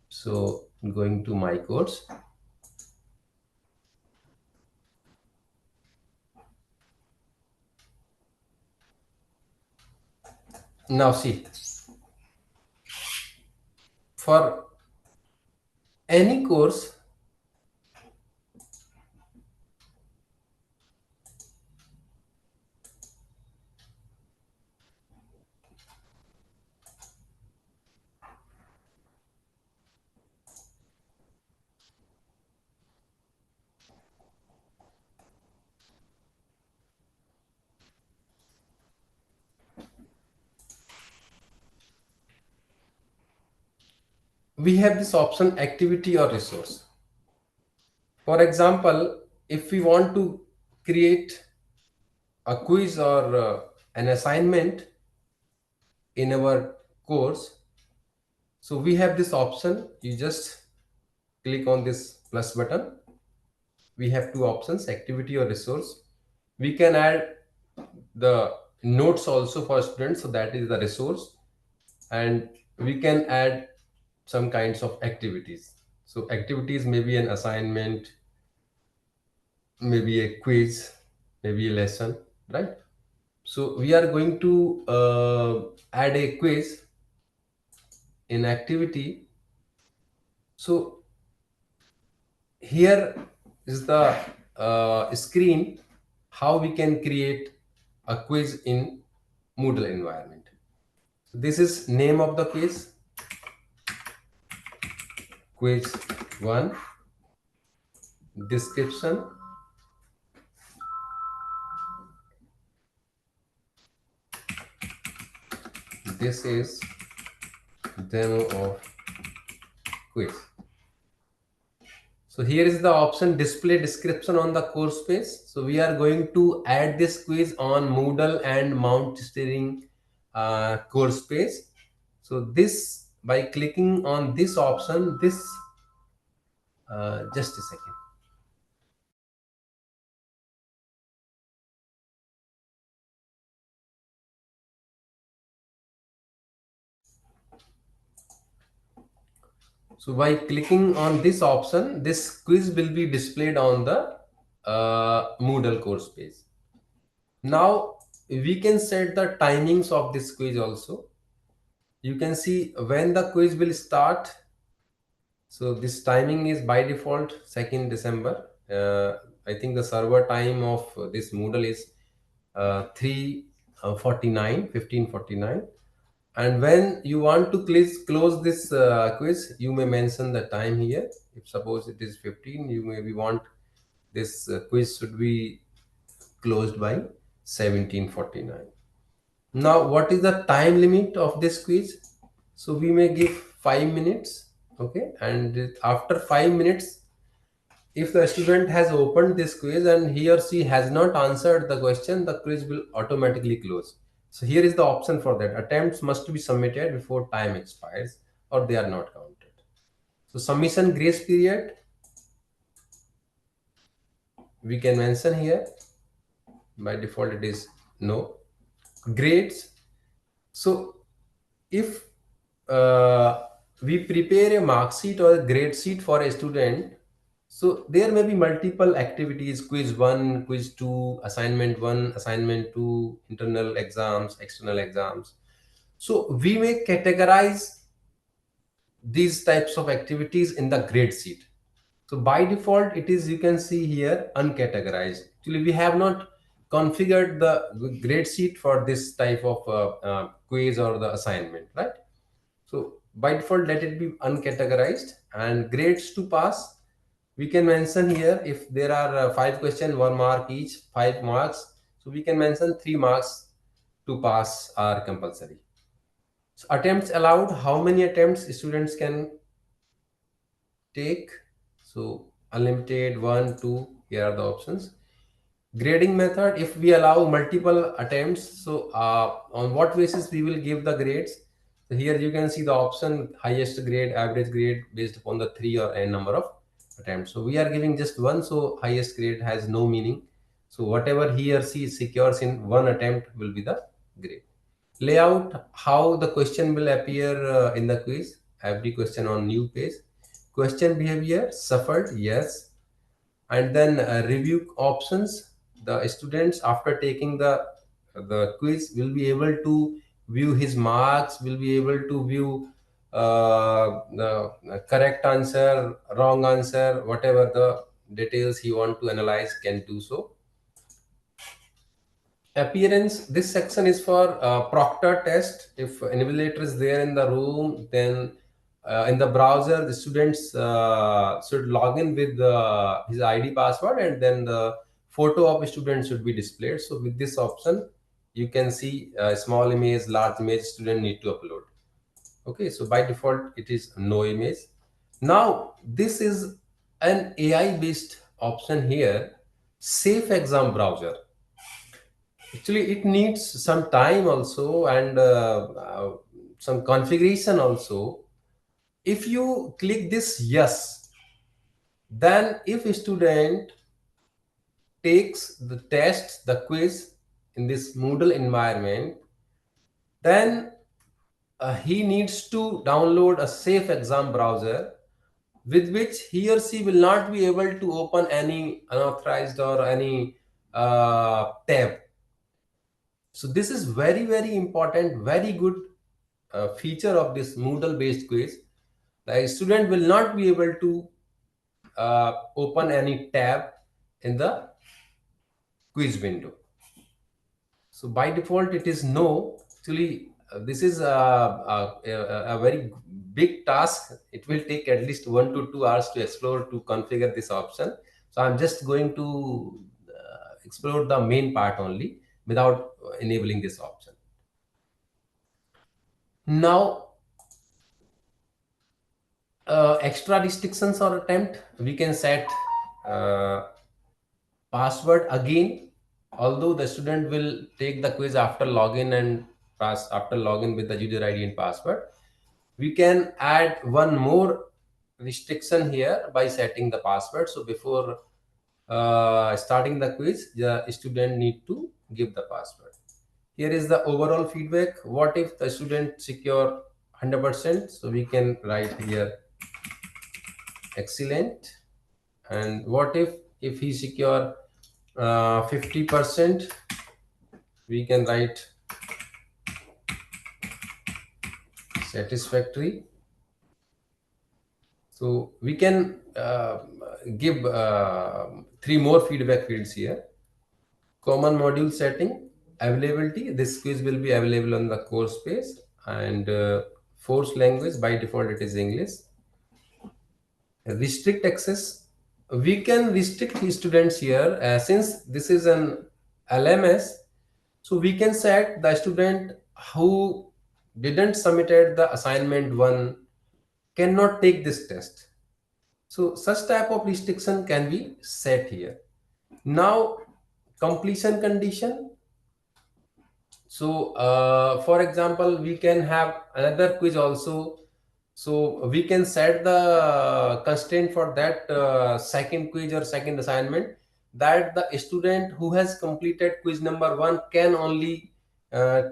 So going to my course. Now see, for any course, we have this option activity or resource. For example, if we want to create a quiz or an assignment in our course, so we have this option. You just click on this plus button. We have two options, activity or resource. We can add the notes also for students, so that is the resource, and we can add some kinds of activities. So activities may be an assignment, maybe a quiz, maybe a lesson, right? So we are going to add a quiz in activity. So here is the screen how we can create a quiz in Moodle environment. So this is name of the quiz, quiz 1, description, this is demo of quiz. So here is the option display description on the course page. So we are going to add this quiz on Moodle and Mount Steering course page. So this, by clicking on this option, this just a second. So by clicking on this option, this quiz will be displayed on the Moodle course page. Now we can set the timings of this quiz also. You can see when the quiz will start. So this timing is by default 2nd December. I think the server time of this Moodle is 15:49. And when you want to close this quiz, you may mention the time here. If suppose it is 15, you maybe want this quiz should be closed by 17:49. Now, what is the time limit of this quiz? So we may give 5 minutes, okay? And after 5 minutes, if the student has opened this quiz and he or she has not answered the question, the quiz will automatically close. So here is the option for that. Attempts must be submitted before time expires or they are not counted. So submission grace period, we can mention here. By default, it is no. grades. So if we prepare a mark sheet or a grade sheet for a student, so there may be multiple activities: quiz 1, quiz 2, assignment 1, assignment 2, internal exams, external exams. So we may categorize these types of activities in the grade sheet. So by default, it is, you can see here, uncategorized. Actually, we have not configured the grade sheet for this type of quiz or the assignment, right? So by default, let it be uncategorized. And grades to pass, we can mention here, if there are 5 questions, 1 mark each, 5 marks. So we can mention 3 marks to pass are compulsory. So attempts allowed, how many attempts students can take? So unlimited, 1, 2, here are the options. Grading method, if we allow multiple attempts, so on what basis we will give the grades? So here you can see the option highest grade, average grade, based upon the 3 or n number of attempts. So we are giving just 1, so highest grade has no meaning. So whatever he or she secures in 1 attempt will be the grade. Layout, how the question will appear in the quiz, every question on new page. Question behavior, suffered, yes. And then review options, the students after taking the quiz will be able to view his marks, will be able to view the correct answer, wrong answer, whatever the details he want to analyze, can do so. Appearance, this section is for proctor test. If invigilator is there in the room, then in the browser the students should log in with his ID password, and then the photo of a student should be displayed. So with this option you can see small image, large image, student need to upload. Okay, so by default it is no image. Now this is an AI based option here, safe exam browser. Actually, it needs some time also, and some configuration also. If you click this yes, then if a student takes the test, the quiz in this Moodle environment, then he needs to download a safe exam browser, with which he or she will not be able to open any unauthorized or any tab. So this is very, very important, very good feature of this Moodle based quiz. The student will not be able to open any tab in the quiz window. So by default it is no. Actually, this is a very big task. It will take at least 1 to 2 hours to explore, to configure this option. So I'm just going to explore the main part only without enabling this option. Now, extra restrictions or attempt, we can set password again. Although the student will take the quiz after login and after login with the user ID and password, we can add one more restriction here by setting the password. So before starting the quiz, the student need to give the password. Here is the overall feedback. What if the student secure 100%? So we can write here excellent. And what if he secure 50%? We can write satisfactory. So we can give 3 more feedback fields here. Common module setting, availability, this quiz will be available on the course page. And forced language, by default it is English. Restrict access, we can restrict students here, since this is an LMS. So we can set the student who didn't submitted the assignment 1 cannot take this test. So such type of restriction can be set here. Now, completion condition. So for example, we can have another quiz also. So we can set the constraint for that second quiz or second assignment, that the student who has completed quiz number 1 can only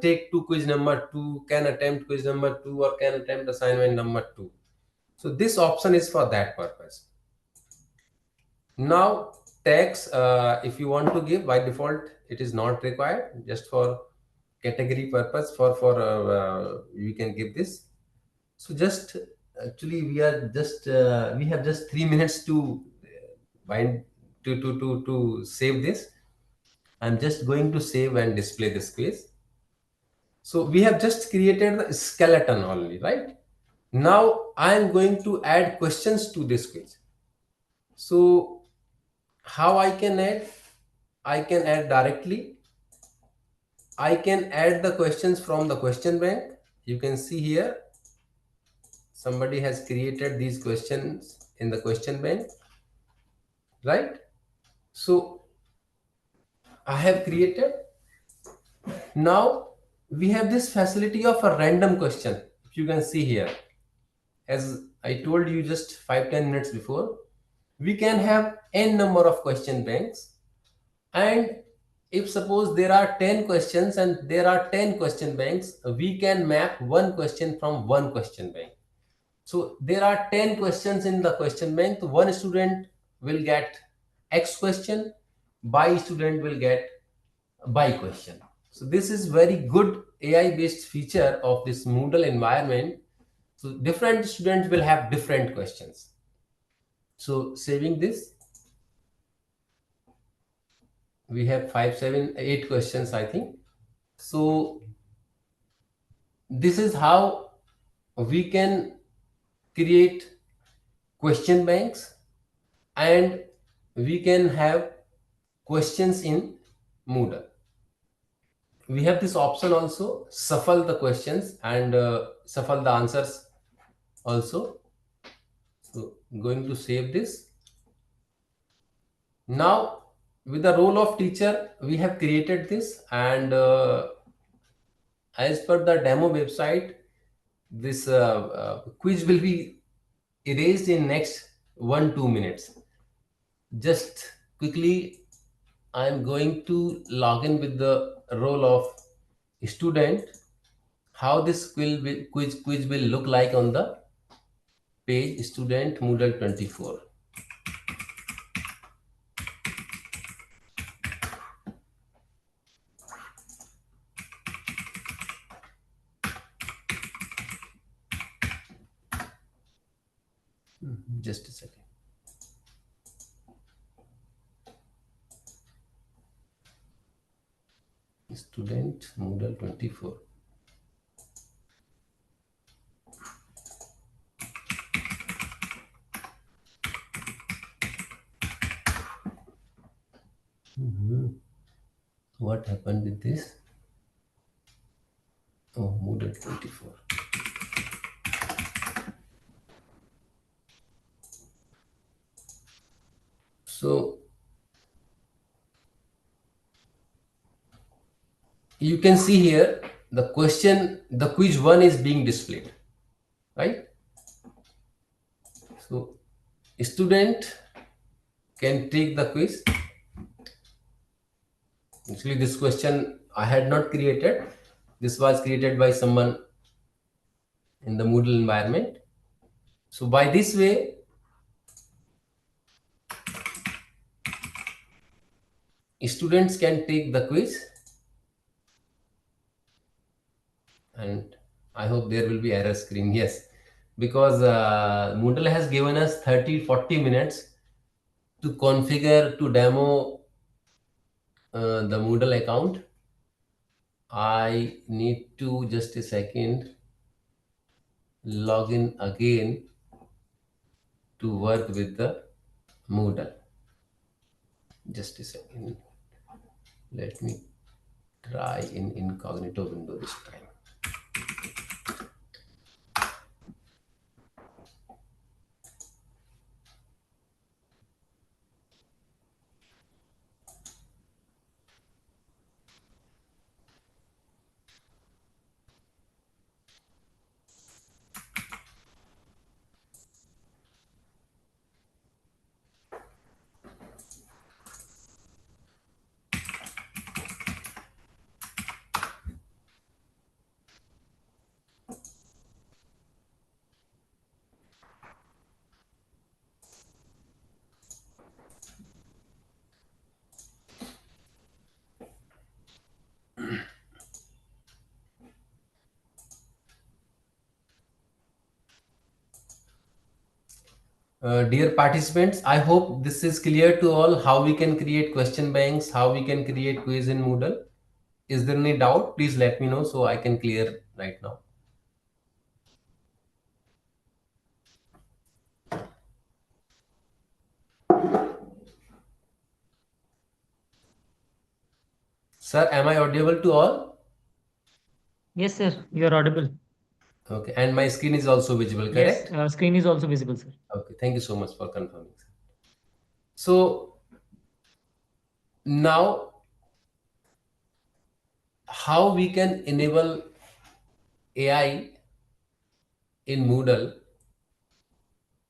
take to quiz number 2, can attempt quiz number 2, or can attempt assignment number 2. So this option is for that purpose. Now tags, if you want to give, by default it is not required, just for category purpose, you can give this. So just actually we are just we have just 3 minutes to bind to save this. I'm just going to save and display this quiz. So we have just created the skeleton only, right? Now I am going to add questions to this quiz. So how I can add? I can add directly. I can add the questions from the question bank. You can see here, somebody has created these questions in the question bank, right? So I have created. Now we have this facility of a random question. If you can see here, as I told you just 5-10 minutes before, we can have n number of question banks, and if suppose there are 10 questions and there are 10 question banks, we can map one question from one question bank. So there are 10 questions in the question bank. One student will get X question, by student will get by question. So this is very good AI based feature of this Moodle environment. So different students will have different questions. So saving this, we have 5, 7, 8 questions, I think. So this is how we can create question banks, and we can have questions in Moodle. We have this option also, shuffle the questions and shuffle the answers also. So I'm going to save this. Now with the role of teacher, we have created this, and as per the demo website, this quiz will be erased in next 1-2 minutes. Just quickly, I'm going to log in with the role of student, how this quiz will look like on the page student Moodle 24. Just a second. Student Moodle 24. What happened with this? Oh, Moodle 24. So you can see here the question, the quiz 1 is being displayed, right? So student can take the quiz. Actually, this question I had not created. This was created by someone in the Moodle environment. So by this way, students can take the quiz, and I hope there will be error screen. Yes, because Moodle has given us 30-40 minutes to configure, to demo the Moodle account. I need to, just a second, log in again to work with the Moodle. Just a second. Let me try in incognito window this time. Dear participants, I hope this is clear to all how we can create question banks, how we can create quiz in Moodle. Is there any doubt? Please let me know so I can clear right now. Sir, am I audible to all? Yes, sir. You are audible. Okay, and my screen is also visible, correct? Yes, screen is also visible, sir. Okay, thank you so much for confirming. So now, how we can enable AI in Moodle?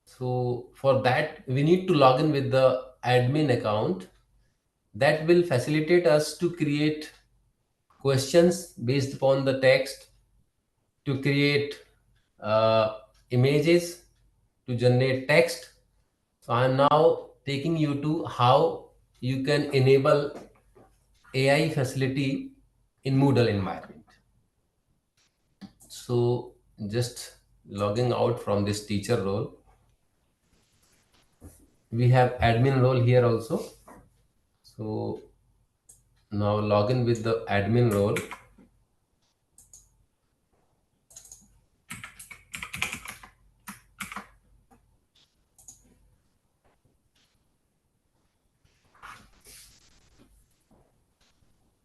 So for that, we need to log in with the admin account. That will facilitate us to create questions based upon the text, to create images, to generate text. So I'm now taking you to how you can enable AI facility in Moodle environment. So just logging out from this teacher role. We have admin role here also. So now log in with the admin role.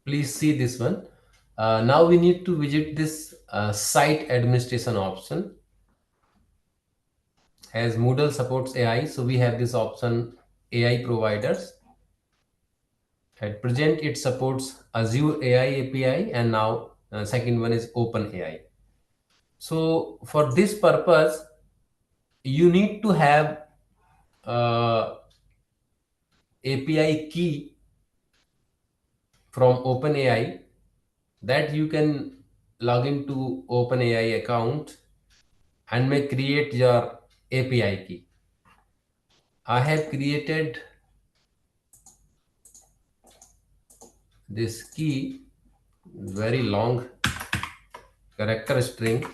Please see this one. Now we need to visit this site administration option. As Moodle supports AI, so we have this option AI providers. At present, it supports Azure AI API, and now second one is OpenAI. So for this purpose, you need to have API key from OpenAI that you can log into OpenAI account and may create your API key. I have created this key, very long character string.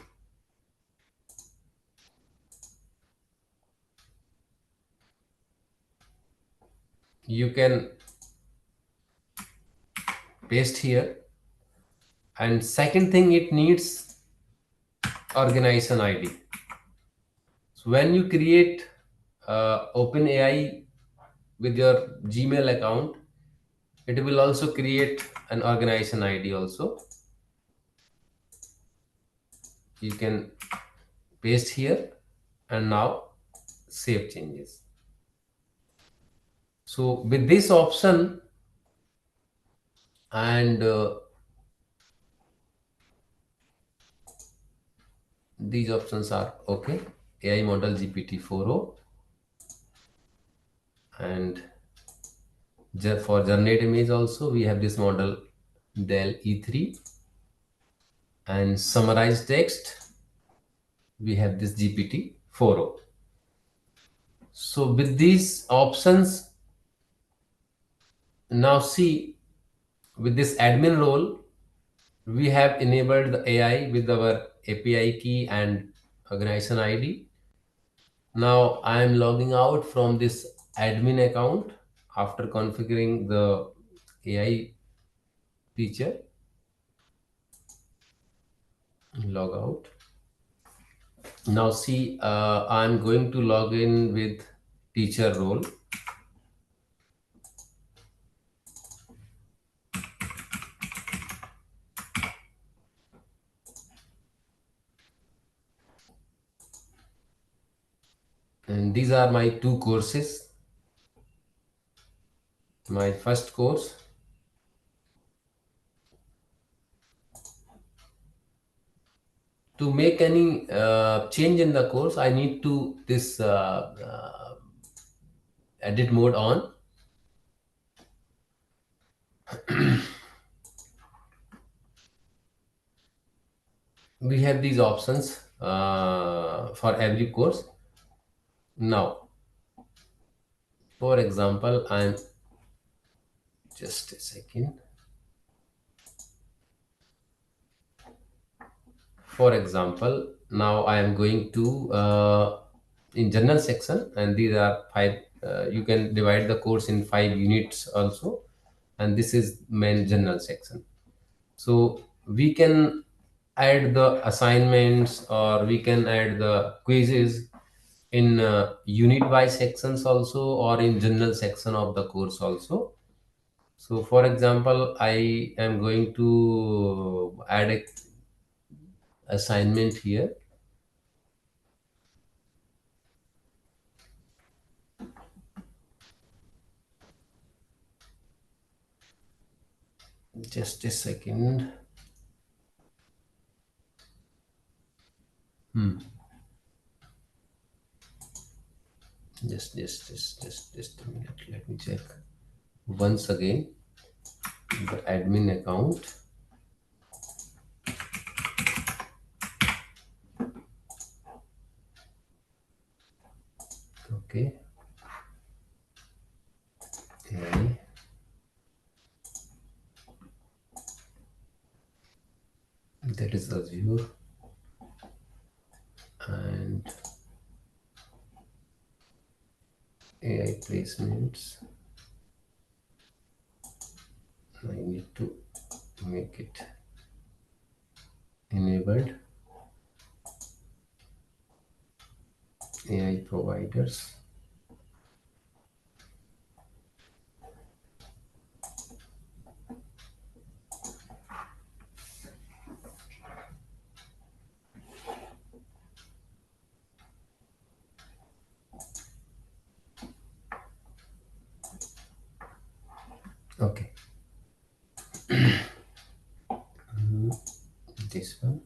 You can paste here. And second thing, it needs organization ID. So when you create OpenAI with your Gmail account, it will also create an organization ID also. You can paste here and now save changes. So with this option and these options are okay. AI model GPT-4o and for generate image also we have this model Dell E3, and summarize text we have this GPT-4o. So with these options, now see, with this admin role, we have enabled the AI with our API key and organization ID. Now I am logging out from this admin account after configuring the AI feature. Log out. Now see, I'm going to log in with teacher role. And these are my two courses. My first course, to make any change in the course, I need to this edit mode on. We have these options for every course. Now, for example, I'm just a second. For example, now I am going to in general section, and these are 5. You can divide the course in 5 units also, and this is main general section. So we can add the assignments, or we can add the quizzes in unit wise sections also, or in general section of the course also. So for example, I am going to add a assignment here. Just a second. Just a minute. Let me check once again the admin account. Okay. Okay. That is Azure, and AI placements. I need to make it enabled. AI providers. Okay. This one.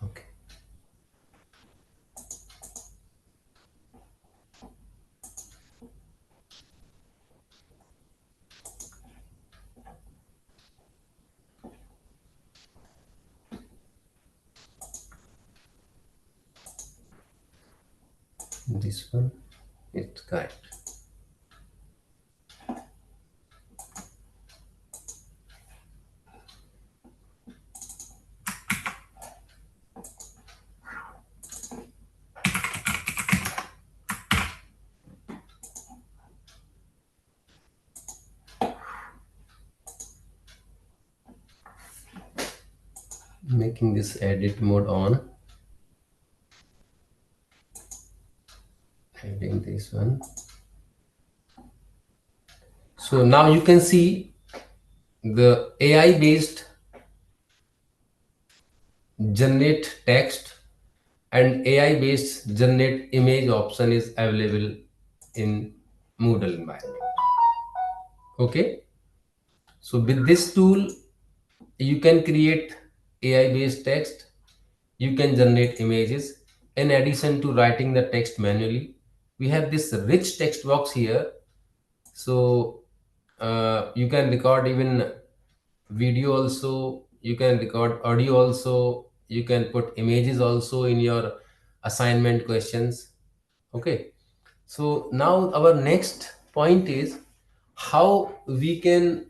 Okay. This one, it's correct. Making this edit mode on. Adding this one. So now you can see the AI based generate text and AI based generate image option is available in Moodle environment. Okay. So with this tool, you can create AI based text, you can generate images. In addition to writing the text manually, we have this rich text box here. So you can record even video also, you can record audio also, you can put images also in your assignment questions. Okay. So now our next point is how we can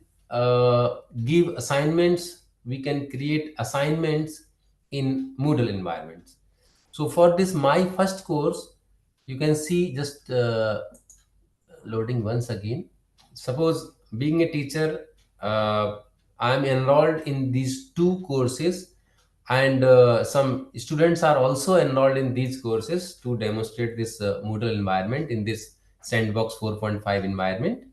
give assignments, we can create assignments in Moodle environments. So for this my first course, you can see just loading once again. Suppose being a teacher, I am enrolled in these 2 courses, and some students are also enrolled in these courses to demonstrate this Moodle environment in this Sandbox 4.5 environment.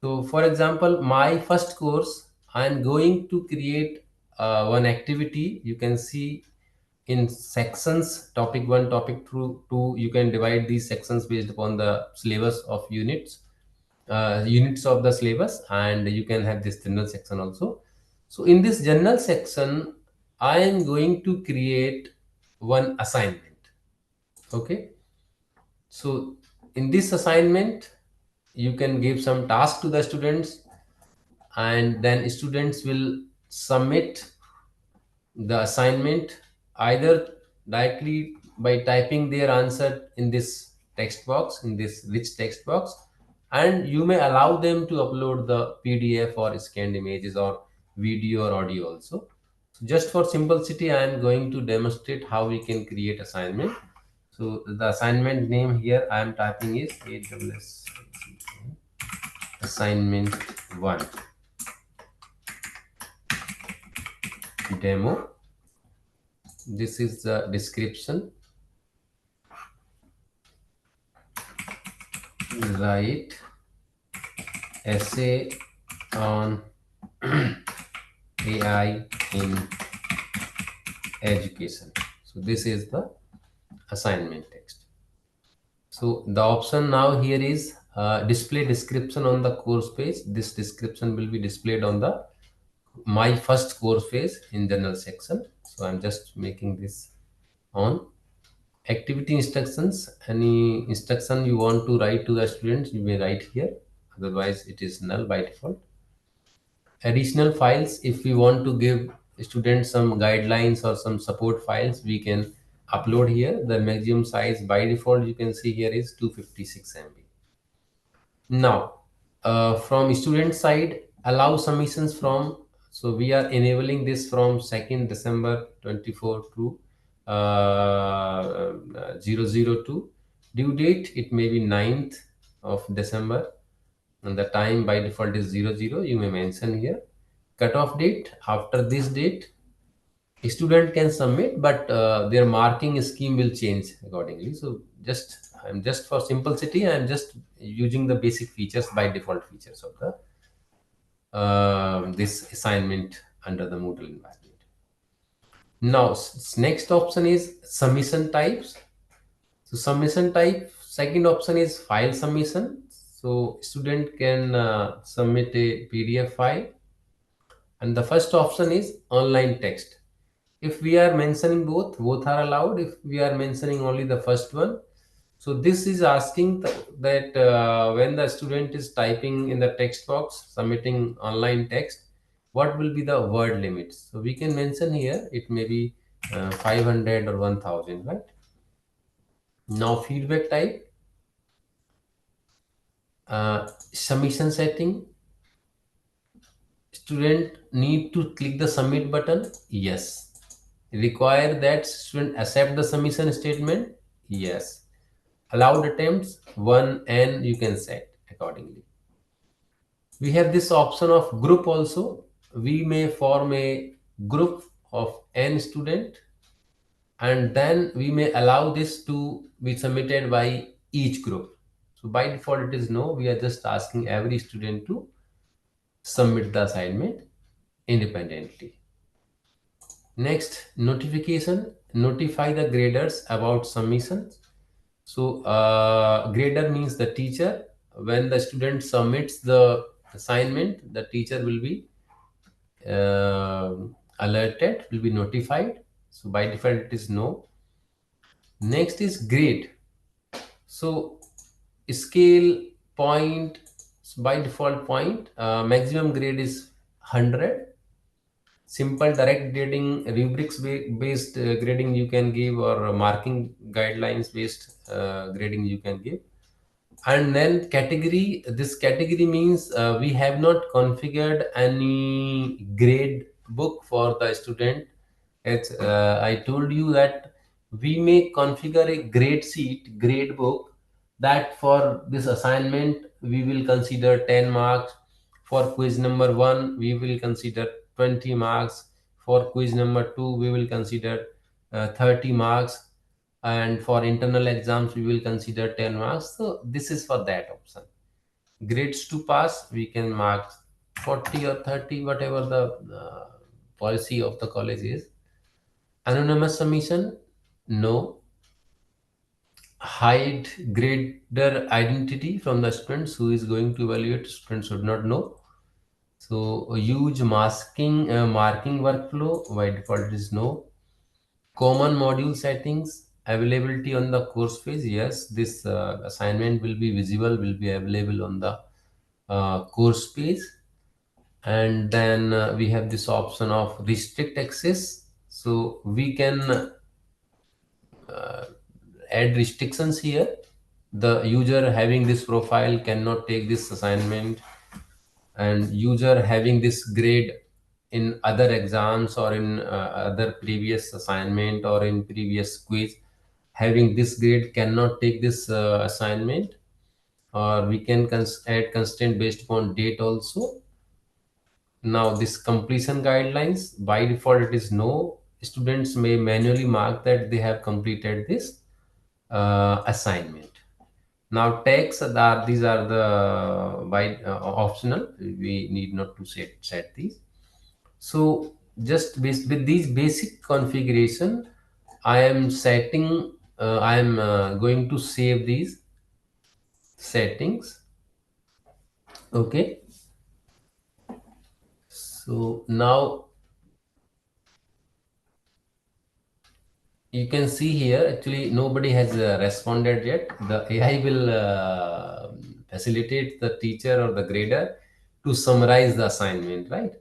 So for example, my first course, I am going to create one activity. You can see in sections, topic 1, topic 2, you can divide these sections based upon the syllabus of units, units of the syllabus, and you can have this general section also. So in this general section, I am going to create one assignment. Okay. So in this assignment, you can give some task to the students, and then students will submit the assignment either directly by typing their answer in this text box, in this rich text box, and you may allow them to upload the PDF or scanned images or video or audio also. So just for simplicity, I am going to demonstrate how we can create assignment. So the assignment name here I am typing is AWS assignment 1 demo. This is the description. Write essay on AI in education. So this is the assignment text. So the option now here is display description on the course page. This description will be displayed on the my first course page in general section. So I'm just making this on. Activity instructions, any instruction you want to write to the students, you may write here, otherwise it is null by default. Additional files, if we want to give students some guidelines or some support files, we can upload here. The maximum size by default you can see here is 256 MB. Now from student side, allow submissions from, so we are enabling this from 2nd December 24 to 002. Due date, it may be 9th of December, and the time by default is 00. You may mention here. Cutoff date, after this date, a student can submit, but their marking scheme will change accordingly. So I'm just for simplicity, I'm just using the basic features by default features of the this assignment under the Moodle environment. Now next option is submission types. So submission type, second option is file submission. So student can submit a PDF file, and the first option is online text. If we are mentioning both are allowed. If we are mentioning only the first one, so this is asking that when the student is typing in the text box, submitting online text, what will be the word limit? So we can mention here, it may be 500 or 1000, right? Now feedback type, submission setting, student need to click the submit button, yes. Require that student accept the submission statement, yes. Allowed attempts 1, and you can set accordingly. We have this option of group also. We may form a group of n student, and then we may allow this to be submitted by each group. So by default it is no. We are just asking every student to submit the assignment independently. Next, notification, notify the graders about submissions. So grader means the teacher. When the student submits the assignment, the teacher will be alerted, will be notified. So by default it is no. Next is grade. So scale point, so by default point, maximum grade is 100. Simple direct grading, rubrics based grading you can give, or marking guidelines based grading you can give. And then category, this category means we have not configured any grade book for the student. It's I told you that we may configure a grade sheet, grade book, that for this assignment we will consider 10 marks. For quiz number 1 we will consider 20 marks. For quiz number 2 we will consider 30 marks, and for internal exams we will consider 10 marks. So this is for that option. Grades to pass, we can mark 40 or 30, whatever the policy of the college is. Anonymous submission, no. Hide grader identity from the students who is going to evaluate. Students should not know. So use marking workflow, by default is no. Common module settings, availability on the course page, yes. This assignment will be visible, will be available on the course page. And then we have this option of restrict access. So we can add restrictions here. the user having this profile cannot take this assignment, and user having this grade in other exams or in other previous assignment or in previous quiz, having this grade cannot take this assignment. Or we can add constraint based upon date also. Now this completion guidelines, by default it is no. Students may manually mark that they have completed this assignment. Now tags are, these are the optional. We need not to set these. So just with these basic configuration, I am setting. I am going to save these settings. Okay. So now you can see here, actually nobody has responded yet. The AI will facilitate the teacher or the grader to summarize the assignment, right?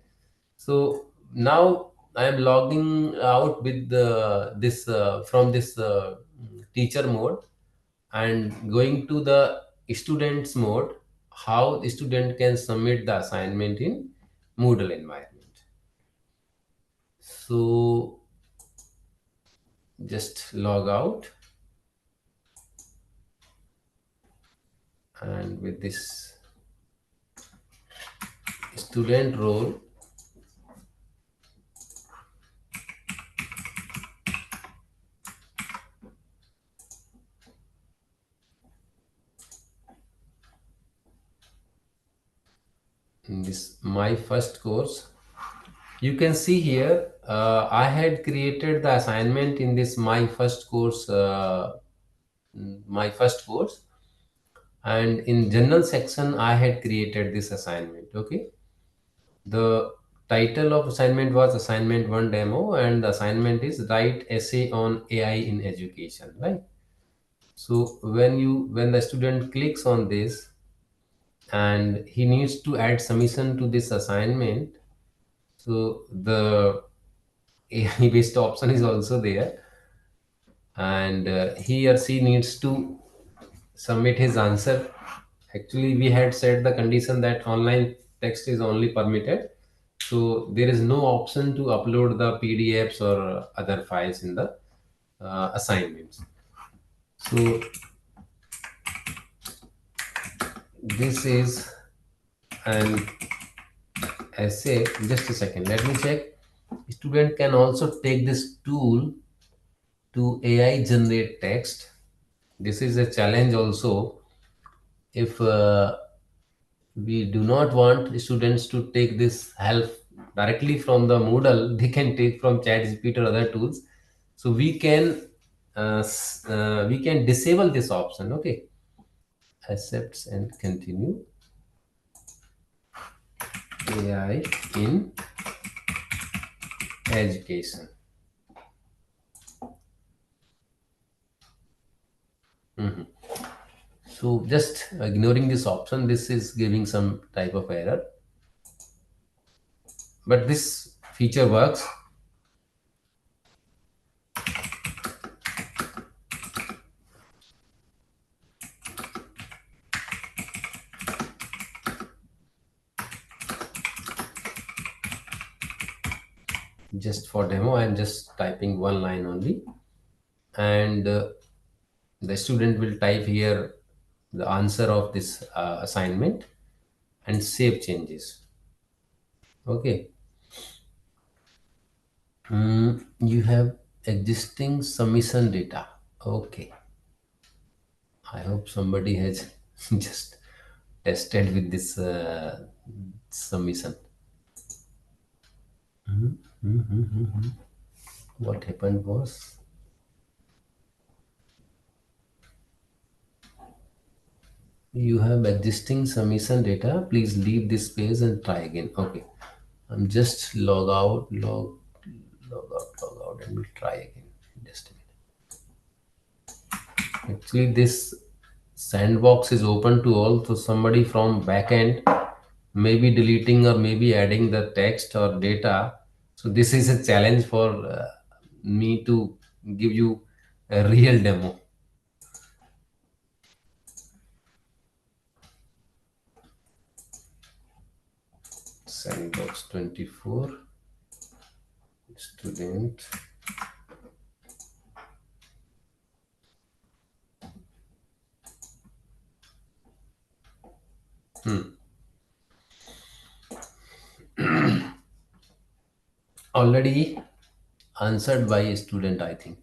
So now I am logging out with this from this teacher mode and going to the students mode, how the student can submit the assignment in Moodle environment. So just log out, and with this student role, in this my first course, you can see here I had created the assignment in this my first course, and in general section I had created this assignment. Okay, the title of assignment was assignment 1 demo, and the assignment is write essay on AI in education, right? So when the student clicks on this and he needs to add submission to this assignment, so the AI based option is also there, and he or she needs to submit his answer. Actually, we had set the condition that online text is only permitted, so there is no option to upload the PDFs or other files in the assignments. So this is an essay. Just a second, let me check. Student can also take this tool to AI generate text. This is a challenge also. If we do not want students to take this help directly from the Moodle, they can take from ChatGPT or other tools. So we can disable this option. Okay, accepts and continue. AI in education. So just ignoring this option, this is giving some type of error, but this feature works. Just for demo, I'm just typing one line only, and the student will type here the answer of this assignment and save changes. Okay. You have existing submission data. Okay, I hope somebody has just tested with this submission. What happened was, you have existing submission data, please leave this page and try again. Okay, I'm just log out, and we'll try again. Just a minute. Actually, this sandbox is open to all, so somebody from backend may be deleting or maybe adding the text or data. So this is a challenge for me to give you a real demo. Sandbox 24 student. Already answered by a student, I think.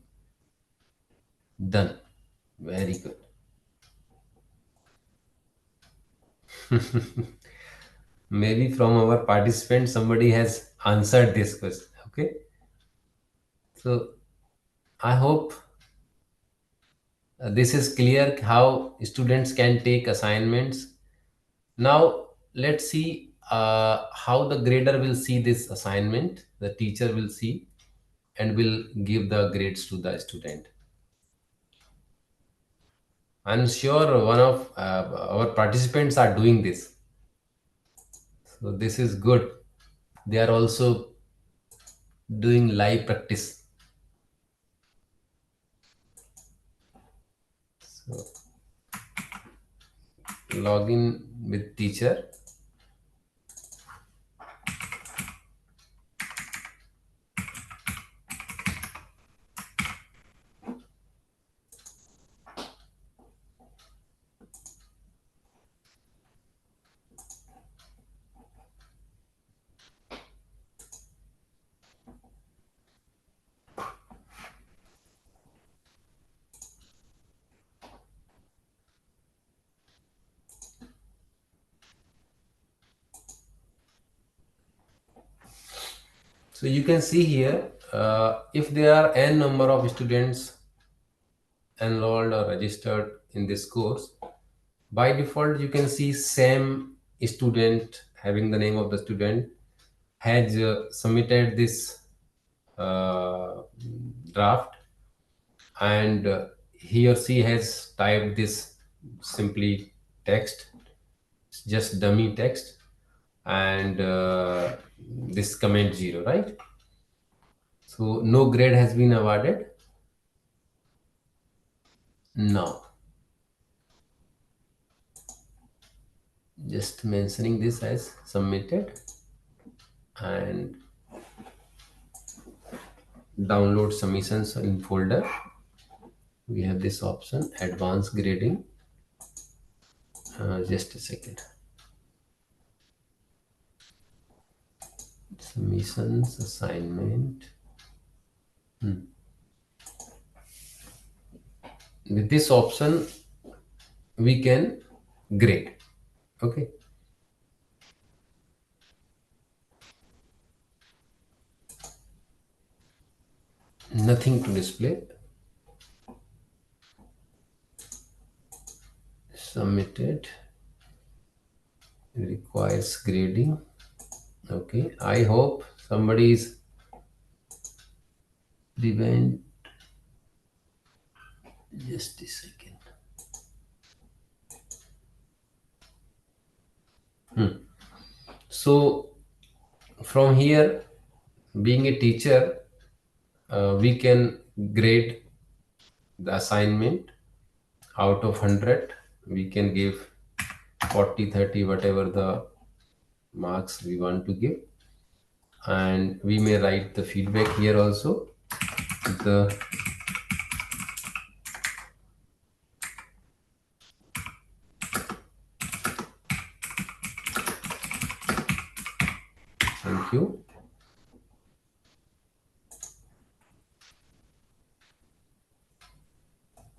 Done. Very good. Maybe from our participants, somebody has answered this question. Okay. So I hope this is clear how students can take assignments. Now let's see how the grader will see this assignment. The teacher will see and will give the grades to the student. I'm sure one of our participants are doing this. So this is good. They are also doing live practice. So log in with teacher. So you can see here, if there are n number of students enrolled or registered in this course, by default you can see same student having the name of the student has submitted this draft, and he or she has typed this simply text, just dummy text, and this comment 0, right? So no grade has been awarded. Now just mentioning this as submitted and download submissions in folder. We have this option, advanced grading. Just a second. Submissions, assignment. With this option, we can grade. Okay. Nothing to display. Submitted. Requires grading. Okay. I hope somebody is prevent. Just a second. So from here, being a teacher, we can grade the assignment out of 100. We can give 40, 30, whatever the marks we want to give, and we may write the feedback here also. Thank you.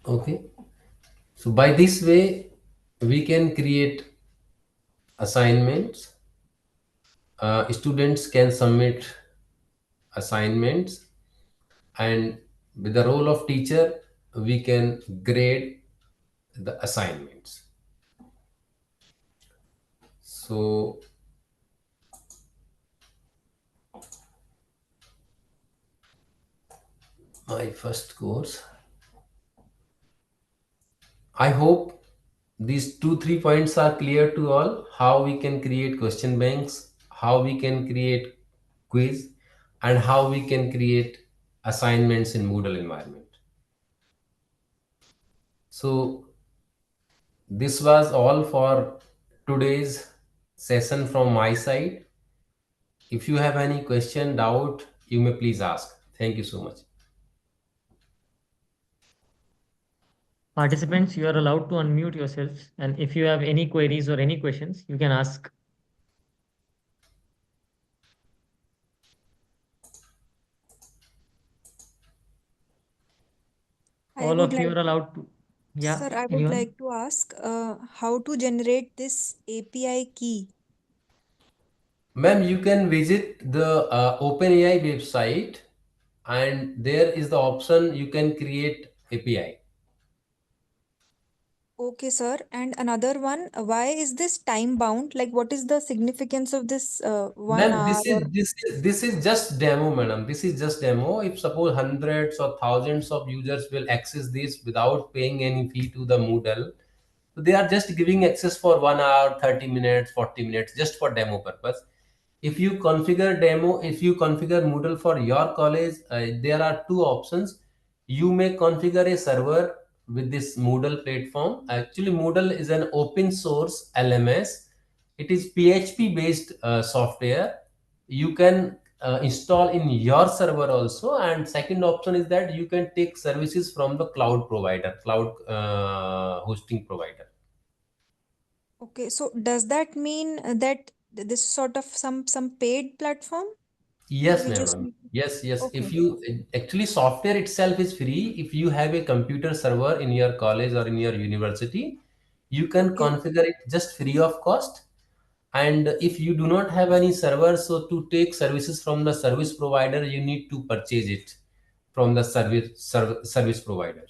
Okay, so by this way we can create assignments. Students can submit assignments, and with the role of teacher we can grade the assignments. So my first course, I hope these 2-3 points are clear to all, how we can create question banks, how we can create quiz, and how we can create assignments in Moodle environment. So this was all for today's session from my side. If you have any question, doubt, you may please ask. Thank you so much. Participants, you are allowed to unmute yourselves, and if you have any queries or any questions, you can ask. All of you are allowed to. Yeah, Sir, I would anyone? like to ask how to generate this API key. Ma'am, you can visit the OpenAI website, and there is the option you can create API. Okay, sir. And another one, why is this time bound? Like, what is the significance of this 1 Ma'am, hour? this is just demo, madam. This is just demo. If suppose hundreds or thousands of users will access this without paying any fee to the Moodle, so they are just giving access for 1 hour, 30 minutes, 40 minutes, just for demo purpose. If you configure Moodle for your college, there are two options. You may configure a server with this Moodle platform. Actually, Moodle is an open source LMS. It is PHP based software. You can install in your server also. And second option is that you can take services from the cloud provider, cloud hosting provider. Okay, so does that mean that this is sort of some paid platform? Yes, We just ma'am. need Yes, yes. Okay. If you actually software itself is free. If you have a computer server in your college or in your university, you can Okay. configure it just free of cost. And if you do not have any server, so to take services from the service provider, you need to purchase it from the service provider.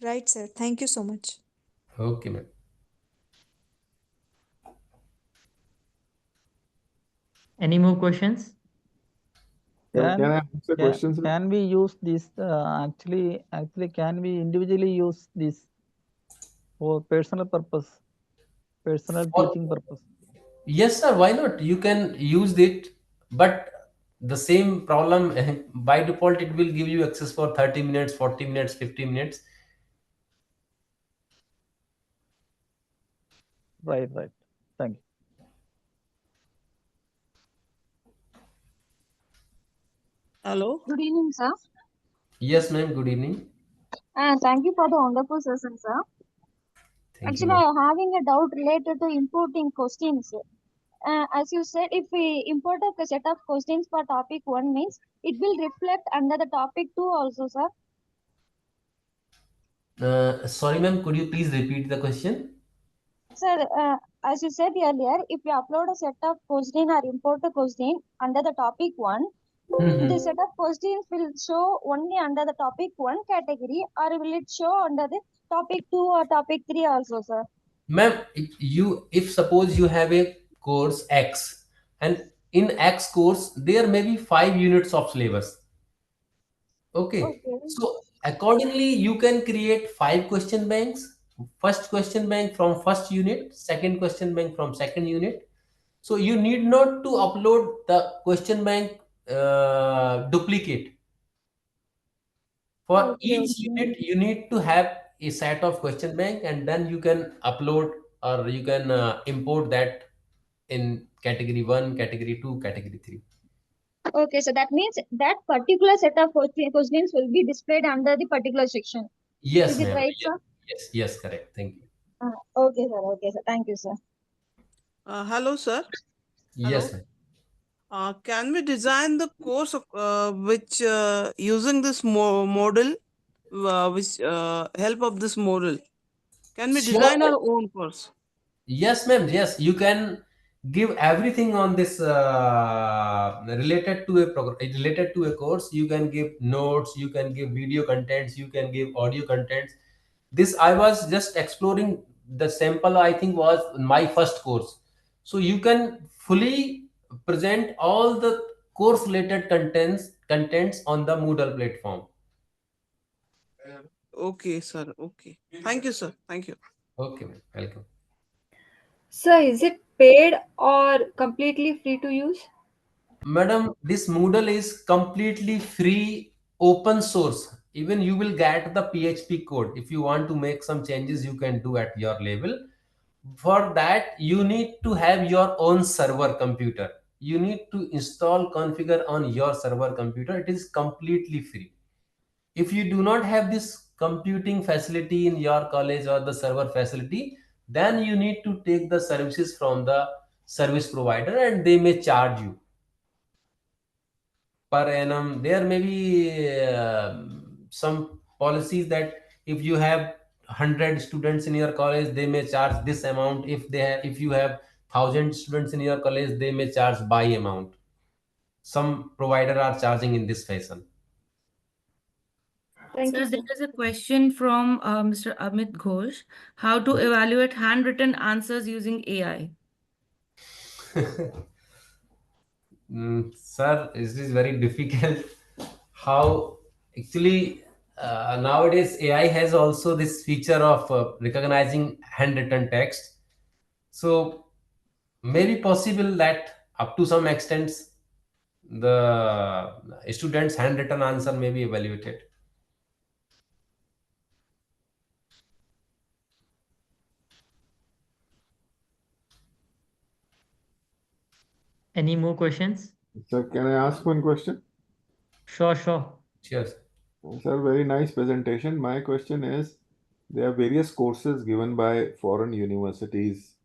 Right, sir. Thank you so much. Okay, ma'am. Any more questions? Can I ask a Can, question, sir? can we use this actually can we individually use this for personal purpose, personal teaching purpose? Yes, sir. Why not? You can use it, but the same problem by default, it will give you access for 30 minutes, 40 minutes, 50 minutes. Right. Thank you. Hello. Good evening, sir. Yes, ma'am. Good evening. Thank you for the wonderful session, sir. Thank you, Actually, ma'am. I am having a doubt related to importing questions. As you said, if we import a set of questions for topic 1 means, it will reflect under the topic 2 also, sir. Sorry, ma'am. Could you please repeat the question? Sir, as you said earlier, if we upload a set of question or import a question under the topic 1, the set of questions will show only under the topic 1 category, or will it show under the topic 2 or topic 3 also, sir? Ma'am, if suppose you have a course X, and in X course there may be 5 units of syllabus. Okay. So accordingly, you can create 5 question banks. First question bank from first unit, second question bank from second unit. So you need not to upload the question bank duplicate. For each unit, you need to have a set of question bank, and then you can upload or you can import that in category 1, category 2, category 3. Okay, so that means that particular set of questions will be displayed under the particular section. Yes, Is it ma'am. right, sir? Yes, correct. Thank you. Okay, sir. Okay, sir. Thank you, sir. Hello, sir. Yes, Hello. ma'am. Can we design the course which using this model, which help of this model? Can we Sure, design ma'am. our own course? Yes, ma'am. Yes, you can give everything on this related to a program, related to a course. You can give notes, you can give video contents, you can give audio contents. This I was just exploring the sample. I think was my first course, so you can fully present all the course related contents on the Moodle platform. Okay, sir. Okay. Thank you, sir. Thank you. Okay, ma'am. Welcome. So is it paid or completely free to use? Madam, this Moodle is completely free, open source. Even you will get the PHP code. If you want to make some changes, you can do at your level. For that, you need to have your own server computer. you need to install, configure on your server computer. It is completely free. If you do not have this computing facility in your college or the server facility, then you need to take the services from the service provider, and they may charge you per annum. There may be some policies that if you have 100 students in your college, they may charge this amount. If you have 1,000 students in your college, they may charge by amount. Some provider are charging in this fashion. Thank you, Sir, sir. there is a question from Mr. Amit Ghosh. How to evaluate handwritten answers using AI? Sir, this is very difficult. How actually nowadays AI has also this feature of recognizing handwritten text. So maybe possible that up to some extent the student's handwritten answer may be evaluated. Any more questions? Sir, can I ask one question? Sure, sure. Cheers. Sir, very nice presentation. My question is, there are various courses given by foreign universities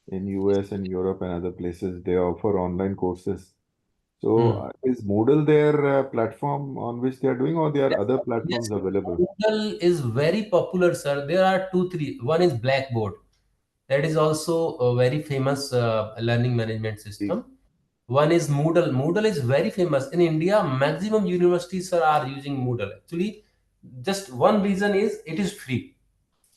in US and Europe and other places. They offer online courses. So is Moodle their platform on which they are doing, or there are other platforms Yes, available? Moodle is very popular, sir. There are two, three. One is Blackboard. That is also a very famous learning management system. One is Moodle. Moodle is very famous in India. Maximum universities are using Moodle. Actually, just one reason is it is free,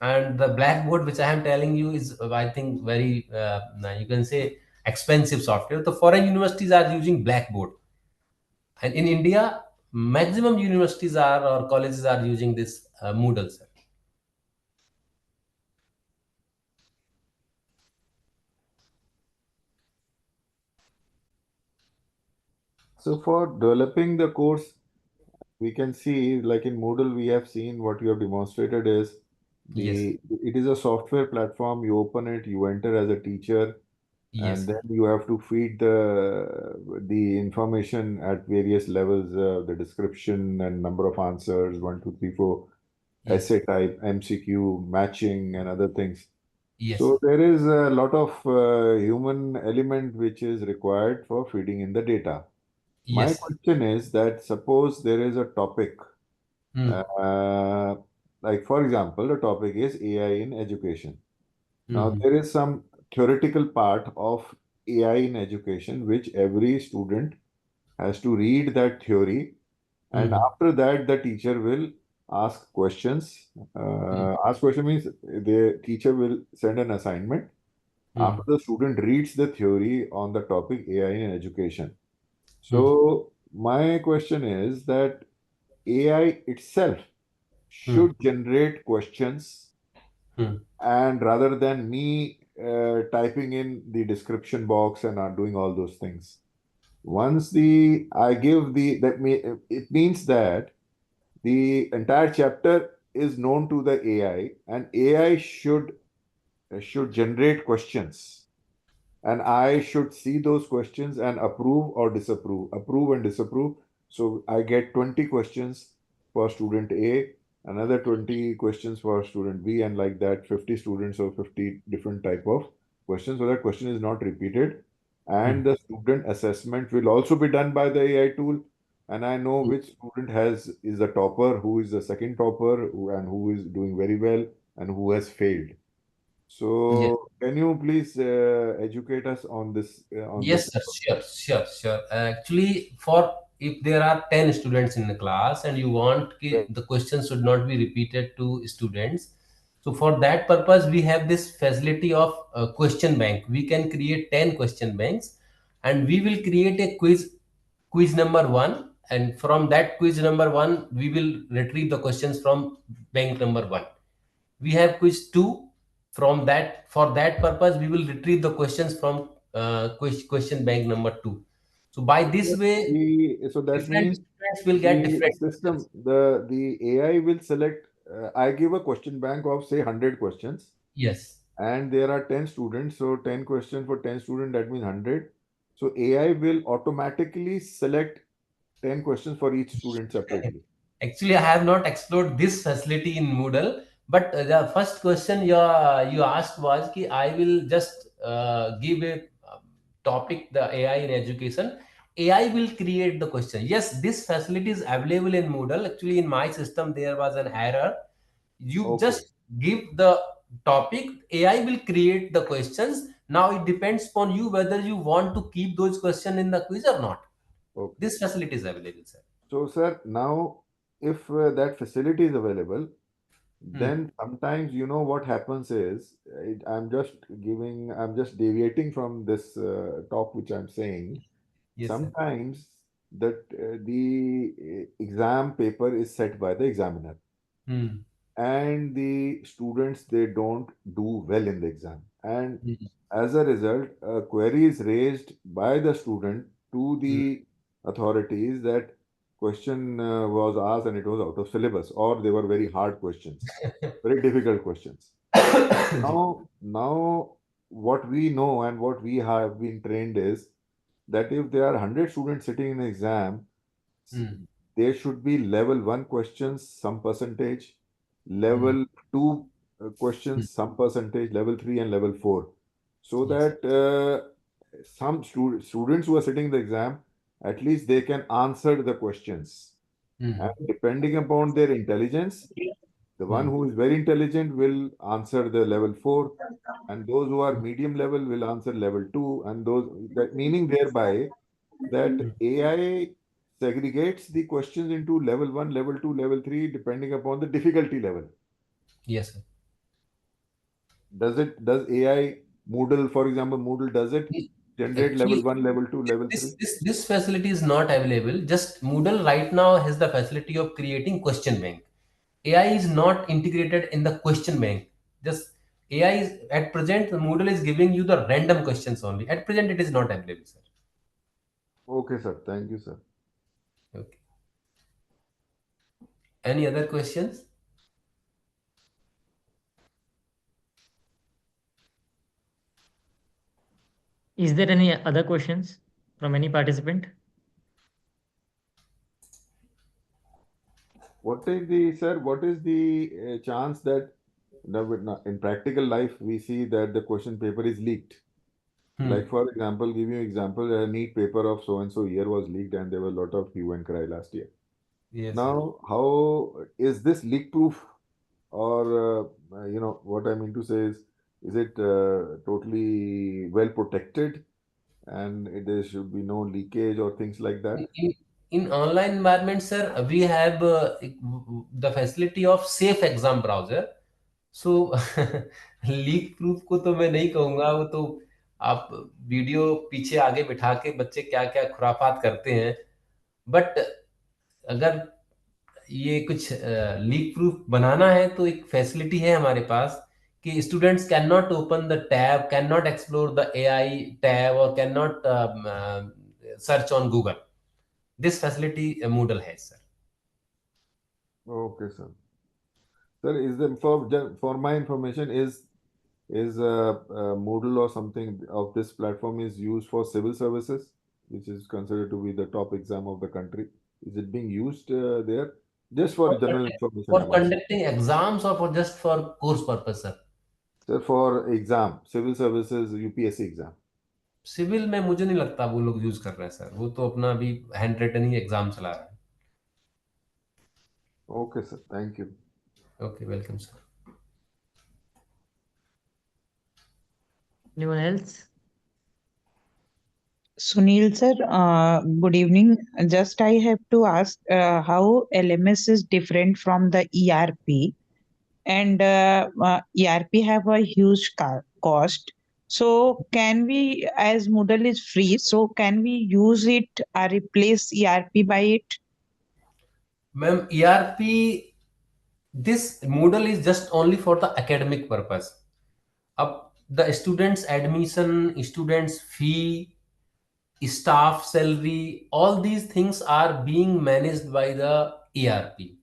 and the Blackboard, which I am telling you, is I think very you can say expensive software. The foreign universities are using Blackboard, and in India, maximum universities are or colleges are using this Moodle, sir. So for developing the course, we can see, like in Moodle, we have seen what you have demonstrated is it is a software platform. You open it, you enter as a teacher, Yes. and then you have to feed the information at various levels, the description and number of answers, 1, 2, 3, 4, Yes. essay type, MCQ, matching, and other things. Yes. So there is a lot of human element which is required for feeding in the data. My Yes. question is that suppose there is a topic, like for example, the topic is AI in education. Now there is some theoretical part of AI in education which every student has to read that theory, and after that the teacher will ask questions. Ask question means the teacher will send an assignment after the student reads the theory on the topic AI in education. So my question is that AI itself should generate questions, and rather than me typing in the description box and doing all those things. Once I give it means that the entire chapter is known to the AI, and AI should generate questions, and I should see those questions and approve or disapprove, approve and disapprove. So I get 20 questions for student A, another 20 questions for student B, and like that 50 students or 50 different type of questions, so that question is not repeated. And the student assessment will also be done by the AI tool, and I know which student is the topper, who is the second topper, and who is doing very well, and who has failed. So, can you please educate us on this? Yes, sir. Sure. Actually, for if there are 10 students in the class and you want the questions should not be repeated to students, so for that purpose, we have this facility of question bank. We can create 10 question banks, and we will create a quiz number one, and from that quiz number one, we will retrieve the questions from bank number one. We have quiz 2. From that, for that purpose, we will retrieve the questions from question bank number 2. So by this way, So that different means students will get the different system, questions. the AI will select. I give a question bank of say 100 questions. Yes. And there are 10 students, so 10 questions for 10 students, that means 100. So AI will automatically select 10 questions for each student separately. Actually, I have not explored this facility in Moodle, but the first question you asked was ki I will just give a topic, the AI in education. AI will create the question. Yes, this facility is available in Moodle. Actually, in my system, there was an error. You just give the topic, AI will create the questions. Now it depends upon you whether you want to keep those questions in the quiz or not. Okay. This facility is available, sir. So, sir, now if that facility is available, then sometimes what happens is I'm just deviating from this talk which I'm saying. Yes, sir. Sometimes that the exam paper is set by the examiner, and the students, they don't do well in the exam, and as a result a query is raised by the student to the authorities that question was asked and it was out of syllabus, or they were very hard questions, very difficult questions. Now what we know and what we have been trained is that if there are 100 students sitting in an exam, there should be level 1 questions some percentage, level 2 questions some percentage, level 3 and level 4, so that some students who are sitting the exam, at least they can answer the questions, and depending upon their intelligence, the one who is very intelligent will answer the level 4, and those who are medium level will answer level 2, and those, that meaning thereby that AI segregates the questions into level 1, level 2, level 3 depending upon the difficulty level. Yes, sir. Does AI, Moodle, for example, Moodle, does it generate Actually, level 1, level 2, level 3? This facility is not available. Just Moodle right now has the facility of creating question bank. AI is not integrated in the question bank. Just AI is at present, Moodle is giving you the random questions only. At present, it is not available, sir. Okay, sir. Thank you, sir. Okay. Any other questions? Is there any other questions from any participant? What is the chance that in practical life we see that the question paper is leaked? Like, for example, give you an example, a neat paper of so and so year was leaked and there were a lot of hue and cry last year. Yes. Now, how is this leak proof, or what I mean to say is it totally well protected and there should be no leakage or things like that? In online environment, sir, we have the facility of safe exam browser. So leak proof को तो मैं नहीं कहूंगा, वो तो आप video पीछे आगे बिठा के बच्चे क्या क्या खुराफात करते हैं, बट अगर ये कुछ लीक प्रूफ बनाना है तो एक फैसिलिटी है हमारे पास कि students can not open the tab, can not explore the AI tab और can not search on Google. This facility Moodle has, sir. Okay, sir. Sir, for my information, is Moodle or something of this platform is used for civil services, which is considered to be the top exam of the country? Is it being used there? Just for general information. For conducting exams or for just for course purpose, sir? Sir, for exam, civil services, UPSC exam. Civil में मुझे नहीं लगता वो लोग use कर रहे हैं sir, वो तो अपना अभी हैंड रिटन ही एग्जाम चला रहा है. Okay, sir. Thank you. Okay, welcome, sir. Anyone else? Sunil sir, good evening. Just I have to ask how LMS is different from the ERP, and ERP have a huge cost. So can we, as Moodle is free, so can we use it or replace ERP by it? Ma'am, ERP, this Moodle is just only for the academic purpose. Up the students admission, students fee, staff salary, all these things are being managed by the ERP,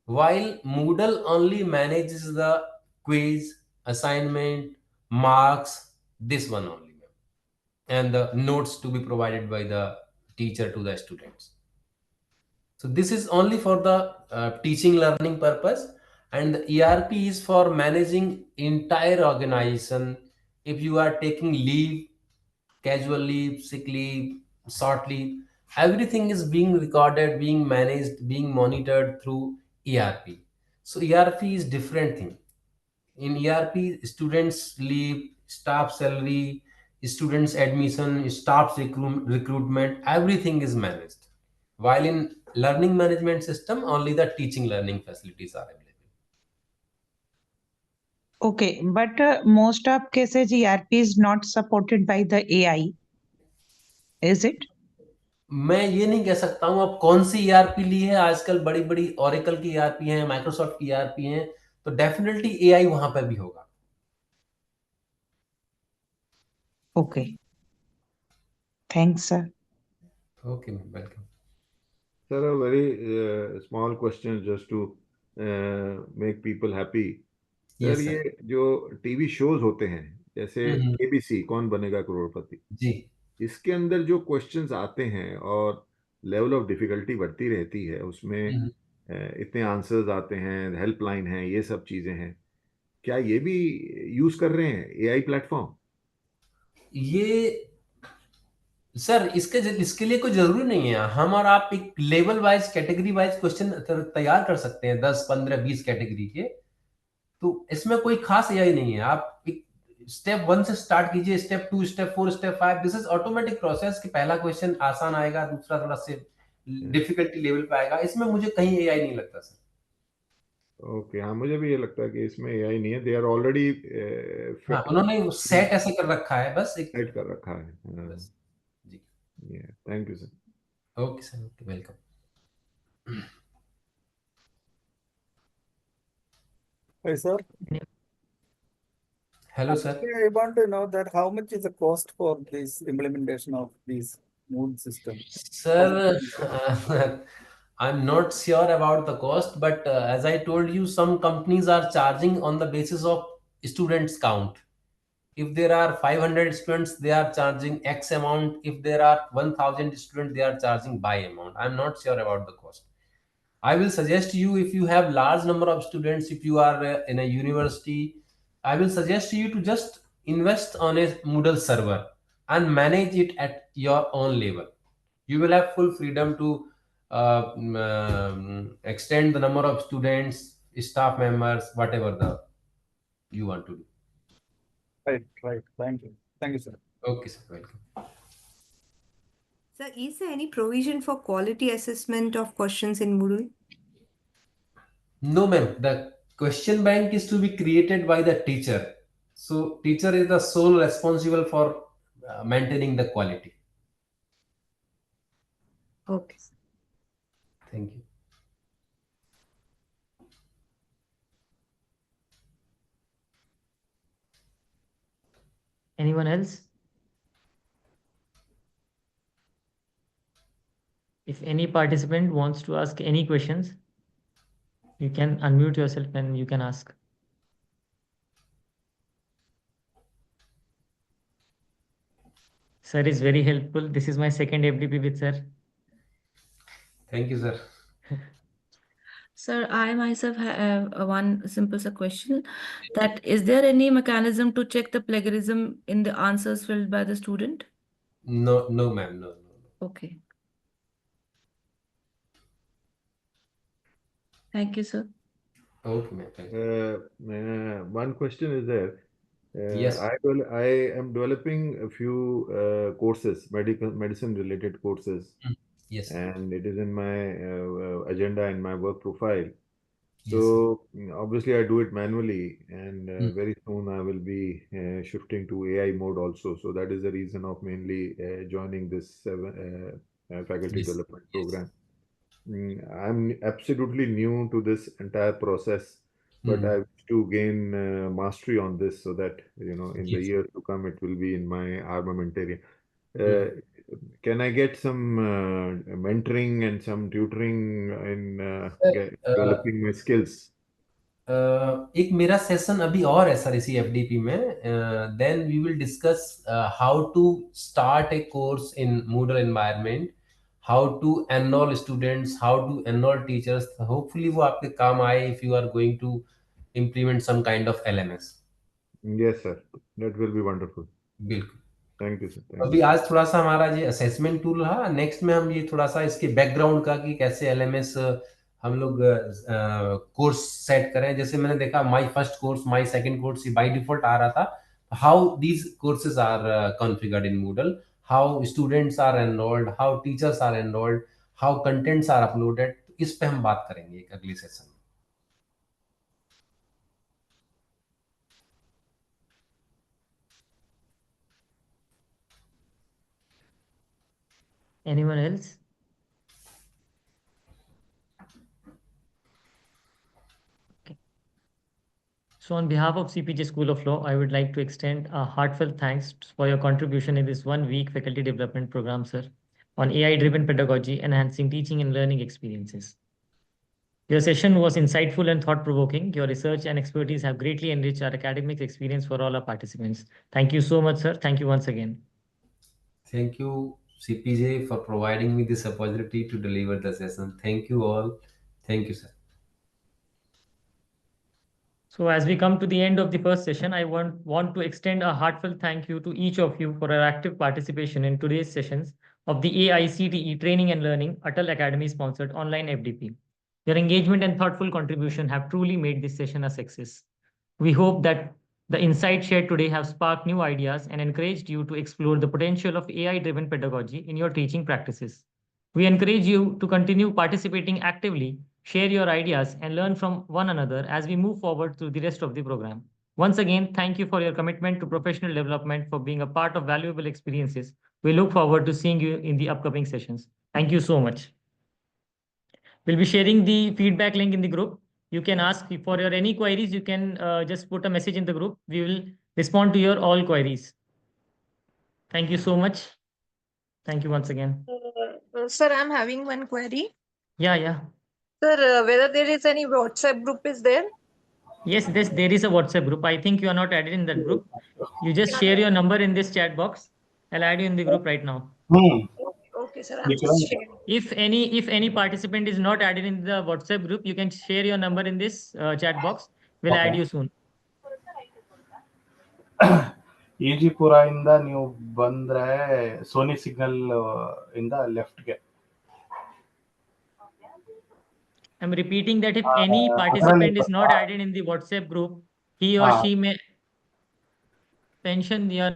while Moodle only manages the quiz, assignment, marks, this one only. and the notes to be provided by the teacher to the students. So this is only for the teaching learning purpose, and the ERP is for managing entire organization. If you are taking leave, casual leave, sick leave, short leave, everything is being recorded, being managed, being monitored through ERP. So ERP is different thing. In ERP, students leave, staff salary, students admission, staff recruitment, everything is managed. While in learning management system, only the teaching learning facilities are available. Okay, but most of cases ERP is not supported by the AI, is it? मैं ये नहीं कह सकता हूँ अब कौन सी ERP ली है। आजकल बड़ी बड़ी ओरेकल की ईआरपी हैं, माइक्रोसॉफ्ट की ईआरपी हैं, तो डेफिनेटली एआई वहां पर भी होगा। Okay. Thanks, sir. Okay, welcome. Sir, a very small question just to make people happy. Yes, sir, sir. ये जो टीवी शोज होते हैं जैसे केबीसी कौन बनेगा करोड़पति, जी, इसके अंदर जो क्वेश्चंस आते हैं और लेवल ऑफ डिफिकल्टी बढ़ती रहती है उसमें, इतने आंसर्स आते हैं, हेल्पलाइन है, ये सब चीजें हैं, क्या ये भी यूज कर रहे हैं एआई प्लेटफॉर्म? ये सर इसके लिए कोई जरूरी नहीं है। हम और आप एक level wise, category wise question तैयार कर सकते हैं, 10, 15, 20 कैटेगरी के। तो इसमें कोई खास एआई नहीं है। आप एक स्टेप 1 से स्टार्ट कीजिए, step 2, step 4, step 5, this is automatic process कि पहला क्वेश्चन आसान आएगा, दूसरा थोड़ा से डिफिकल्टी लेवल पे आएगा। इसमें मुझे कहीं एआई नहीं लगता सर। ओके, हाँ, मुझे भी ये लगता है कि इसमें एआई नहीं है, दे आर ऑलरेडी हाँ, उन्होंने सेट ऐसे कर रखा है, बस एक सेट कर रखा है। बस। जी, thank you sir. Okay sir, okay, welcome. Hi, sir. Hello, sir. Actually, I want to know that how much is the cost for this implementation of this mood system? Sir, I'm not sure about the cost, but as I told you, some companies are charging on the basis of students count. If there are 500 students, they are charging X amount. If there are 1000 students, they are charging by amount. I'm not sure about the cost. I will suggest you, if you have large number of students, if you are in a university, I will suggest you to just invest on a Moodle server and manage it at your own level. You will have full freedom to extend the number of students, staff members, whatever you want to do. Right, right. Thank you, sir. Okay, sir. Welcome. Sir, is there any provision for quality assessment of questions in Moodle? No, ma'am. The question bank is to be created by the teacher. So teacher is the sole responsible for maintaining the quality. Okay. Thank you. Anyone else? If any participant wants to ask any questions, you can unmute yourself and you can ask. Sir is very helpful. This is my second FDP with sir. Thank you, sir. Sir, I myself have one simple question, that is there any mechanism to check the plagiarism in the answers filled by the student? No, ma'am. No. Okay. Thank you, sir. Okay, ma'am. Thank you. One question is there. Yes. I am developing a few courses, medicine related courses. Yes. And it is in my agenda in my work profile. So obviously I do it manually, and very soon I will be shifting to AI mode also. So that is the reason of mainly joining this faculty development program. I'm absolutely new to this entire process, but I wish to gain mastery on this so that, in the years to come, it will be in my armamentarium. Can I get some mentoring and some tutoring in developing my skills? एक मेरा session अभी और है sir इसी FDP में. Then we will discuss how to start a course in Moodle environment, how to enrol students, how to enrol teachers. Hopefully वो आपके काम आए if you are going to implement some kind of LMS. Yes, sir. That will be wonderful. बिल्कुल. Thank you, sir. Thank अभी you. आज थोड़ा सा हमारा ये असेसमेंट टूल रहा. नेक्स्ट में हम ये थोड़ा सा इसके बैकग्राउंड का कि कैसे एलएमएस हम लोग कोर्स सेट करें. जैसे मैंने देखा my first course, my second course by default आ रहा था. How these courses are configured in Moodle, how students are enrolled, how teachers are enrolled, how contents are uploaded. इस पे हम बात करेंगे एक अगली सेशन में. Anyone else? Okay. So on behalf of CPJ School of Law, I would like to extend a heartfelt thanks for your contribution in this 1 week faculty development program, sir, on AI-driven pedagogy, enhancing teaching and learning experiences. Your session was insightful and thought-provoking. Your research and expertise have greatly enriched our academic experience for all our participants. Thank you so much, sir. Thank you once again. Thank you, CPJ, for providing me this opportunity to deliver the session. Thank you all. Thank you, sir. So as we come to the end of the first session, I want to extend a heartfelt thank you to each of you for your active participation in today's sessions of the AICTE Training and Learning ATAL Academy sponsored online FDP. Your engagement and thoughtful contribution have truly made this session a success. We hope that the insights shared today have sparked new ideas and encouraged you to explore the potential of AI-driven pedagogy in your teaching practices. We encourage you to continue participating actively, share your ideas, and learn from one another as we move forward through the rest of the program. Once again, thank you for your commitment to professional development, for being a part of valuable experiences. We look forward to seeing you in the upcoming sessions. Thank you so much. We'll be sharing the feedback link in the group. You can ask for your any queries. You can just put a message in the group. We will respond to your all queries. Thank you so much. Thank you once again. Sir, I'm having one query. Yeah. Sir, whether there is any WhatsApp group is there? Yes, there is a WhatsApp group. I think you are not added in that group. You just share your number in this chat box. I'll add you in the group right now. Okay, sir. I'm just sharing. If any participant is not added in the WhatsApp group, you can share your number in this chat box. We'll add you soon. ಈಜಿಪುರದಿಂದ ನೀವು ಬಂದ್ರೆ Sony signal ಇಂದ ಲೆಫ್ಟ್ಗೆ. I'm repeating that if any participant is not added in the WhatsApp group, he or she may mention your.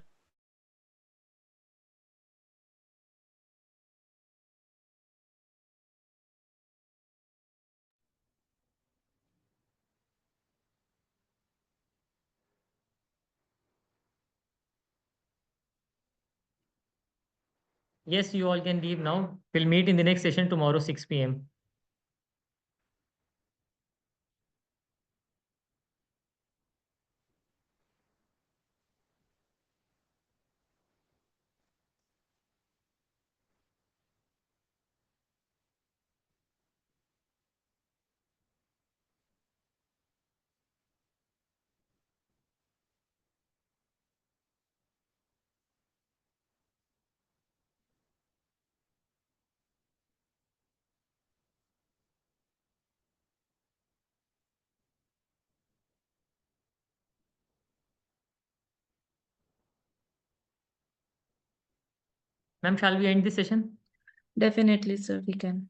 Yes, you all can leave now. We'll meet in the next session tomorrow, 6 p.m. Ma'am, shall we end this session? Definitely, sir, we can.